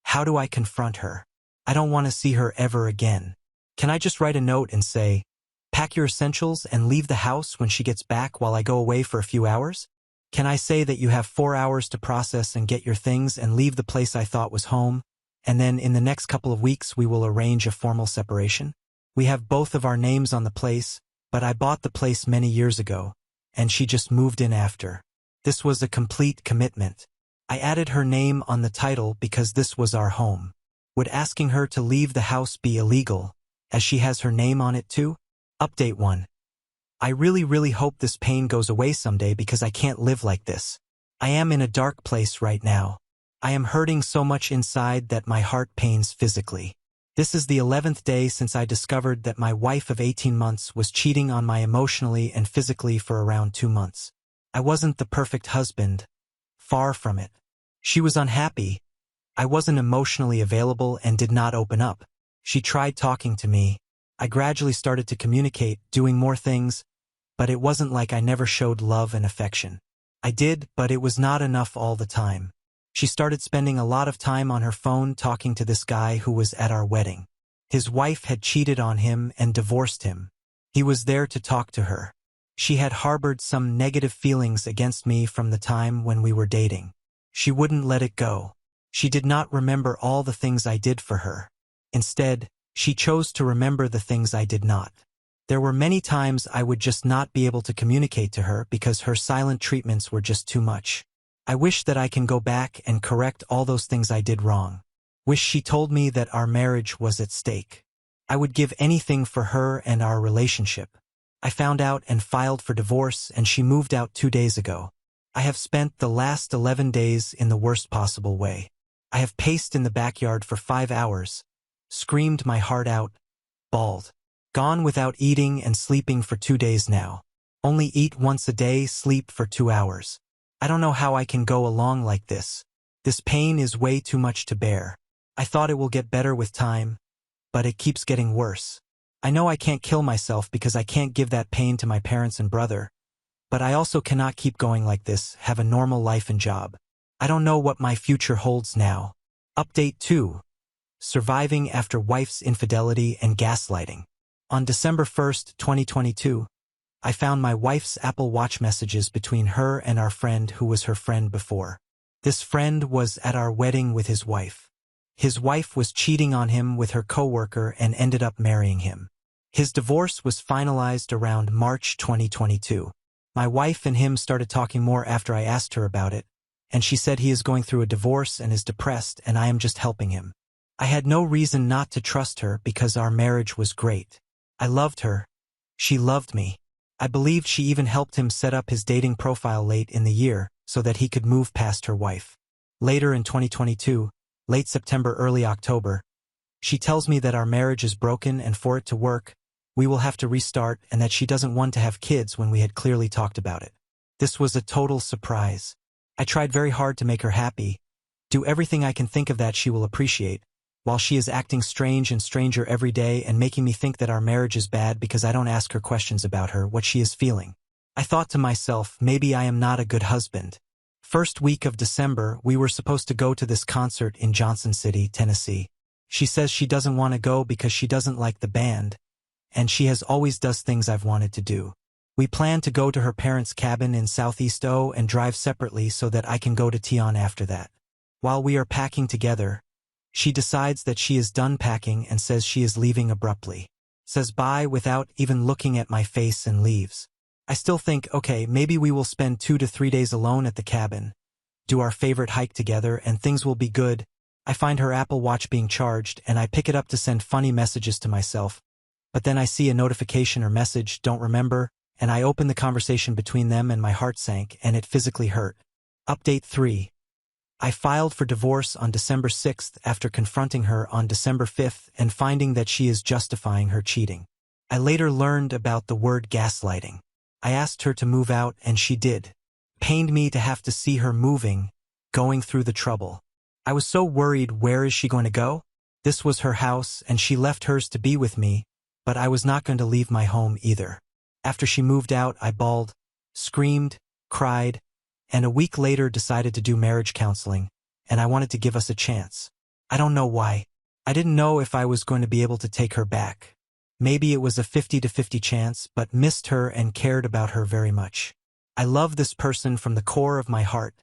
how do I confront her? I don't want to see her ever again. Can I just write a note and say, pack your essentials and leave the house when she gets back while I go away for a few hours? Can I say that you have 4 hours to process and get your things and leave the place I thought was home, and then in the next couple of weeks we will arrange a formal separation? We have both of our names on the place, but I bought the place many years ago, and she just moved in after. This was a complete commitment. I added her name on the title because this was our home. Would asking her to leave the house be illegal, as she has her name on it too? Update 1. I really hope this pain goes away someday because I can't live like this. I am in a dark place right now. I am hurting so much inside that my heart pains physically. This is the 11th day since I discovered that my wife of 18 months was cheating on me emotionally and physically for around 2 months. I wasn't the perfect husband. Far from it. She was unhappy. I wasn't emotionally available and did not open up. She tried talking to me. I gradually started to communicate, doing more things, but it wasn't like I never showed love and affection. I did, but it was not enough all the time. She started spending a lot of time on her phone talking to this guy who was at our wedding. His wife had cheated on him and divorced him. He was there to talk to her. She had harbored some negative feelings against me from the time when we were dating. She wouldn't let it go. She did not remember all the things I did for her. Instead, she chose to remember the things I did not. There were many times I would just not be able to communicate to her because her silent treatments were just too much. I wish that I can go back and correct all those things I did wrong. Wish she told me that our marriage was at stake. I would give anything for her and our relationship. I found out and filed for divorce, and she moved out 2 days ago. I have spent the last 11 days in the worst possible way. I have paced in the backyard for 5 hours, screamed my heart out, bawled. Gone without eating and sleeping for 2 days now. Only eat once a day, sleep for 2 hours. I don't know how I can go along like this. This pain is way too much to bear. I thought it will get better with time, but it keeps getting worse. I know I can't kill myself because I can't give that pain to my parents and brother, but I also cannot keep going like this, have a normal life and job. I don't know what my future holds now. Update 2. Surviving after wife's infidelity and gaslighting. On December 1st, 2022, I found my wife's Apple Watch messages between her and our friend who was her friend before. This friend was at our wedding with his wife. His wife was cheating on him with her coworker and ended up marrying him. His divorce was finalized around March 2022. My wife and him started talking more after I asked her about it, and she said he is going through a divorce and is depressed and I am just helping him. I had no reason not to trust her because our marriage was great. I loved her. She loved me. I believed she even helped him set up his dating profile late in the year so that he could move past her wife. Later in 2022, late September, early October, she tells me that our marriage is broken and for it to work, we will have to restart and that she doesn't want to have kids when we had clearly talked about it. This was a total surprise. I tried very hard to make her happy, Do everything I can think of that she will appreciate, while she is acting strange and stranger every day and making me think that our marriage is bad because I don't ask her questions about her, what she is feeling. I thought to myself, maybe I am not a good husband. First week of December, we were supposed to go to this concert in Johnson City, Tennessee. She says she doesn't want to go because she doesn't like the band, and she has always does things I've wanted to do. We plan to go to her parents' cabin in Southeast O and drive separately so that I can go to Tion after that. While we are packing together, she decides that she is done packing and says she is leaving abruptly. Says bye without even looking at my face and leaves. I still think, okay, maybe we will spend 2 to 3 days alone at the cabin, do our favorite hike together, and things will be good. I find her Apple Watch being charged and I pick it up to send funny messages to myself. But then I see a notification or message, don't remember, and I open the conversation between them and my heart sank and it physically hurt. Update 3. I filed for divorce on December 6th after confronting her on December 5th and finding that she is justifying her cheating. I later learned about the word gaslighting. I asked her to move out and she did. Pained me to have to see her moving, going through the trouble. I was so worried, where is she going to go? This was her house and she left hers to be with me, but I was not going to leave my home either. After she moved out, I bawled, screamed, cried, and a week later decided to do marriage counseling, and I wanted to give us a chance. I don't know why. I didn't know if I was going to be able to take her back. Maybe it was a 50-50 chance, but missed her and cared about her very much. I love this person from the core of my heart,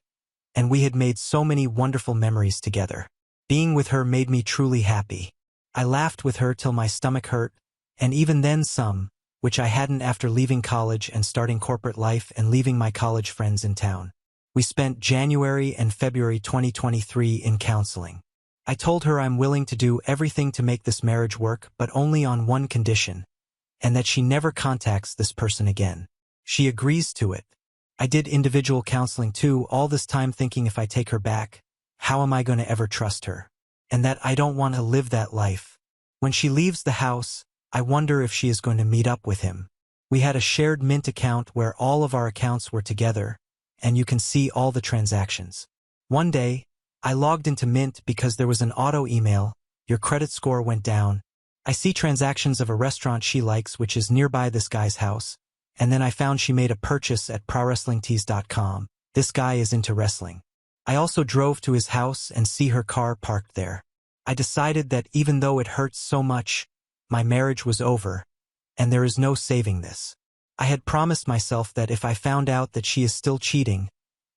and we had made so many wonderful memories together. Being with her made me truly happy. I laughed with her till my stomach hurt, and even then some, which I hadn't after leaving college and starting corporate life and leaving my college friends in town. We spent January and February 2023 in counseling. I told her I'm willing to do everything to make this marriage work, but only on one condition, and that she never contacts this person again. She agrees to it. I did individual counseling too, all this time thinking if I take her back, how am I going to ever trust her? And that I don't want to live that life. When she leaves the house, I wonder if she is going to meet up with him. We had a shared Mint account where all of our accounts were together, and you can see all the transactions. One day, I logged into Mint because there was an auto email, your credit score went down. I see transactions of a restaurant she likes which is nearby this guy's house, and then I found she made a purchase at prowrestlingtees.com. This guy is into wrestling. I also drove to his house and see her car parked there. I decided that even though it hurts so much, my marriage was over, and there is no saving this. I had promised myself that if I found out that she is still cheating,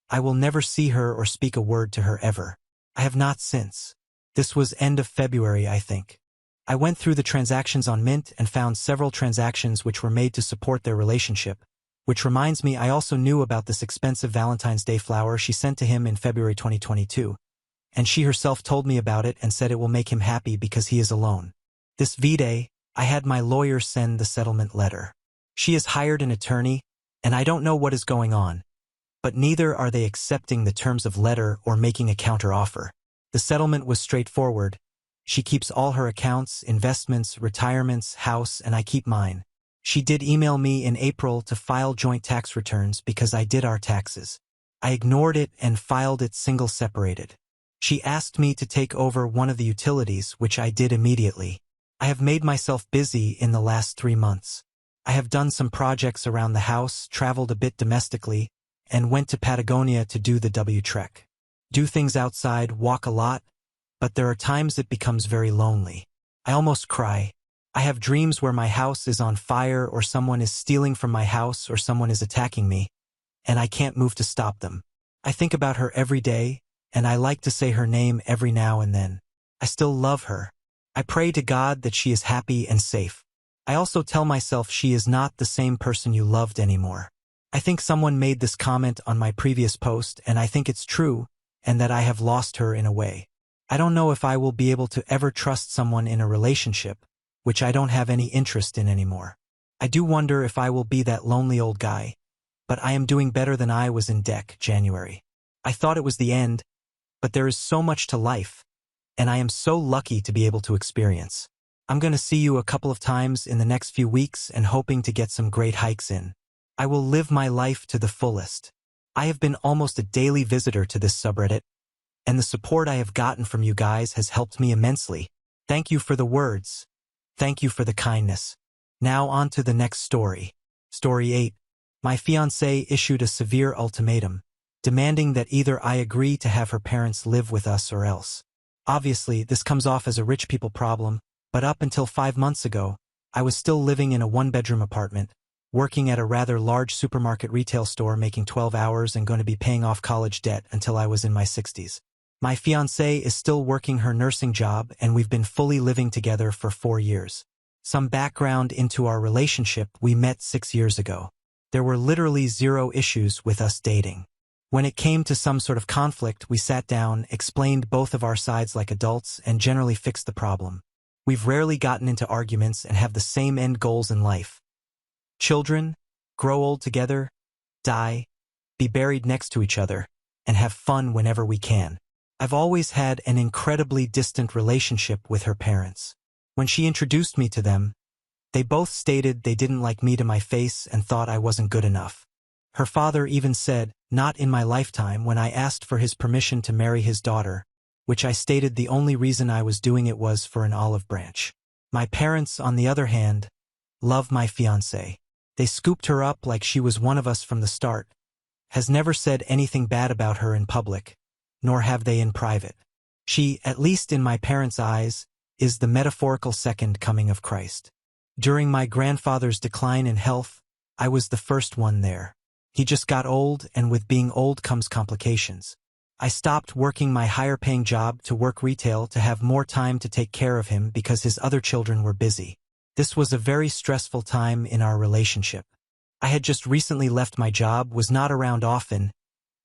I will never see her or speak a word to her ever. I have not since. This was end of February, I think. I went through the transactions on Mint and found several transactions which were made to support their relationship, which reminds me I also knew about this expensive Valentine's Day flower she sent to him in February 2022, and she herself told me about it and said it will make him happy because he is alone. This V-Day, I had my lawyer send the settlement letter. She has hired an attorney, and I don't know what is going on, but neither are they accepting the terms of letter or making a counteroffer. The settlement was straightforward. She keeps all her accounts, investments, retirements, house, and I keep mine. She did email me in April to file joint tax returns because I did our taxes. I ignored it and filed it single separated. She asked me to take over one of the utilities, which I did immediately. I have made myself busy in the last 3 months. I have done some projects around the house, traveled a bit domestically, and went to Patagonia to do the W-Trek. Do things outside, walk a lot, but there are times it becomes very lonely. I almost cry. I have dreams where my house is on fire or someone is stealing from my house or someone is attacking me, and I can't move to stop them. I think about her every day, and I like to say her name every now and then. I still love her. I pray to God that she is happy and safe. I also tell myself she is not the same person you loved anymore. I think someone made this comment on my previous post, and I think it's true, and that I have lost her in a way. I don't know if I will be able to ever trust someone in a relationship, which I don't have any interest in anymore. I do wonder if I will be that lonely old guy, but I am doing better than I was in January. I thought it was the end, but there is so much to life, and I am so lucky to be able to experience. I'm going to see you a couple of times in the next few weeks and hoping to get some great hikes in. I will live my life to the fullest. I have been almost a daily visitor to this subreddit, and the support I have gotten from you guys has helped me immensely. Thank you for the words. Thank you for the kindness. Now on to the next story. Story 8. My fiancée issued a severe ultimatum, demanding that either I agree to have her parents live with us or else. Obviously, this comes off as a rich people problem, but up until 5 months ago, I was still living in a one-bedroom apartment, working at a rather large supermarket retail store making 12 hours and going to be paying off college debt until I was in my 60s. My fiancée is still working her nursing job and we've been fully living together for 4 years. Some background into our relationship: we met 6 years ago. There were literally zero issues with us dating. When it came to some sort of conflict, we sat down, explained both of our sides like adults, and generally fixed the problem. We've rarely gotten into arguments and have the same end goals in life. Children, grow old together, die, be buried next to each other, and have fun whenever we can. I've always had an incredibly distant relationship with her parents. When she introduced me to them, they both stated they didn't like me to my face and thought I wasn't good enough. Her father even said, "Not in my lifetime," when I asked for his permission to marry his daughter, which I stated the only reason I was doing it was for an olive branch. My parents, on the other hand, love my fiancée. They scooped her up like she was one of us from the start, has never said anything bad about her in public, nor have they in private. She, at least in my parents' eyes, is the metaphorical second coming of Christ. During my grandfather's decline in health, I was the first one there. He just got old, and with being old comes complications. I stopped working my higher-paying job to work retail to have more time to take care of him because his other children were busy. This was a very stressful time in our relationship. I had just recently left my job, was not around often,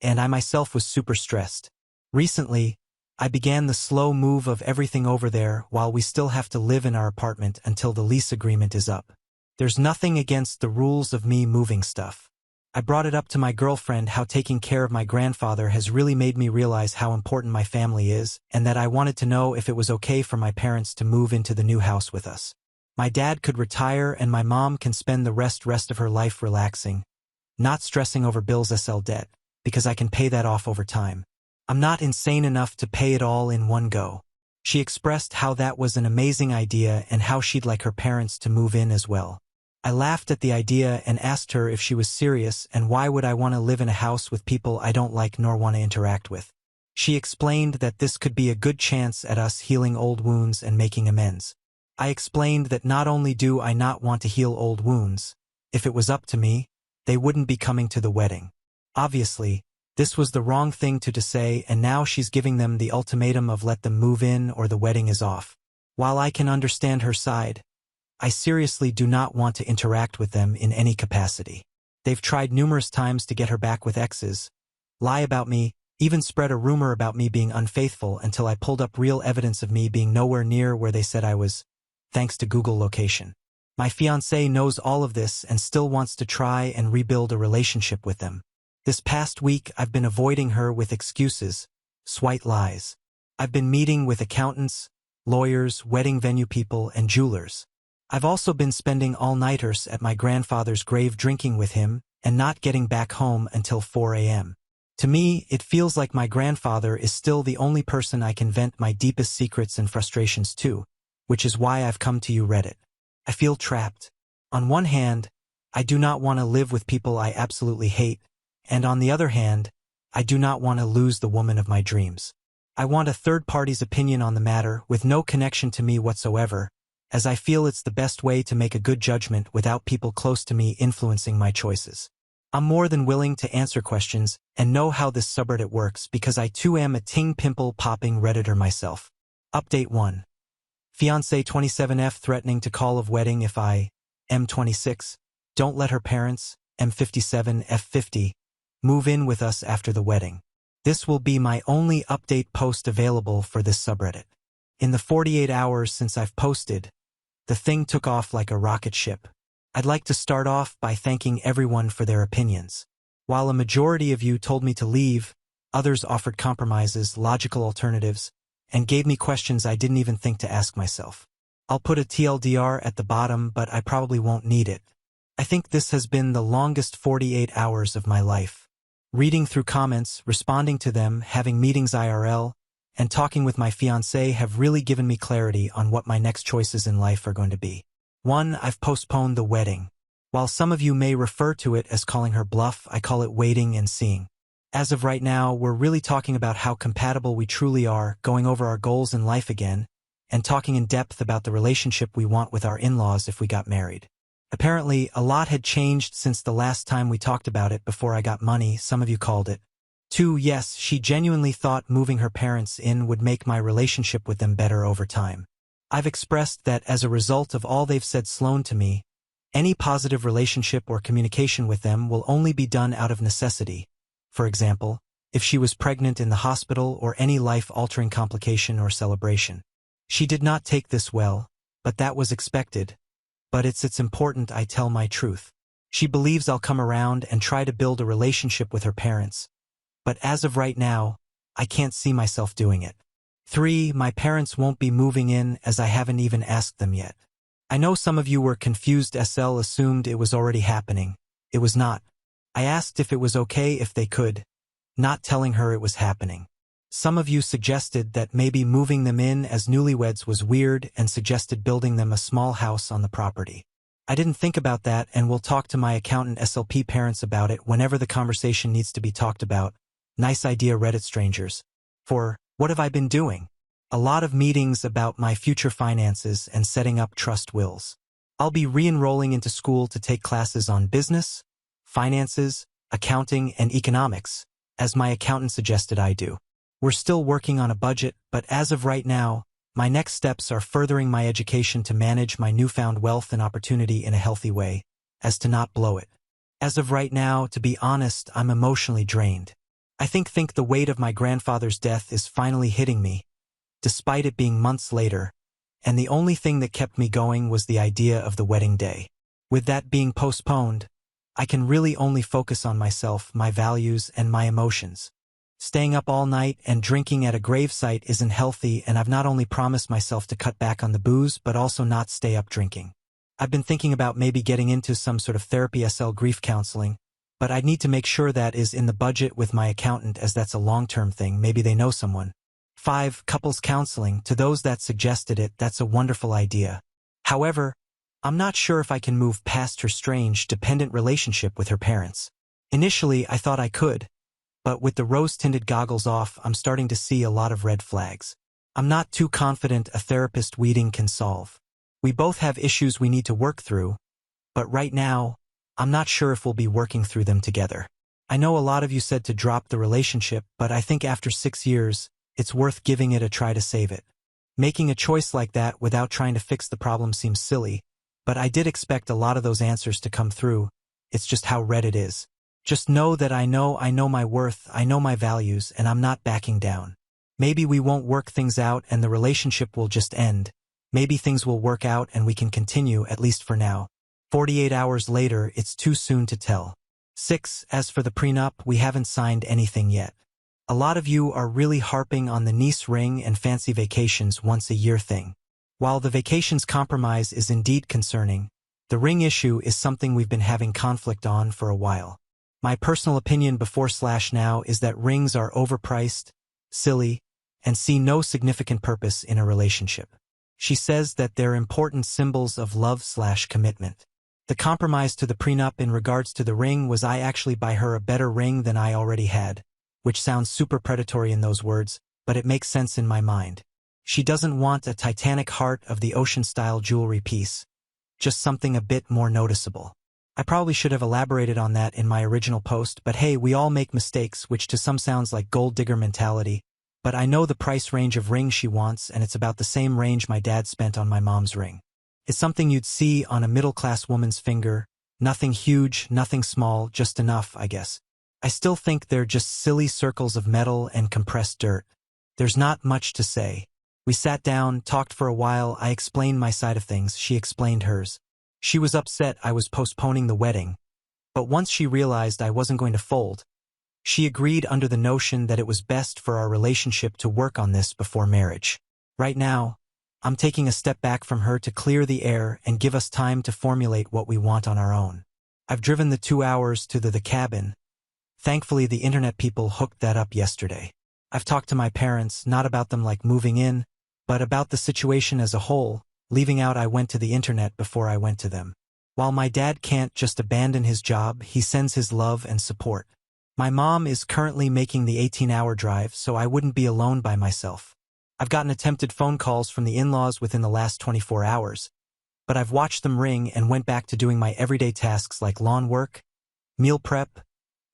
and I myself was super stressed. Recently, I began the slow move of everything over there while we still have to live in our apartment until the lease agreement is up. There's nothing against the rules of me moving stuff. I brought it up to my girlfriend how taking care of my grandfather has really made me realize how important my family is, and that I wanted to know if it was okay for my parents to move into the new house with us. My dad could retire and my mom can spend the rest of her life relaxing, not stressing over Bill's SL debt, because I can pay that off over time. I'm not insane enough to pay it all in one go. She expressed how that was an amazing idea and how she'd like her parents to move in as well. I laughed at the idea and asked her if she was serious and why would I want to live in a house with people I don't like nor want to interact with. She explained that this could be a good chance at us healing old wounds and making amends. I explained that not only do I not want to heal old wounds, if it was up to me, they wouldn't be coming to the wedding. Obviously, this was the wrong thing to say, and now she's giving them the ultimatum of let them move in or the wedding is off. While I can understand her side, I seriously do not want to interact with them in any capacity. They've tried numerous times to get her back with exes, lie about me, even spread a rumor about me being unfaithful until I pulled up real evidence of me being nowhere near where they said I was, thanks to Google location. My fiancé knows all of this and still wants to try and rebuild a relationship with them. This past week I've been avoiding her with excuses, slight lies. I've been meeting with accountants, lawyers, wedding venue people, and jewelers. I've also been spending all-nighters at my grandfather's grave drinking with him and not getting back home until 4 a.m. To me, it feels like my grandfather is still the only person I can vent my deepest secrets and frustrations to, which is why I've come to you, Reddit. I feel trapped. On one hand, I do not want to live with people I absolutely hate, and on the other hand, I do not want to lose the woman of my dreams. I want a third party's opinion on the matter with no connection to me whatsoever, as I feel it's the best way to make a good judgment without people close to me influencing my choices. I'm more than willing to answer questions and know how this subreddit works because I too am a ting pimple popping Redditor myself. Update 1. Fiancé 27F threatening to call of wedding if I, M26, don't let her parents, M57 F50, move in with us after the wedding. This will be my only update post available for this subreddit. In the 48 hours since I've posted, the thing took off like a rocket ship. I'd like to start off by thanking everyone for their opinions. While a majority of you told me to leave, others offered compromises, logical alternatives, and gave me questions I didn't even think to ask myself. I'll put a TLDR at the bottom, but I probably won't need it. I think this has been the longest 48 hours of my life. Reading through comments, responding to them, having meetings IRL, and talking with my fiancé have really given me clarity on what my next choices in life are going to be. 1. I've postponed the wedding. While some of you may refer to it as calling her bluff, I call it waiting and seeing. As of right now, we're really talking about how compatible we truly are, going over our goals in life again, and talking in depth about the relationship we want with our in-laws if we got married. Apparently, a lot had changed since the last time we talked about it before I got money, some of you called it. 2. Yes, she genuinely thought moving her parents in would make my relationship with them better over time. I've expressed that as a result of all they've said Sloan to me, any positive relationship or communication with them will only be done out of necessity. For example, if she was pregnant in the hospital or any life-altering complication or celebration. She did not take this well, but that was expected. But it's important I tell my truth. She believes I'll come around and try to build a relationship with her parents. But as of right now, I can't see myself doing it. 3. My parents won't be moving in as I haven't even asked them yet. I know some of you were confused. SL assumed it was already happening. It was not. I asked if it was okay if they could, not telling her it was happening. Some of you suggested that maybe moving them in as newlyweds was weird and suggested building them a small house on the property. I didn't think about that and will talk to my accountant SLP parents about it whenever the conversation needs to be talked about. Nice idea, Reddit strangers. 4. What have I been doing? A lot of meetings about my future finances and setting up trust wills. I'll be re-enrolling into school to take classes on business, finances, accounting, and economics, as my accountant suggested I do. We're still working on a budget, but as of right now, my next steps are furthering my education to manage my newfound wealth and opportunity in a healthy way, as to not blow it. As of right now, to be honest, I'm emotionally drained. I think the weight of my grandfather's death is finally hitting me, despite it being months later, and the only thing that kept me going was the idea of the wedding day. With that being postponed, I can really only focus on myself, my values, and my emotions. Staying up all night and drinking at a gravesite isn't healthy, and I've not only promised myself to cut back on the booze but also not stay up drinking. I've been thinking about maybe getting into some sort of therapy grief counseling, but I'd need to make sure that is in the budget with my accountant as that's a long-term thing. Maybe they know someone. 5. Couples counseling. To those that suggested it, that's a wonderful idea. However, I'm not sure if I can move past her strange, dependent relationship with her parents. Initially, I thought I could. But with the rose-tinted goggles off, I'm starting to see a lot of red flags. I'm not too confident a therapist weeding can solve. We both have issues we need to work through, but right now, I'm not sure if we'll be working through them together. I know a lot of you said to drop the relationship, but I think after 6 years, it's worth giving it a try to save it. Making a choice like that without trying to fix the problem seems silly, but I did expect a lot of those answers to come through. It's just how Reddit is. Just know that I know my worth, I know my values, and I'm not backing down. Maybe we won't work things out and the relationship will just end. Maybe things will work out and we can continue, at least for now. 48 hours later, it's too soon to tell. 6. As for the prenup, we haven't signed anything yet. A lot of you are really harping on the niece ring and fancy vacations once a year thing. While the vacations compromise is indeed concerning, the ring issue is something we've been having conflict on for a while. My personal opinion before/now is that rings are overpriced, silly, and see no significant purpose in a relationship. She says that they're important symbols of love/commitment. The compromise to the prenup in regards to the ring was I actually buy her a better ring than I already had, which sounds super predatory in those words, but it makes sense in my mind. She doesn't want a Titanic heart of the ocean-style jewelry piece, just something a bit more noticeable. I probably should have elaborated on that in my original post, but hey, we all make mistakes, which to some sounds like gold digger mentality, but I know the price range of ring she wants, and it's about the same range my dad spent on my mom's ring. It's something you'd see on a middle-class woman's finger, nothing huge, nothing small, just enough, I guess. I still think they're just silly circles of metal and compressed dirt. There's not much to say. We sat down, talked for a while, I explained my side of things, she explained hers. She was upset I was postponing the wedding, but once she realized I wasn't going to fold, she agreed under the notion that it was best for our relationship to work on this before marriage. Right now, I'm taking a step back from her to clear the air and give us time to formulate what we want on our own. I've driven the 2 hours to the cabin, Thankfully, the internet people hooked that up yesterday. I've talked to my parents, not about them like moving in, but about the situation as a whole, leaving out I went to the internet before I went to them. While my dad can't just abandon his job, he sends his love and support. My mom is currently making the 18-hour drive, so I wouldn't be alone by myself. I've gotten attempted phone calls from the in-laws within the last 24 hours, but I've watched them ring and went back to doing my everyday tasks like lawn work, meal prep,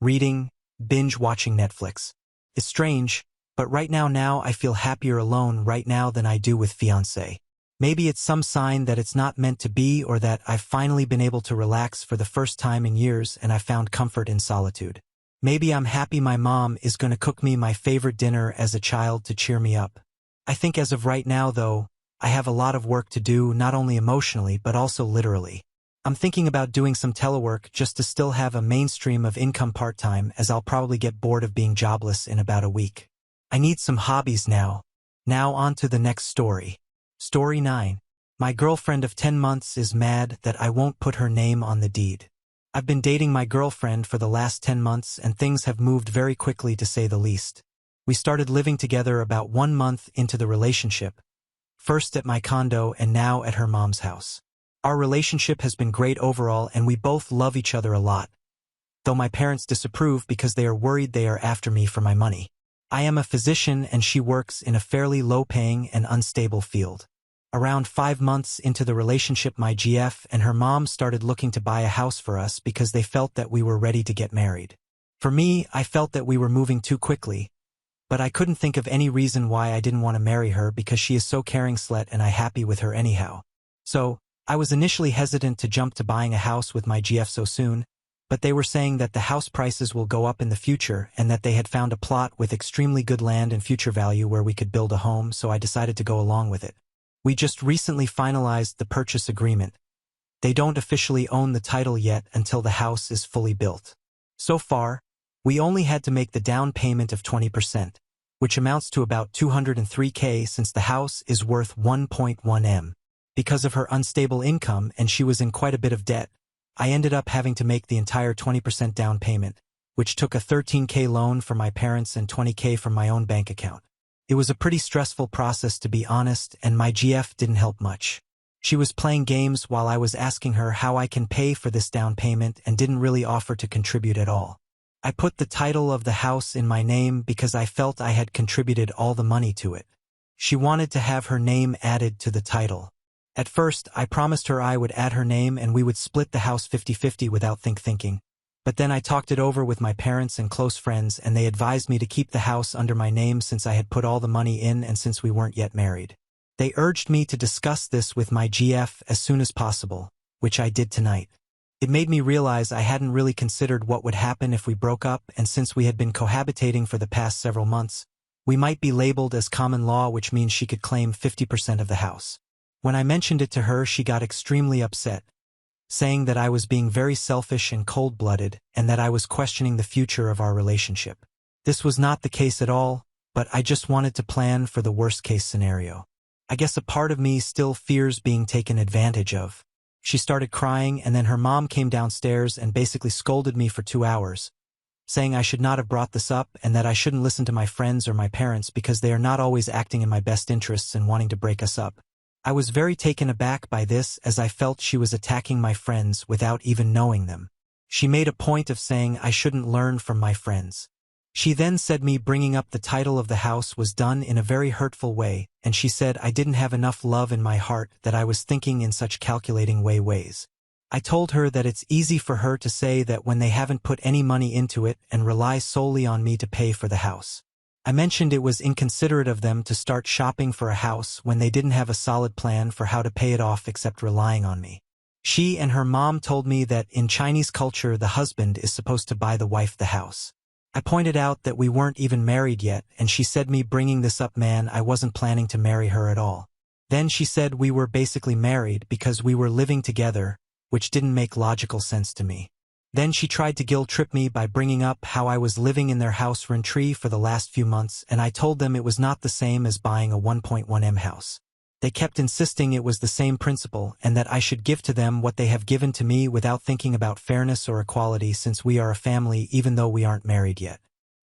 reading, binge-watching Netflix. It's strange, but right now I feel happier alone right now than I do with fiancé. Maybe it's some sign that it's not meant to be, or that I've finally been able to relax for the first time in years and I've found comfort in solitude. Maybe I'm happy my mom is going to cook me my favorite dinner as a child to cheer me up. I think as of right now, though, I have a lot of work to do, not only emotionally but also literally. I'm thinking about doing some telework just to still have a mainstream of income part-time, as I'll probably get bored of being jobless in about a week. I need some hobbies now. Now on to the next story. Story 9. My girlfriend of 10 months is mad that I won't put her name on the deed. I've been dating my girlfriend for the last 10 months and things have moved very quickly, to say the least. We started living together about 1 month into the relationship, first at my condo and now at her mom's house. Our relationship has been great overall and we both love each other a lot, though my parents disapprove because they are worried they are after me for my money. I am a physician and she works in a fairly low-paying and unstable field. Around 5 months into the relationship, my GF and her mom started looking to buy a house for us because they felt that we were ready to get married. For me, I felt that we were moving too quickly, but I couldn't think of any reason why I didn't want to marry her because she is so caring slut and I'm happy with her anyhow. So, I was initially hesitant to jump to buying a house with my GF so soon, but they were saying that the house prices will go up in the future and that they had found a plot with extremely good land and future value where we could build a home, so I decided to go along with it. We just recently finalized the purchase agreement. They don't officially own the title yet until the house is fully built. So far, we only had to make the down payment of 20%, which amounts to about $203K since the house is worth 1.1 M. Because of her unstable income and she was in quite a bit of debt, I ended up having to make the entire 20% down payment, which took a $13K loan from my parents and $20K from my own bank account. It was a pretty stressful process, to be honest, and my GF didn't help much. She was playing games while I was asking her how I can pay for this down payment and didn't really offer to contribute at all. I put the title of the house in my name because I felt I had contributed all the money to it. She wanted to have her name added to the title. At first, I promised her I would add her name and we would split the house 50-50 without thinking. But then I talked it over with my parents and close friends and they advised me to keep the house under my name since I had put all the money in and since we weren't yet married. They urged me to discuss this with my GF as soon as possible, which I did tonight. It made me realize I hadn't really considered what would happen if we broke up, and since we had been cohabitating for the past several months, we might be labeled as common law, which means she could claim 50% of the house. When I mentioned it to her, she got extremely upset, saying that I was being very selfish and cold-blooded and that I was questioning the future of our relationship. This was not the case at all, but I just wanted to plan for the worst-case scenario. I guess a part of me still fears being taken advantage of. She started crying and then her mom came downstairs and basically scolded me for 2 hours, saying I should not have brought this up and that I shouldn't listen to my friends or my parents because they are not always acting in my best interests and wanting to break us up. I was very taken aback by this as I felt she was attacking my friends without even knowing them. She made a point of saying I shouldn't learn from my friends. She then said me bringing up the title of the house was done in a very hurtful way, and she said I didn't have enough love in my heart, that I was thinking in such calculating ways. I told her that it's easy for her to say that when they haven't put any money into it and rely solely on me to pay for the house. I mentioned it was inconsiderate of them to start shopping for a house when they didn't have a solid plan for how to pay it off except relying on me. She and her mom told me that in Chinese culture the husband is supposed to buy the wife the house. I pointed out that we weren't even married yet, and she said me bringing this up, man, I wasn't planning to marry her at all. Then she said we were basically married because we were living together, which didn't make logical sense to me. Then she tried to guilt-trip me by bringing up how I was living in their house rent-free for the last few months, and I told them it was not the same as buying a 1.1 M house. They kept insisting it was the same principle and that I should give to them what they have given to me without thinking about fairness or equality since we are a family even though we aren't married yet.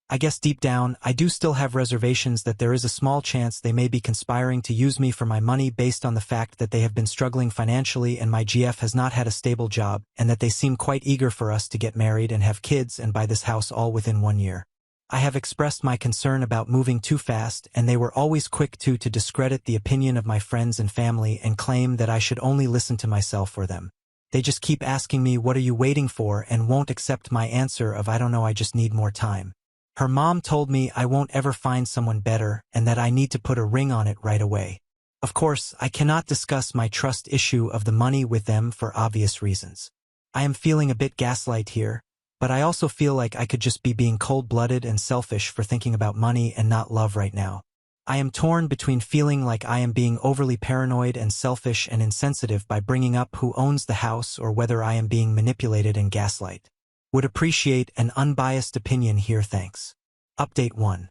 I guess deep down, I do still have reservations that there is a small chance they may be conspiring to use me for my money based on the fact that they have been struggling financially and my GF has not had a stable job and that they seem quite eager for us to get married and have kids and buy this house all within 1 year. I have expressed my concern about moving too fast and they were always quick to discredit the opinion of my friends and family and claim that I should only listen to myself or them. They just keep asking me what are you waiting for and won't accept my answer of I don't know, I just need more time. Her mom told me I won't ever find someone better and that I need to put a ring on it right away. Of course, I cannot discuss my trust issue of the money with them for obvious reasons. I am feeling a bit gaslight here, but I also feel like I could just be being cold-blooded and selfish for thinking about money and not love right now. I am torn between feeling like I am being overly paranoid and selfish and insensitive by bringing up who owns the house or whether I am being manipulated and gaslight. Would appreciate an unbiased opinion here, thanks. Update 1.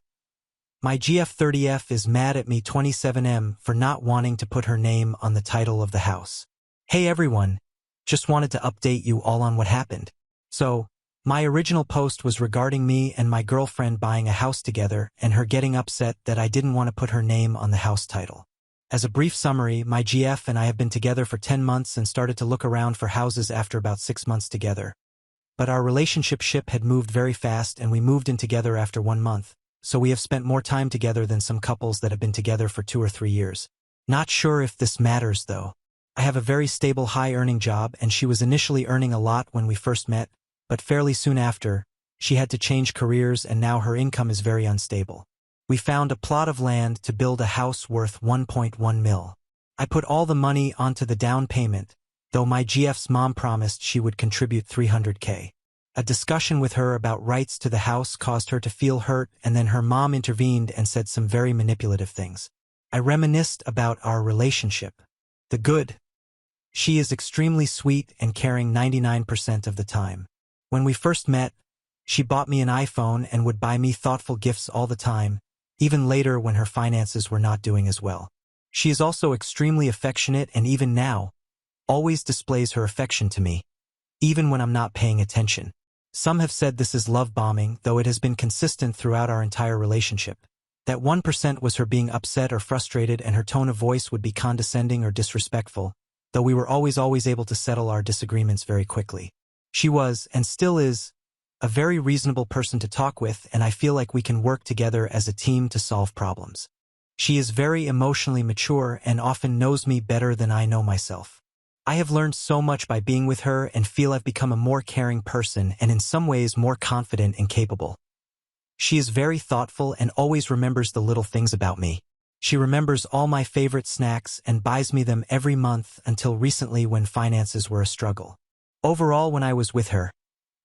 My GF30F is mad at me 27M for not wanting to put her name on the title of the house. Hey everyone, just wanted to update you all on what happened. So, my original post was regarding me and my girlfriend buying a house together and her getting upset that I didn't want to put her name on the house title. As a brief summary, my GF and I have been together for 10 months and started to look around for houses after about 6 months together. But our relationship ship had moved very fast and we moved in together after 1 month, so we have spent more time together than some couples that have been together for 2 or 3 years. Not sure if this matters though. I have a very stable high-earning job and she was initially earning a lot when we first met, but fairly soon after, she had to change careers and now her income is very unstable. We found a plot of land to build a house worth 1.1 mil. I put all the money onto the down payment, though my GF's mom promised she would contribute 300K. A discussion with her about rights to the house caused her to feel hurt and then her mom intervened and said some very manipulative things. I reminisced about our relationship. The good. She is extremely sweet and caring 99% of the time. When we first met, she bought me an iPhone and would buy me thoughtful gifts all the time, even later when her finances were not doing as well. She is also extremely affectionate and even now, always displays her affection to me, even when I'm not paying attention. Some have said this is love bombing, though it has been consistent throughout our entire relationship. That 1% was her being upset or frustrated and her tone of voice would be condescending or disrespectful, though we were always able to settle our disagreements very quickly. She was, and still is, a very reasonable person to talk with and I feel like we can work together as a team to solve problems. She is very emotionally mature and often knows me better than I know myself. I have learned so much by being with her and feel I've become a more caring person and in some ways more confident and capable. She is very thoughtful and always remembers the little things about me. She remembers all my favorite snacks and buys me them every month until recently when finances were a struggle. Overall, when I was with her,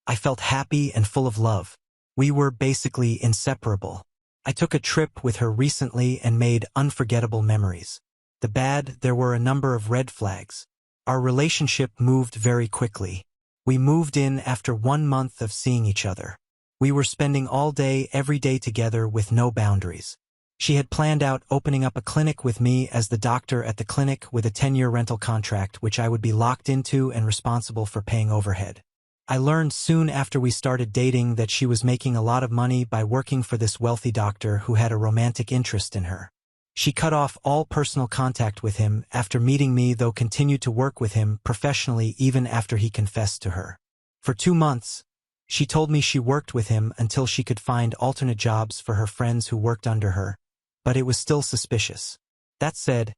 I felt happy and full of love. We were basically inseparable. I took a trip with her recently and made unforgettable memories. The bad, there were a number of red flags. Our relationship moved very quickly. We moved in after 1 month of seeing each other. We were spending all day, every day together with no boundaries. She had planned out opening up a clinic with me as the doctor at the clinic with a 10-year rental contract which I would be locked into and responsible for paying overhead. I learned soon after we started dating that she was making a lot of money by working for this wealthy doctor who had a romantic interest in her. She cut off all personal contact with him after meeting me, though continued to work with him professionally even after he confessed to her. For 2 months, she told me she worked with him until she could find alternate jobs for her friends who worked under her, but it was still suspicious. That said,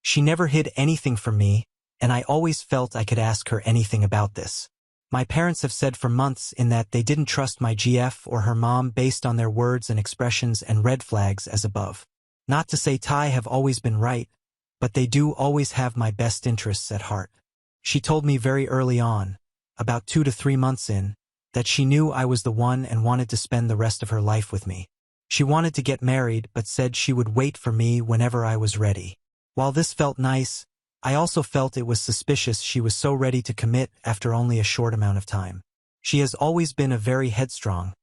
she never hid anything from me, and I always felt I could ask her anything about this. My parents have said for months in that they didn't trust my GF or her mom based on their words and expressions and red flags as above. Not to say Ty have always been right, but they do always have my best interests at heart. She told me very early on, about 2 to 3 months in, that she knew I was the one and wanted to spend the rest of her life with me. She wanted to get married but said she would wait for me whenever I was ready. While this felt nice, I also felt it was suspicious she was so ready to commit after only a short amount of time. She has always been a very headstrong,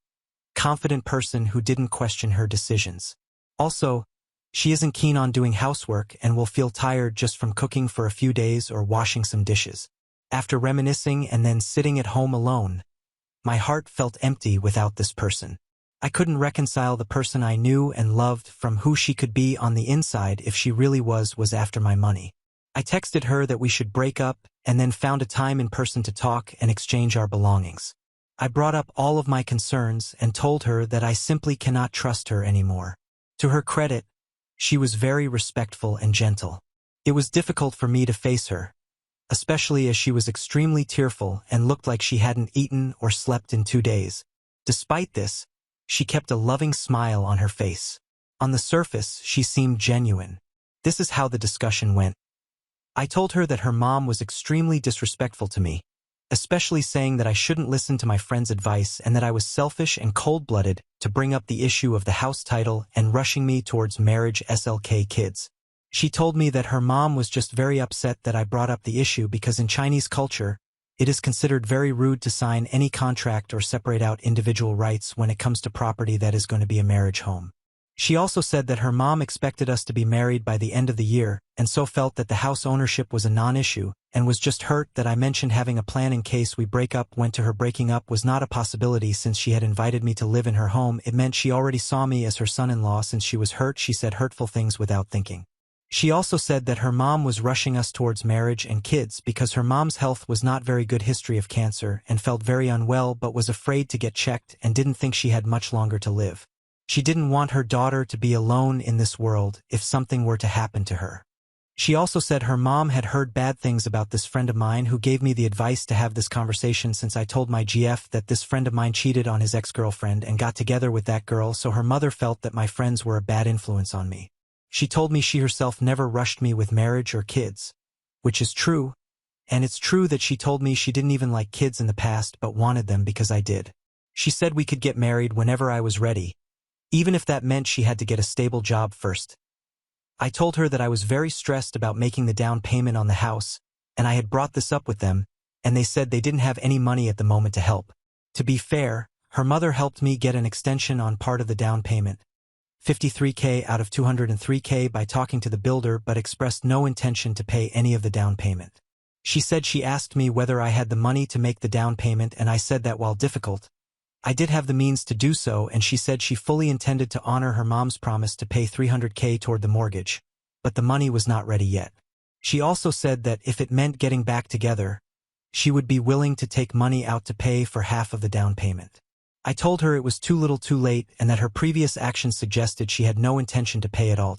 confident person who didn't question her decisions. Also, She isn't keen on doing housework and will feel tired just from cooking for a few days or washing some dishes. After reminiscing and then sitting at home alone, my heart felt empty without this person. I couldn't reconcile the person I knew and loved from who she could be on the inside if she really was after my money. I texted her that we should break up and then found a time in person to talk and exchange our belongings. I brought up all of my concerns and told her that I simply cannot trust her anymore. To her credit, she was very respectful and gentle. It was difficult for me to face her, especially as she was extremely tearful and looked like she hadn't eaten or slept in 2 days. Despite this, she kept a loving smile on her face. On the surface, she seemed genuine. This is how the discussion went. I told her that her mom was extremely disrespectful to me, especially saying that I shouldn't listen to my friend's advice and that I was selfish and cold-blooded to bring up the issue of the house title and rushing me towards marriage SLK kids. She told me that her mom was just very upset that I brought up the issue because in Chinese culture, it is considered very rude to sign any contract or separate out individual rights when it comes to property that is going to be a marriage home. She also said that her mom expected us to be married by the end of the year and so felt that the house ownership was a non-issue and was just hurt that I mentioned having a plan in case we break up when to her breaking up was not a possibility since she had invited me to live in her home. It meant she already saw me as her son-in-law since she was hurt. She said hurtful things without thinking. She also said that her mom was rushing us towards marriage and kids because her mom's health was not very good, history of cancer, and felt very unwell but was afraid to get checked and didn't think she had much longer to live. She didn't want her daughter to be alone in this world if something were to happen to her. She also said her mom had heard bad things about this friend of mine who gave me the advice to have this conversation since I told my GF that this friend of mine cheated on his ex-girlfriend and got together with that girl, so her mother felt that my friends were a bad influence on me. She told me she herself never rushed me with marriage or kids, which is true, and it's true that she told me she didn't even like kids in the past but wanted them because I did. She said we could get married whenever I was ready, even if that meant she had to get a stable job first. I told her that I was very stressed about making the down payment on the house, and I had brought this up with them, and they said they didn't have any money at the moment to help. To be fair, her mother helped me get an extension on part of the down payment, $53K out of $203K, by talking to the builder but expressed no intention to pay any of the down payment. She said she asked me whether I had the money to make the down payment and I said that while difficult, I did have the means to do so, and she said she fully intended to honor her mom's promise to pay $300K toward the mortgage, but the money was not ready yet. She also said that if it meant getting back together, she would be willing to take money out to pay for half of the down payment. I told her it was too little too late and that her previous actions suggested she had no intention to pay at all.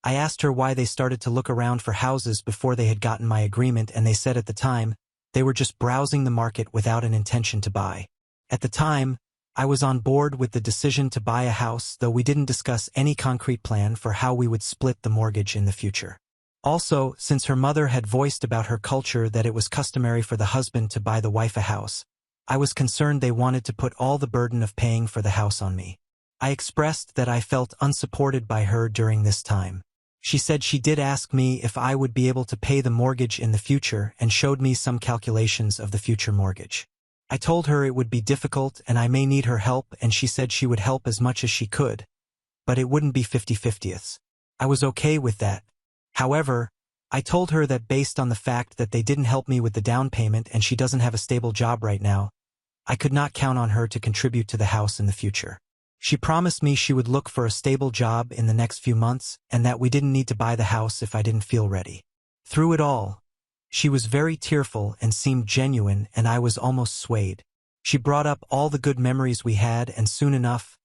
I asked her why they started to look around for houses before they had gotten my agreement, and they said at the time, they were just browsing the market without an intention to buy. At the time, I was on board with the decision to buy a house, though we didn't discuss any concrete plan for how we would split the mortgage in the future. Also, since her mother had voiced about her culture that it was customary for the husband to buy the wife a house, I was concerned they wanted to put all the burden of paying for the house on me. I expressed that I felt unsupported by her during this time. She said she did ask me if I would be able to pay the mortgage in the future and showed me some calculations of the future mortgage. I told her it would be difficult and I may need her help, and she said she would help as much as she could, but it wouldn't be 50-50. I was okay with that. However, I told her that based on the fact that they didn't help me with the down payment and she doesn't have a stable job right now, I could not count on her to contribute to the house in the future. She promised me she would look for a stable job in the next few months and that we didn't need to buy the house if I didn't feel ready. Through it all, she was very tearful and seemed genuine, and I was almost swayed. She brought up all the good memories we had, and soon enough,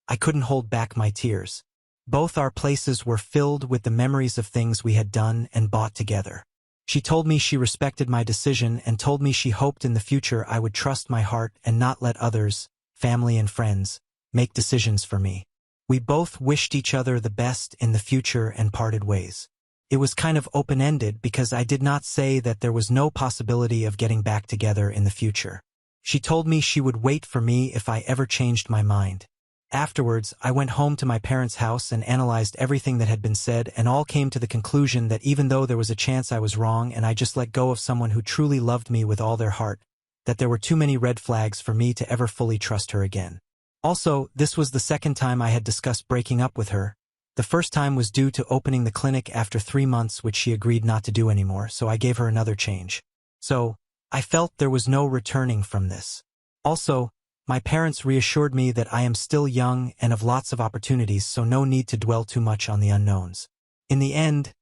I couldn't hold back my tears. Both our places were filled with the memories of things we had done and bought together. She told me she respected my decision and told me she hoped in the future I would trust my heart and not let others, family and friends, make decisions for me. We both wished each other the best in the future and parted ways. It was kind of open-ended because I did not say that there was no possibility of getting back together in the future. She told me she would wait for me if I ever changed my mind. Afterwards, I went home to my parents' house and analyzed everything that had been said, and all came to the conclusion that even though there was a chance I was wrong and I just let go of someone who truly loved me with all their heart, that there were too many red flags for me to ever fully trust her again. Also, this was the second time I had discussed breaking up with her, The first time was due to opening the clinic after 3 months, which she agreed not to do anymore, so I gave her another change. So, I felt there was no returning from this. Also, my parents reassured me that I am still young and have lots of opportunities, so no need to dwell too much on the unknowns. In the end,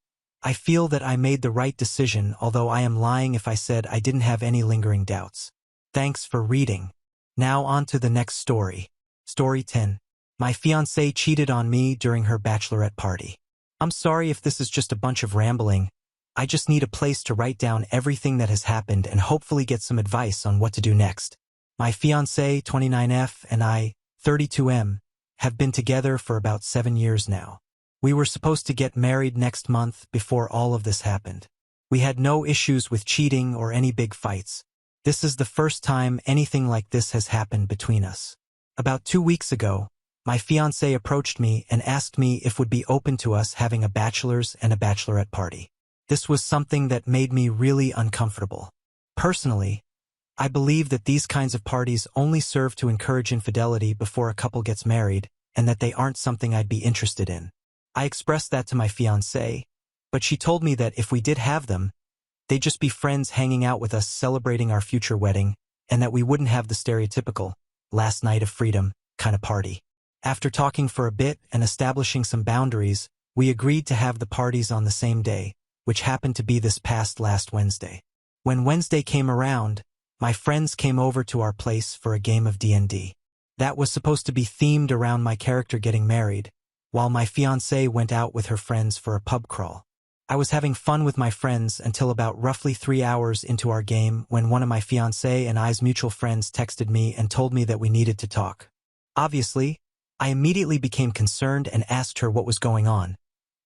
I feel that I made the right decision, although I am lying if I said I didn't have any lingering doubts. Thanks for reading. Now on to the next story. Story 10. My fiancée cheated on me during her bachelorette party. I'm sorry if this is just a bunch of rambling. I just need a place to write down everything that has happened and hopefully get some advice on what to do next. My fiancé, 29F, and I, 32M, have been together for about 7 years now. We were supposed to get married next month before all of this happened. We had no issues with cheating or any big fights. This is the first time anything like this has happened between us. About 2 weeks ago, my fiancé approached me and asked me if would be open to us having a bachelor's and a bachelorette party. This was something that made me really uncomfortable. Personally, I believe that these kinds of parties only serve to encourage infidelity before a couple gets married, and that they aren't something I'd be interested in. I expressed that to my fiancée, but she told me that if we did have them, they'd just be friends hanging out with us celebrating our future wedding, and that we wouldn't have the stereotypical last night of freedom kind of party. After talking for a bit and establishing some boundaries, we agreed to have the parties on the same day, which happened to be this past last Wednesday. When Wednesday came around, my friends came over to our place for a game of D&D. That was supposed to be themed around my character getting married, while my fiancée went out with her friends for a pub crawl. I was having fun with my friends until about roughly 3 hours into our game when one of my fiancée and I's mutual friends texted me and told me that we needed to talk. Obviously, I immediately became concerned and asked her what was going on,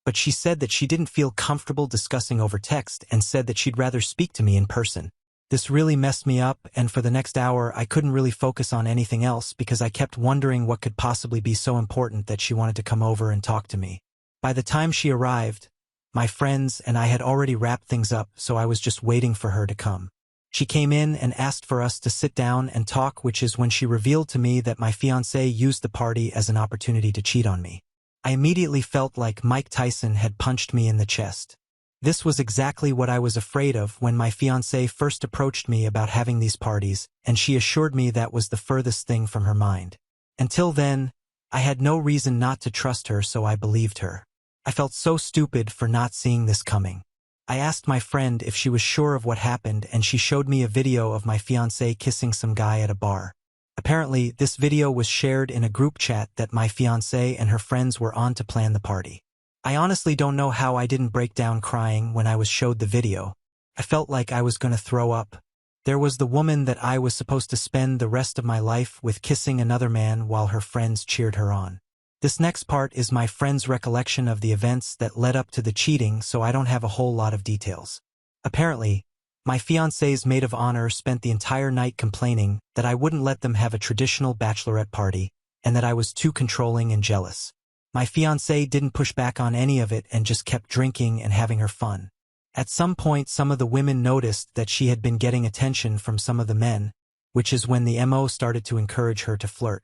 but she said that she didn't feel comfortable discussing over text and said that she'd rather speak to me in person. This really messed me up, and for the next hour I couldn't really focus on anything else because I kept wondering what could possibly be so important that she wanted to come over and talk to me. By the time she arrived, my friends and I had already wrapped things up, so I was just waiting for her to come. She came in and asked for us to sit down and talk, which is when she revealed to me that my fiancé used the party as an opportunity to cheat on me. I immediately felt like Mike Tyson had punched me in the chest. This was exactly what I was afraid of when my fiancé first approached me about having these parties, and she assured me that was the furthest thing from her mind. Until then, I had no reason not to trust her, so I believed her. I felt so stupid for not seeing this coming. I asked my friend if she was sure of what happened, and she showed me a video of my fiancé kissing some guy at a bar. Apparently, this video was shared in a group chat that my fiancé and her friends were on to plan the party. I honestly don't know how I didn't break down crying when I was showed the video. I felt like I was going to throw up. There was the woman that I was supposed to spend the rest of my life with kissing another man while her friends cheered her on. This next part is my friend's recollection of the events that led up to the cheating, so I don't have a whole lot of details. Apparently, my fiancé's maid of honor spent the entire night complaining that I wouldn't let them have a traditional bachelorette party and that I was too controlling and jealous. My fiancé didn't push back on any of it and just kept drinking and having her fun. At some point, some of the women noticed that she had been getting attention from some of the men, which is when the MO started to encourage her to flirt.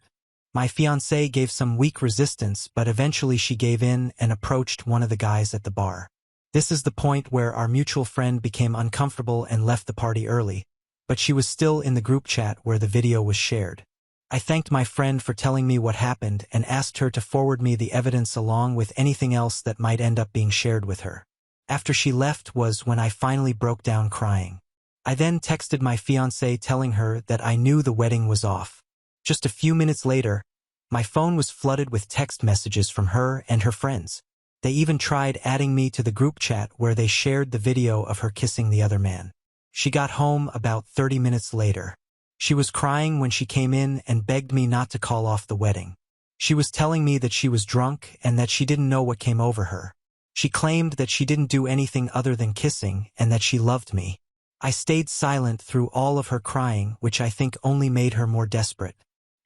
My fiancé gave some weak resistance, but eventually she gave in and approached one of the guys at the bar. This is the point where our mutual friend became uncomfortable and left the party early, but she was still in the group chat where the video was shared. I thanked my friend for telling me what happened and asked her to forward me the evidence along with anything else that might end up being shared with her. After she left was when I finally broke down crying. I then texted my fiancé telling her that I knew the wedding was off. Just a few minutes later, my phone was flooded with text messages from her and her friends. They even tried adding me to the group chat where they shared the video of her kissing the other man. She got home about 30 minutes later. She was crying when she came in and begged me not to call off the wedding. She was telling me that she was drunk and that she didn't know what came over her. She claimed that she didn't do anything other than kissing and that she loved me. I stayed silent through all of her crying, which I think only made her more desperate.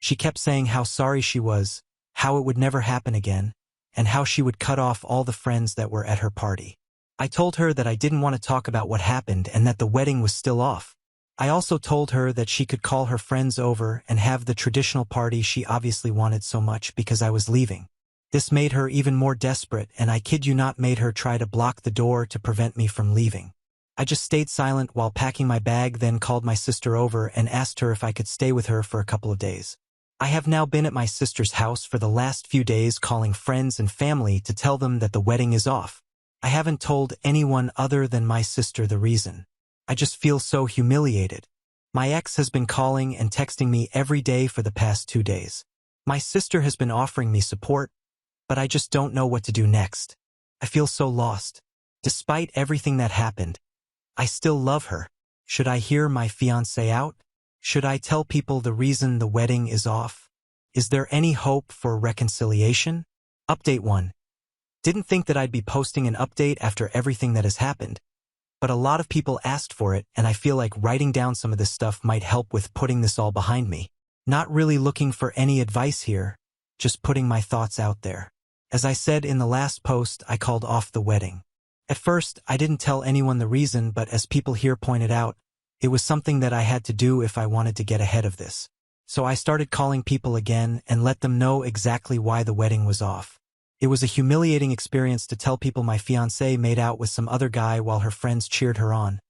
She kept saying how sorry she was, how it would never happen again, and how she would cut off all the friends that were at her party. I told her that I didn't want to talk about what happened and that the wedding was still off. I also told her that she could call her friends over and have the traditional party she obviously wanted so much because I was leaving. This made her even more desperate, and I kid you not, made her try to block the door to prevent me from leaving. I just stayed silent while packing my bag, then called my sister over and asked her if I could stay with her for a couple of days. I have now been at my sister's house for the last few days, calling friends and family to tell them that the wedding is off. I haven't told anyone other than my sister the reason. I just feel so humiliated. My ex has been calling and texting me every day for the past 2 days. My sister has been offering me support, but I just don't know what to do next. I feel so lost. Despite everything that happened, I still love her. Should I hear my fiancé out? Should I tell people the reason the wedding is off? Is there any hope for reconciliation? Update 1. Didn't think that I'd be posting an update after everything that has happened, but a lot of people asked for it, and I feel like writing down some of this stuff might help with putting this all behind me. Not really looking for any advice here, just putting my thoughts out there. As I said in the last post, I called off the wedding. At first, I didn't tell anyone the reason, but as people here pointed out, it was something that I had to do if I wanted to get ahead of this. So I started calling people again and let them know exactly why the wedding was off. It was a humiliating experience to tell people my fiancée made out with some other guy while her friends cheered her on.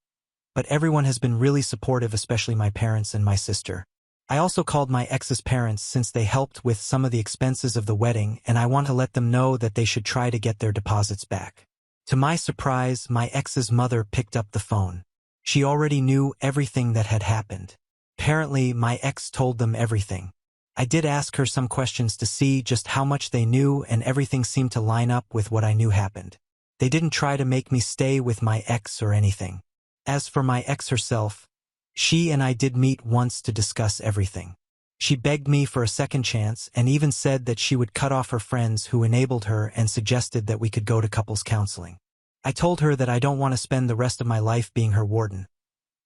But everyone has been really supportive, especially my parents and my sister. I also called my ex's parents since they helped with some of the expenses of the wedding, and I want to let them know that they should try to get their deposits back. To my surprise, my ex's mother picked up the phone. She already knew everything that had happened. Apparently, my ex told them everything. I did ask her some questions to see just how much they knew, and everything seemed to line up with what I knew happened. They didn't try to make me stay with my ex or anything. As for my ex herself, she and I did meet once to discuss everything. She begged me for a second chance and even said that she would cut off her friends who enabled her and suggested that we could go to couples counseling. I told her that I don't want to spend the rest of my life being her warden,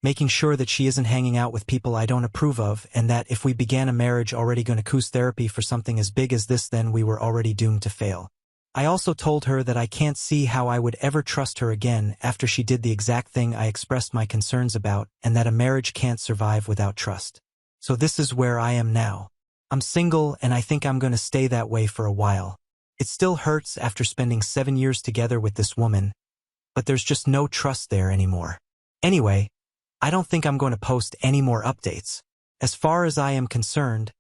making sure that she isn't hanging out with people I don't approve of, and that if we began a marriage already going to choose therapy for something as big as this, then we were already doomed to fail. I also told her that I can't see how I would ever trust her again after she did the exact thing I expressed my concerns about, and that a marriage can't survive without trust. So this is where I am now. I'm single, and I think I'm going to stay that way for a while. It still hurts after spending 7 years together with this woman, but there's just no trust there anymore. Anyway, I don't think I'm going to post any more updates. As far as I am concerned,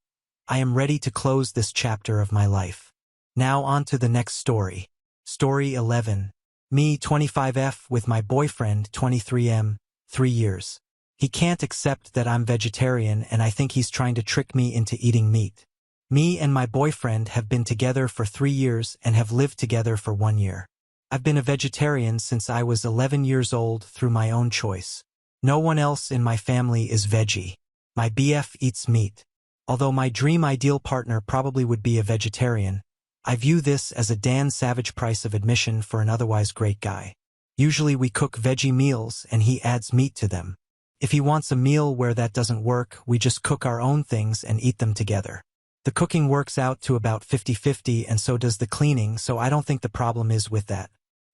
I am ready to close this chapter of my life. Now on to the next story. Story 11. Me, 25F, with my boyfriend, 23M, 3 years. He can't accept that I'm vegetarian, and I think he's trying to trick me into eating meat. Me and my boyfriend have been together for 3 years and have lived together for 1 year. I've been a vegetarian since I was 11 years old through my own choice. No one else in my family is veggie. My BF eats meat. Although my dream ideal partner probably would be a vegetarian, I view this as a Dan Savage price of admission for an otherwise great guy. Usually we cook veggie meals and he adds meat to them. If he wants a meal where that doesn't work, we just cook our own things and eat them together. The cooking works out to about 50-50, and so does the cleaning, so I don't think the problem is with that.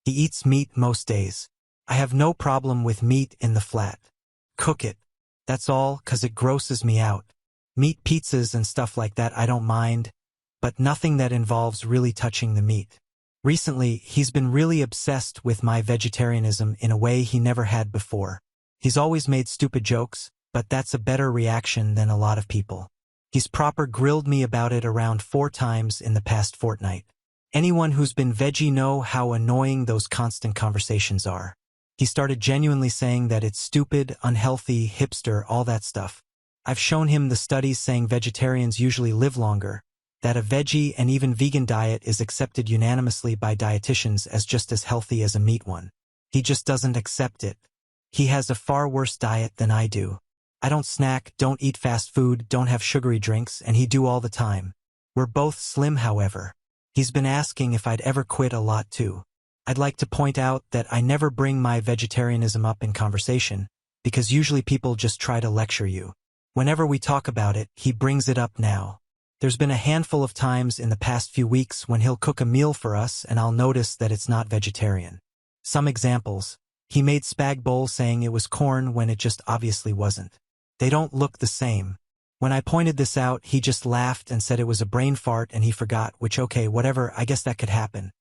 He eats meat most days. I have no problem with meat in the flat. Cook it. That's all, 'cause it grosses me out. Meat pizzas and stuff like that I don't mind, but nothing that involves really touching the meat. Recently, he's been really obsessed with my vegetarianism in a way he never had before. He's always made stupid jokes, but that's a better reaction than a lot of people. He's proper grilled me about it around 4 times in the past fortnight. Anyone who's been veggie know how annoying those constant conversations are. He started genuinely saying that it's stupid, unhealthy, hipster, all that stuff. I've shown him the studies saying vegetarians usually live longer, that a veggie and even vegan diet is accepted unanimously by dietitians as just as healthy as a meat one. He just doesn't accept it. He has a far worse diet than I do. I don't snack, don't eat fast food, don't have sugary drinks, and he do all the time. We're both slim, however. He's been asking if I'd ever quit a lot too. I'd like to point out that I never bring my vegetarianism up in conversation, because usually people just try to lecture you. Whenever we talk about it, he brings it up now. There's been a handful of times in the past few weeks when he'll cook a meal for us and I'll notice that it's not vegetarian. Some examples. He made spag bowl saying it was corn when it just obviously wasn't. They don't look the same. When I pointed this out, he just laughed and said it was a brain fart and he forgot, which okay, whatever, I guess that could happen.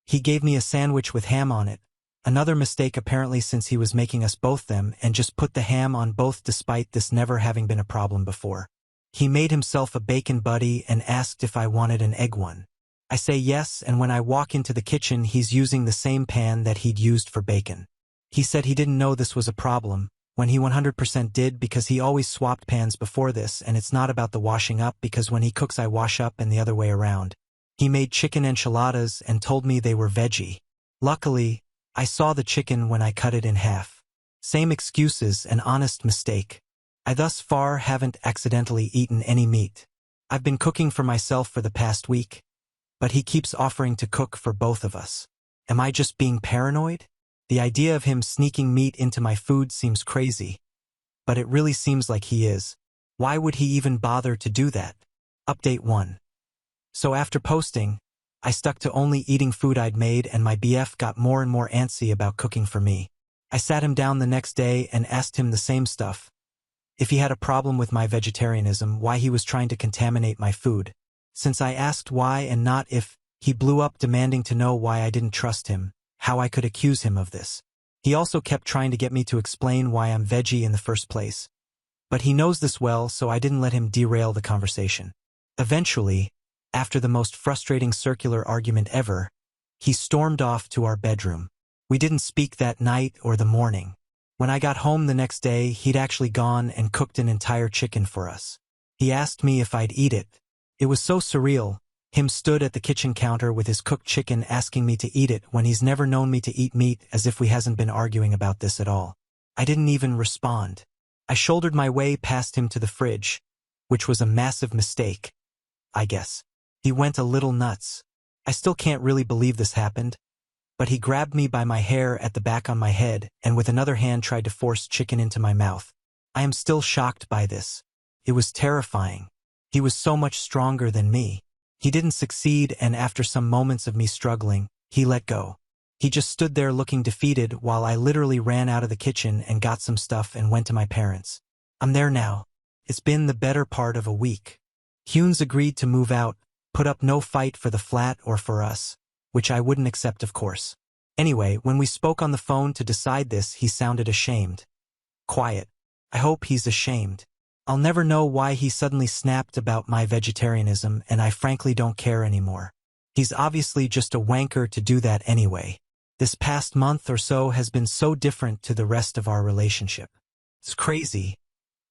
He gave me a sandwich with ham on it. Another mistake apparently since he was making us both them and just put the ham on both despite this never having been a problem before. He made himself a bacon buddy and asked if I wanted an egg one. I say yes, and when I walk into the kitchen he's using the same pan that he'd used for bacon. He said he didn't know this was a problem, when he 100% did because he always swapped pans before this and it's not about the washing up because when he cooks I wash up and the other way around. He made chicken enchiladas and told me they were veggie. Luckily, I saw the chicken when I cut it in half. Same excuses, an honest mistake. I thus far haven't accidentally eaten any meat. I've been cooking for myself for the past week, but he keeps offering to cook for both of us. Am I just being paranoid? The idea of him sneaking meat into my food seems crazy, but it really seems like he is. Why would he even bother to do that? Update 1. So after posting, I stuck to only eating food I'd made and my BF got more and more antsy about cooking for me. I sat him down the next day and asked him the same stuff. If he had a problem with my vegetarianism, why he was trying to contaminate my food. Since I asked why and not if, he blew up demanding to know why I didn't trust him, how I could accuse him of this. He also kept trying to get me to explain why I'm veggie in the first place. But he knows this well, so I didn't let him derail the conversation. Eventually, after the most frustrating circular argument ever, he stormed off to our bedroom. We didn't speak that night or the morning. When I got home the next day, he'd actually gone and cooked an entire chicken for us. He asked me if I'd eat it. It was so surreal. Him stood at the kitchen counter with his cooked chicken asking me to eat it when he's never known me to eat meat, as if we hasn't been arguing about this at all. I didn't even respond. I shouldered my way past him to the fridge, which was a massive mistake, I guess. He went a little nuts. I still can't really believe this happened, but he grabbed me by my hair at the back on my head and with another hand tried to force chicken into my mouth. I am still shocked by this. It was terrifying. He was so much stronger than me. He didn't succeed, and after some moments of me struggling, he let go. He just stood there looking defeated while I literally ran out of the kitchen and got some stuff and went to my parents. I'm there now. It's been the better part of a week. Hunes agreed to move out, put up no fight for the flat or for us, which I wouldn't accept of course. Anyway, when we spoke on the phone to decide this, he sounded ashamed. Quiet. I hope he's ashamed. I'll never know why he suddenly snapped about my vegetarianism, and I frankly don't care anymore. He's obviously just a wanker to do that anyway. This past month or so has been so different to the rest of our relationship. It's crazy,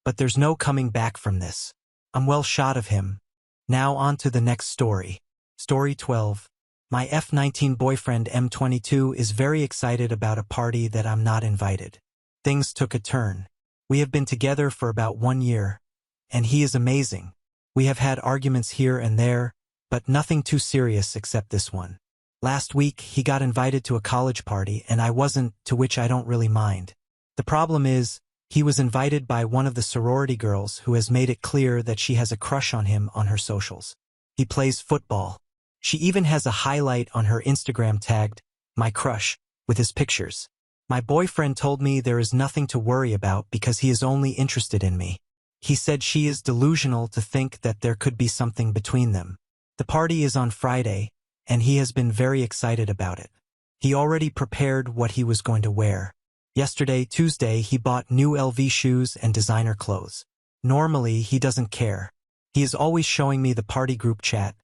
but there's no coming back from this. I'm well shot of him. Now on to the next story. Story 12. My F-19 boyfriend M22 is very excited about a party that I'm not invited. Things took a turn. We have been together for about 1 year, and he is amazing. We have had arguments here and there, but nothing too serious except this one. Last week, he got invited to a college party and I wasn't, to which I don't really mind. The problem is, he was invited by one of the sorority girls who has made it clear that she has a crush on him on her socials. He plays football. She even has a highlight on her Instagram tagged, "My crush," with his pictures. My boyfriend told me there is nothing to worry about because he is only interested in me. He said she is delusional to think that there could be something between them. The party is on Friday, and he has been very excited about it. He already prepared what he was going to wear. Yesterday, Tuesday, he bought new LV shoes and designer clothes. Normally, he doesn't care. He is always showing me the party group chat,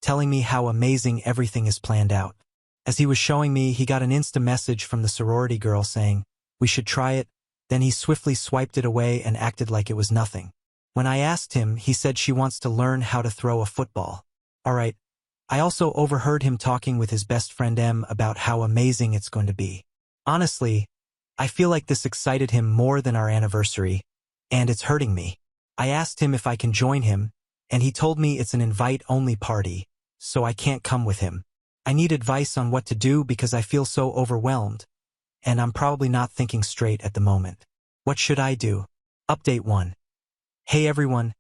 telling me how amazing everything is planned out. As he was showing me, he got an Insta message from the sorority girl saying, "We should try it." Then he swiftly swiped it away and acted like it was nothing. When I asked him, he said she wants to learn how to throw a football. Alright. I also overheard him talking with his best friend M about how amazing it's going to be. Honestly, I feel like this excited him more than our anniversary, and it's hurting me. I asked him if I can join him, and he told me it's an invite-only party, so I can't come with him. I need advice on what to do because I feel so overwhelmed, and I'm probably not thinking straight at the moment. What should I do? Update 1. Hey everyone,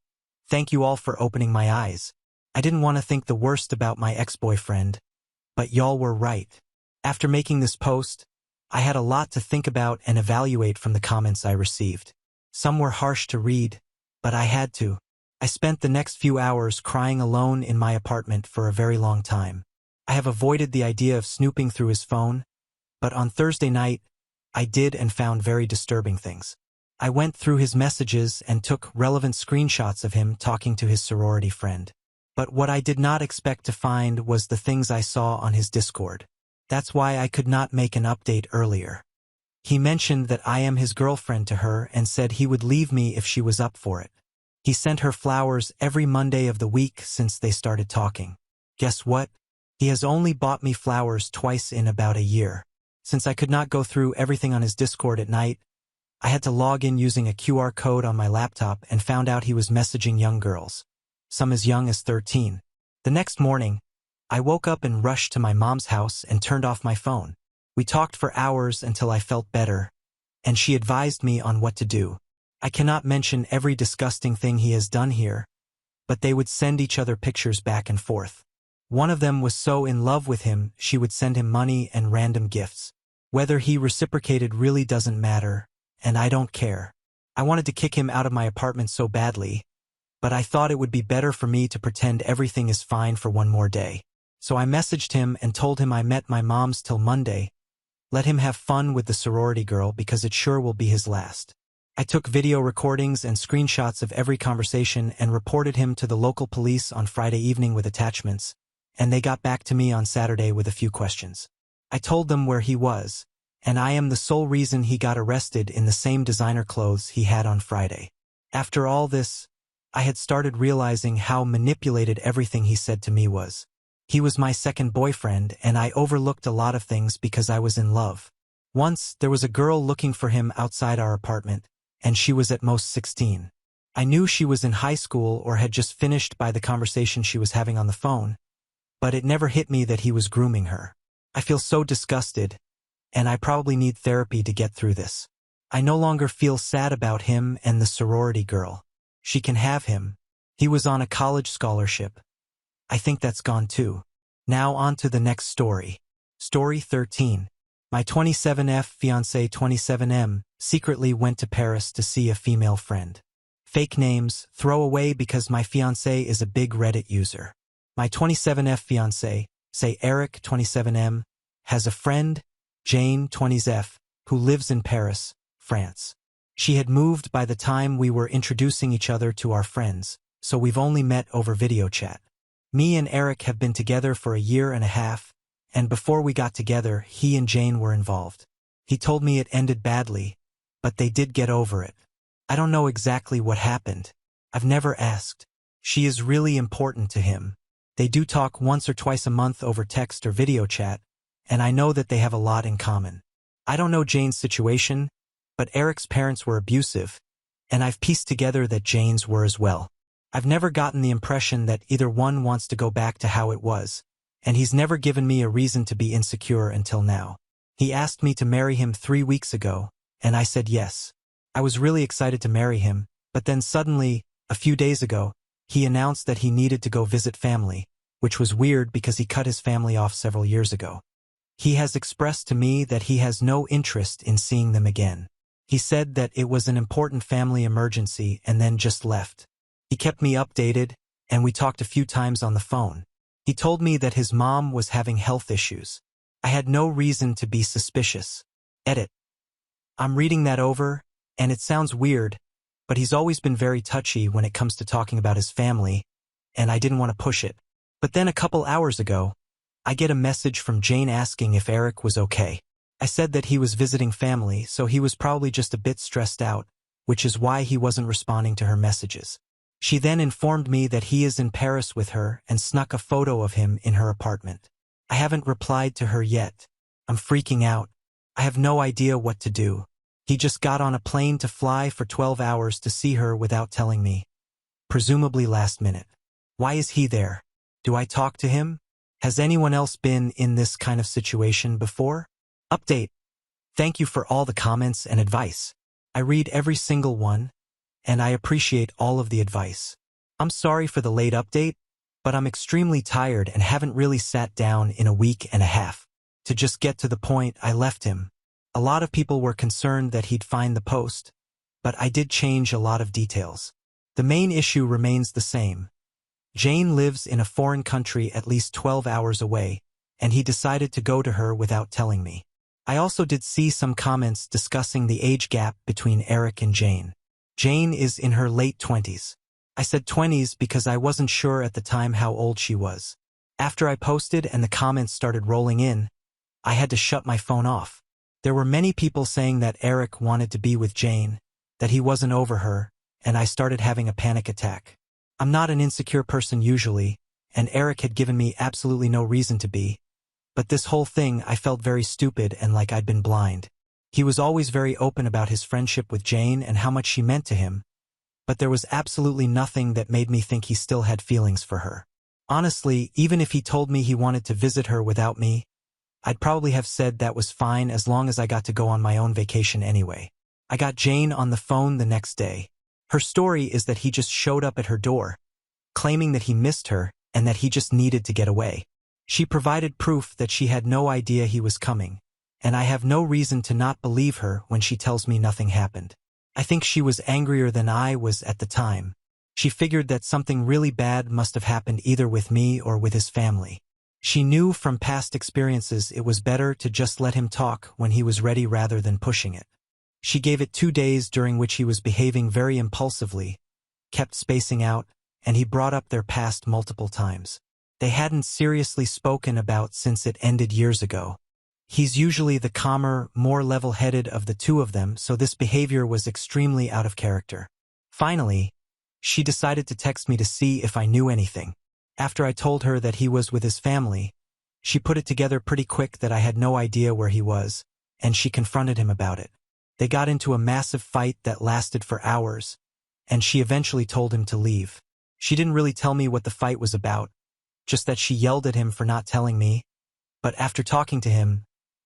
thank you all for opening my eyes. I didn't want to think the worst about my ex-boyfriend, but y'all were right. After making this post, I had a lot to think about and evaluate from the comments I received. Some were harsh to read, but I had to. I spent the next few hours crying alone in my apartment for a very long time. I have avoided the idea of snooping through his phone, but on Thursday night, I did and found very disturbing things. I went through his messages and took relevant screenshots of him talking to his sorority friend. But what I did not expect to find was the things I saw on his Discord. That's why I could not make an update earlier. He mentioned that I am his girlfriend to her and said he would leave me if she was up for it. He sent her flowers every Monday of the week since they started talking. Guess what? He has only bought me flowers twice in about a year. Since I could not go through everything on his Discord at night, I had to log in using a QR code on my laptop and found out he was messaging young girls, some as young as 13. The next morning, I woke up and rushed to my mom's house and turned off my phone. We talked for hours until I felt better, and she advised me on what to do. I cannot mention every disgusting thing he has done here, but they would send each other pictures back and forth. One of them was so in love with him, she would send him money and random gifts. Whether he reciprocated really doesn't matter, and I don't care. I wanted to kick him out of my apartment so badly, but I thought it would be better for me to pretend everything is fine for one more day. So I messaged him and told him I met my mom's till Monday. Let him have fun with the sorority girl because it sure will be his last. I took video recordings and screenshots of every conversation and reported him to the local police on Friday evening with attachments, and they got back to me on Saturday with a few questions. I told them where he was, and I am the sole reason he got arrested in the same designer clothes he had on Friday. After all this, I had started realizing how manipulated everything he said to me was. He was my second boyfriend, and I overlooked a lot of things because I was in love. Once, there was a girl looking for him outside our apartment, and she was at most 16. I knew she was in high school or had just finished by the conversation she was having on the phone, but it never hit me that he was grooming her. I feel so disgusted, and I probably need therapy to get through this. I no longer feel sad about him and the sorority girl. She can have him. He was on a college scholarship. I think that's gone too. Now on to the next story. Story 13. My 27F fiancé 27M secretly went to Paris to see a female friend. Fake names, throw away because my fiancé is a big Reddit user. My 27F fiancé, say Eric 27M, has a friend, Jane 20F, who lives in Paris, France. She had moved by the time we were introducing each other to our friends, so we've only met over video chat. Me and Eric have been together for a year and a half, and before we got together, he and Jane were involved. He told me it ended badly, but they did get over it. I don't know exactly what happened. I've never asked. She is really important to him. They do talk once or twice a month over text or video chat, and I know that they have a lot in common. I don't know Jane's situation, but Eric's parents were abusive, and I've pieced together that Jane's were as well. I've never gotten the impression that either one wants to go back to how it was, and he's never given me a reason to be insecure until now. He asked me to marry him 3 weeks ago, and I said yes. I was really excited to marry him, but then suddenly, a few days ago, he announced that he needed to go visit family, which was weird because he cut his family off several years ago. He has expressed to me that he has no interest in seeing them again. He said that it was an important family emergency and then just left. He kept me updated, and we talked a few times on the phone. He told me that his mom was having health issues. I had no reason to be suspicious. Edit. I'm reading that over, and it sounds weird, but he's always been very touchy when it comes to talking about his family, and I didn't want to push it. But then a couple hours ago, I get a message from Jane asking if Eric was okay. I said that he was visiting family, so he was probably just a bit stressed out, which is why he wasn't responding to her messages. She then informed me that he is in Paris with her and snuck a photo of him in her apartment. I haven't replied to her yet. I'm freaking out. I have no idea what to do. He just got on a plane to fly for 12 hours to see her without telling me. Presumably last minute. Why is he there? Do I talk to him? Has anyone else been in this kind of situation before? Update. Thank you for all the comments and advice. I read every single one, and I appreciate all of the advice. I'm sorry for the late update, but I'm extremely tired and haven't really sat down in a week and a half. To just get to the point, I left him. A lot of people were concerned that he'd find the post, but I did change a lot of details. The main issue remains the same. Jane lives in a foreign country at least 12 hours away, and he decided to go to her without telling me. I also did see some comments discussing the age gap between Eric and Jane. Jane is in her late 20s. I said 20s because I wasn't sure at the time how old she was. After I posted and the comments started rolling in, I had to shut my phone off. There were many people saying that Eric wanted to be with Jane, that he wasn't over her, and I started having a panic attack. I'm not an insecure person usually, and Eric had given me absolutely no reason to be. But this whole thing, I felt very stupid and like I'd been blind. He was always very open about his friendship with Jane and how much she meant to him, but there was absolutely nothing that made me think he still had feelings for her. Honestly, even if he told me he wanted to visit her without me, I'd probably have said that was fine as long as I got to go on my own vacation anyway. I got Jane on the phone the next day. Her story is that he just showed up at her door, claiming that he missed her and that he just needed to get away. She provided proof that she had no idea he was coming, and I have no reason to not believe her when she tells me nothing happened. I think she was angrier than I was at the time. She figured that something really bad must have happened either with me or with his family. She knew from past experiences it was better to just let him talk when he was ready rather than pushing it. She gave it 2 days during which he was behaving very impulsively, kept spacing out, and he brought up their past multiple times. They hadn't seriously spoken about since it ended years ago. He's usually the calmer, more level-headed of the two of them, so this behavior was extremely out of character. Finally, she decided to text me to see if I knew anything. After I told her that he was with his family, she put it together pretty quick that I had no idea where he was, and she confronted him about it. They got into a massive fight that lasted for hours, and she eventually told him to leave. She didn't really tell me what the fight was about, just that she yelled at him for not telling me. But after talking to him,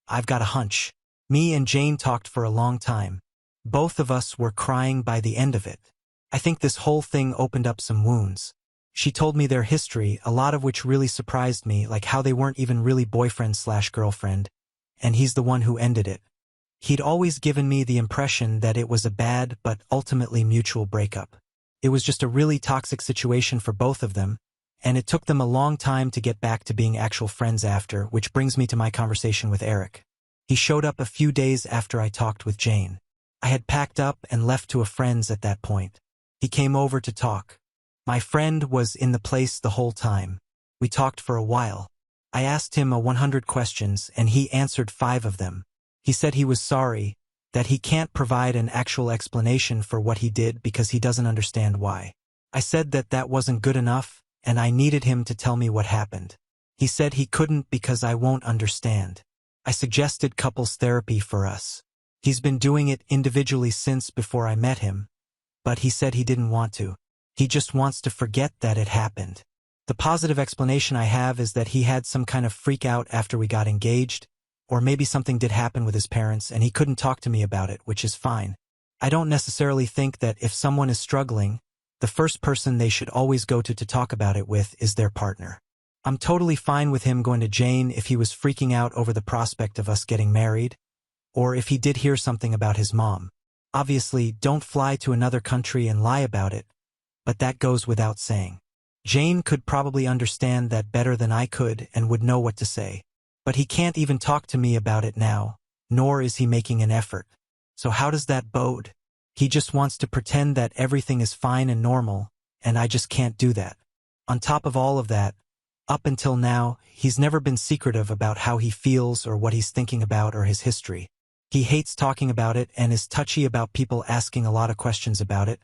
I've got a hunch. Me and Jane talked for a long time. Both of us were crying by the end of it. I think this whole thing opened up some wounds. She told me their history, a lot of which really surprised me, like how they weren't even really boyfriend/girlfriend, and he's the one who ended it. He'd always given me the impression that it was a bad but ultimately mutual breakup. It was just a really toxic situation for both of them, and it took them a long time to get back to being actual friends after, which brings me to my conversation with Eric. He showed up a few days after I talked with Jane. I had packed up and left to a friend's at that point. He came over to talk. My friend was in the place the whole time. We talked for a while. I asked him 100 questions and he answered 5 of them. He said he was sorry, that he can't provide an actual explanation for what he did because he doesn't understand why. I said that that wasn't good enough, and I needed him to tell me what happened. He said he couldn't because I won't understand. I suggested couples therapy for us. He's been doing it individually since before I met him, but he said he didn't want to. He just wants to forget that it happened. The positive explanation I have is that he had some kind of freak out after we got engaged, or maybe something did happen with his parents and he couldn't talk to me about it, which is fine. I don't necessarily think that if someone is struggling, the first person they should always go to talk about it with is their partner. I'm totally fine with him going to Jane if he was freaking out over the prospect of us getting married, or if he did hear something about his mom. Obviously, don't fly to another country and lie about it, but that goes without saying. Jane could probably understand that better than I could and would know what to say. But he can't even talk to me about it now, nor is he making an effort. So how does that bode? He just wants to pretend that everything is fine and normal, and I just can't do that. On top of all of that, up until now, he's never been secretive about how he feels or what he's thinking about or his history. He hates talking about it and is touchy about people asking a lot of questions about it,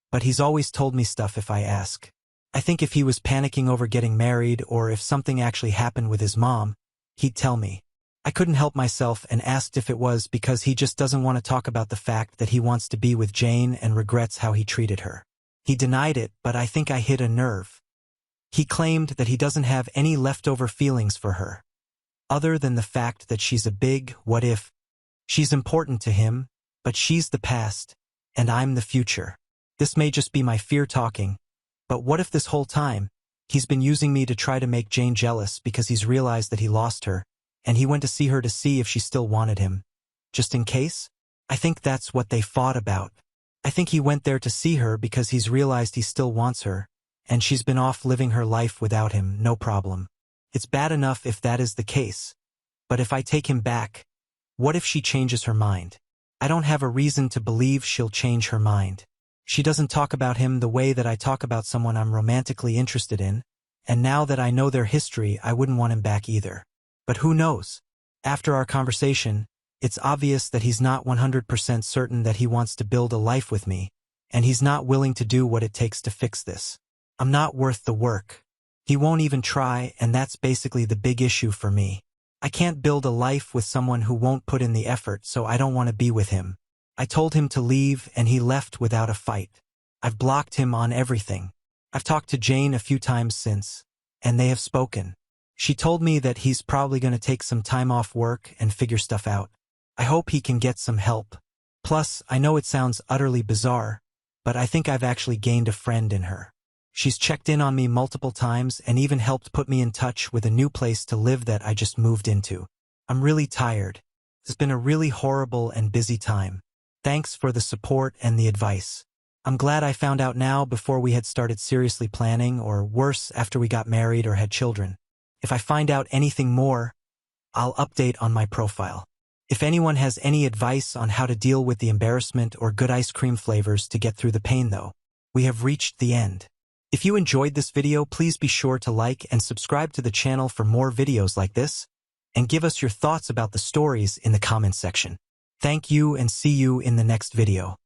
but he's always told me stuff if I ask. I think if he was panicking over getting married or if something actually happened with his mom, he'd tell me. I couldn't help myself and asked if it was because he just doesn't want to talk about the fact that he wants to be with Jane and regrets how he treated her. He denied it, but I think I hit a nerve. He claimed that he doesn't have any leftover feelings for her, other than the fact that she's a big what if. She's important to him, but she's the past, and I'm the future. This may just be my fear talking, but what if this whole time, he's been using me to try to make Jane jealous because he's realized that he lost her, and he went to see her to see if she still wanted him, just in case? I think that's what they fought about. I think he went there to see her because he's realized he still wants her, and she's been off living her life without him, no problem. It's bad enough if that is the case, but if I take him back, what if she changes her mind? I don't have a reason to believe she'll change her mind. She doesn't talk about him the way that I talk about someone I'm romantically interested in, and now that I know their history, I wouldn't want him back either. But who knows? After our conversation, it's obvious that he's not 100% certain that he wants to build a life with me, and he's not willing to do what it takes to fix this. I'm not worth the work. He won't even try, and that's basically the big issue for me. I can't build a life with someone who won't put in the effort, so I don't want to be with him. I told him to leave, and he left without a fight. I've blocked him on everything. I've talked to Jane a few times since, and they have spoken. She told me that he's probably going to take some time off work and figure stuff out. I hope he can get some help. Plus, I know it sounds utterly bizarre, but I think I've actually gained a friend in her. She's checked in on me multiple times and even helped put me in touch with a new place to live that I just moved into. I'm really tired. It's been a really horrible and busy time. Thanks for the support and the advice. I'm glad I found out now before we had started seriously planning, or worse, after we got married or had children. If I find out anything more, I'll update on my profile. If anyone has any advice on how to deal with the embarrassment or good ice cream flavors to get through the pain though, we have reached the end. If you enjoyed this video, please be sure to like and subscribe to the channel for more videos like this, and give us your thoughts about the stories in the comments section. Thank you and see you in the next video.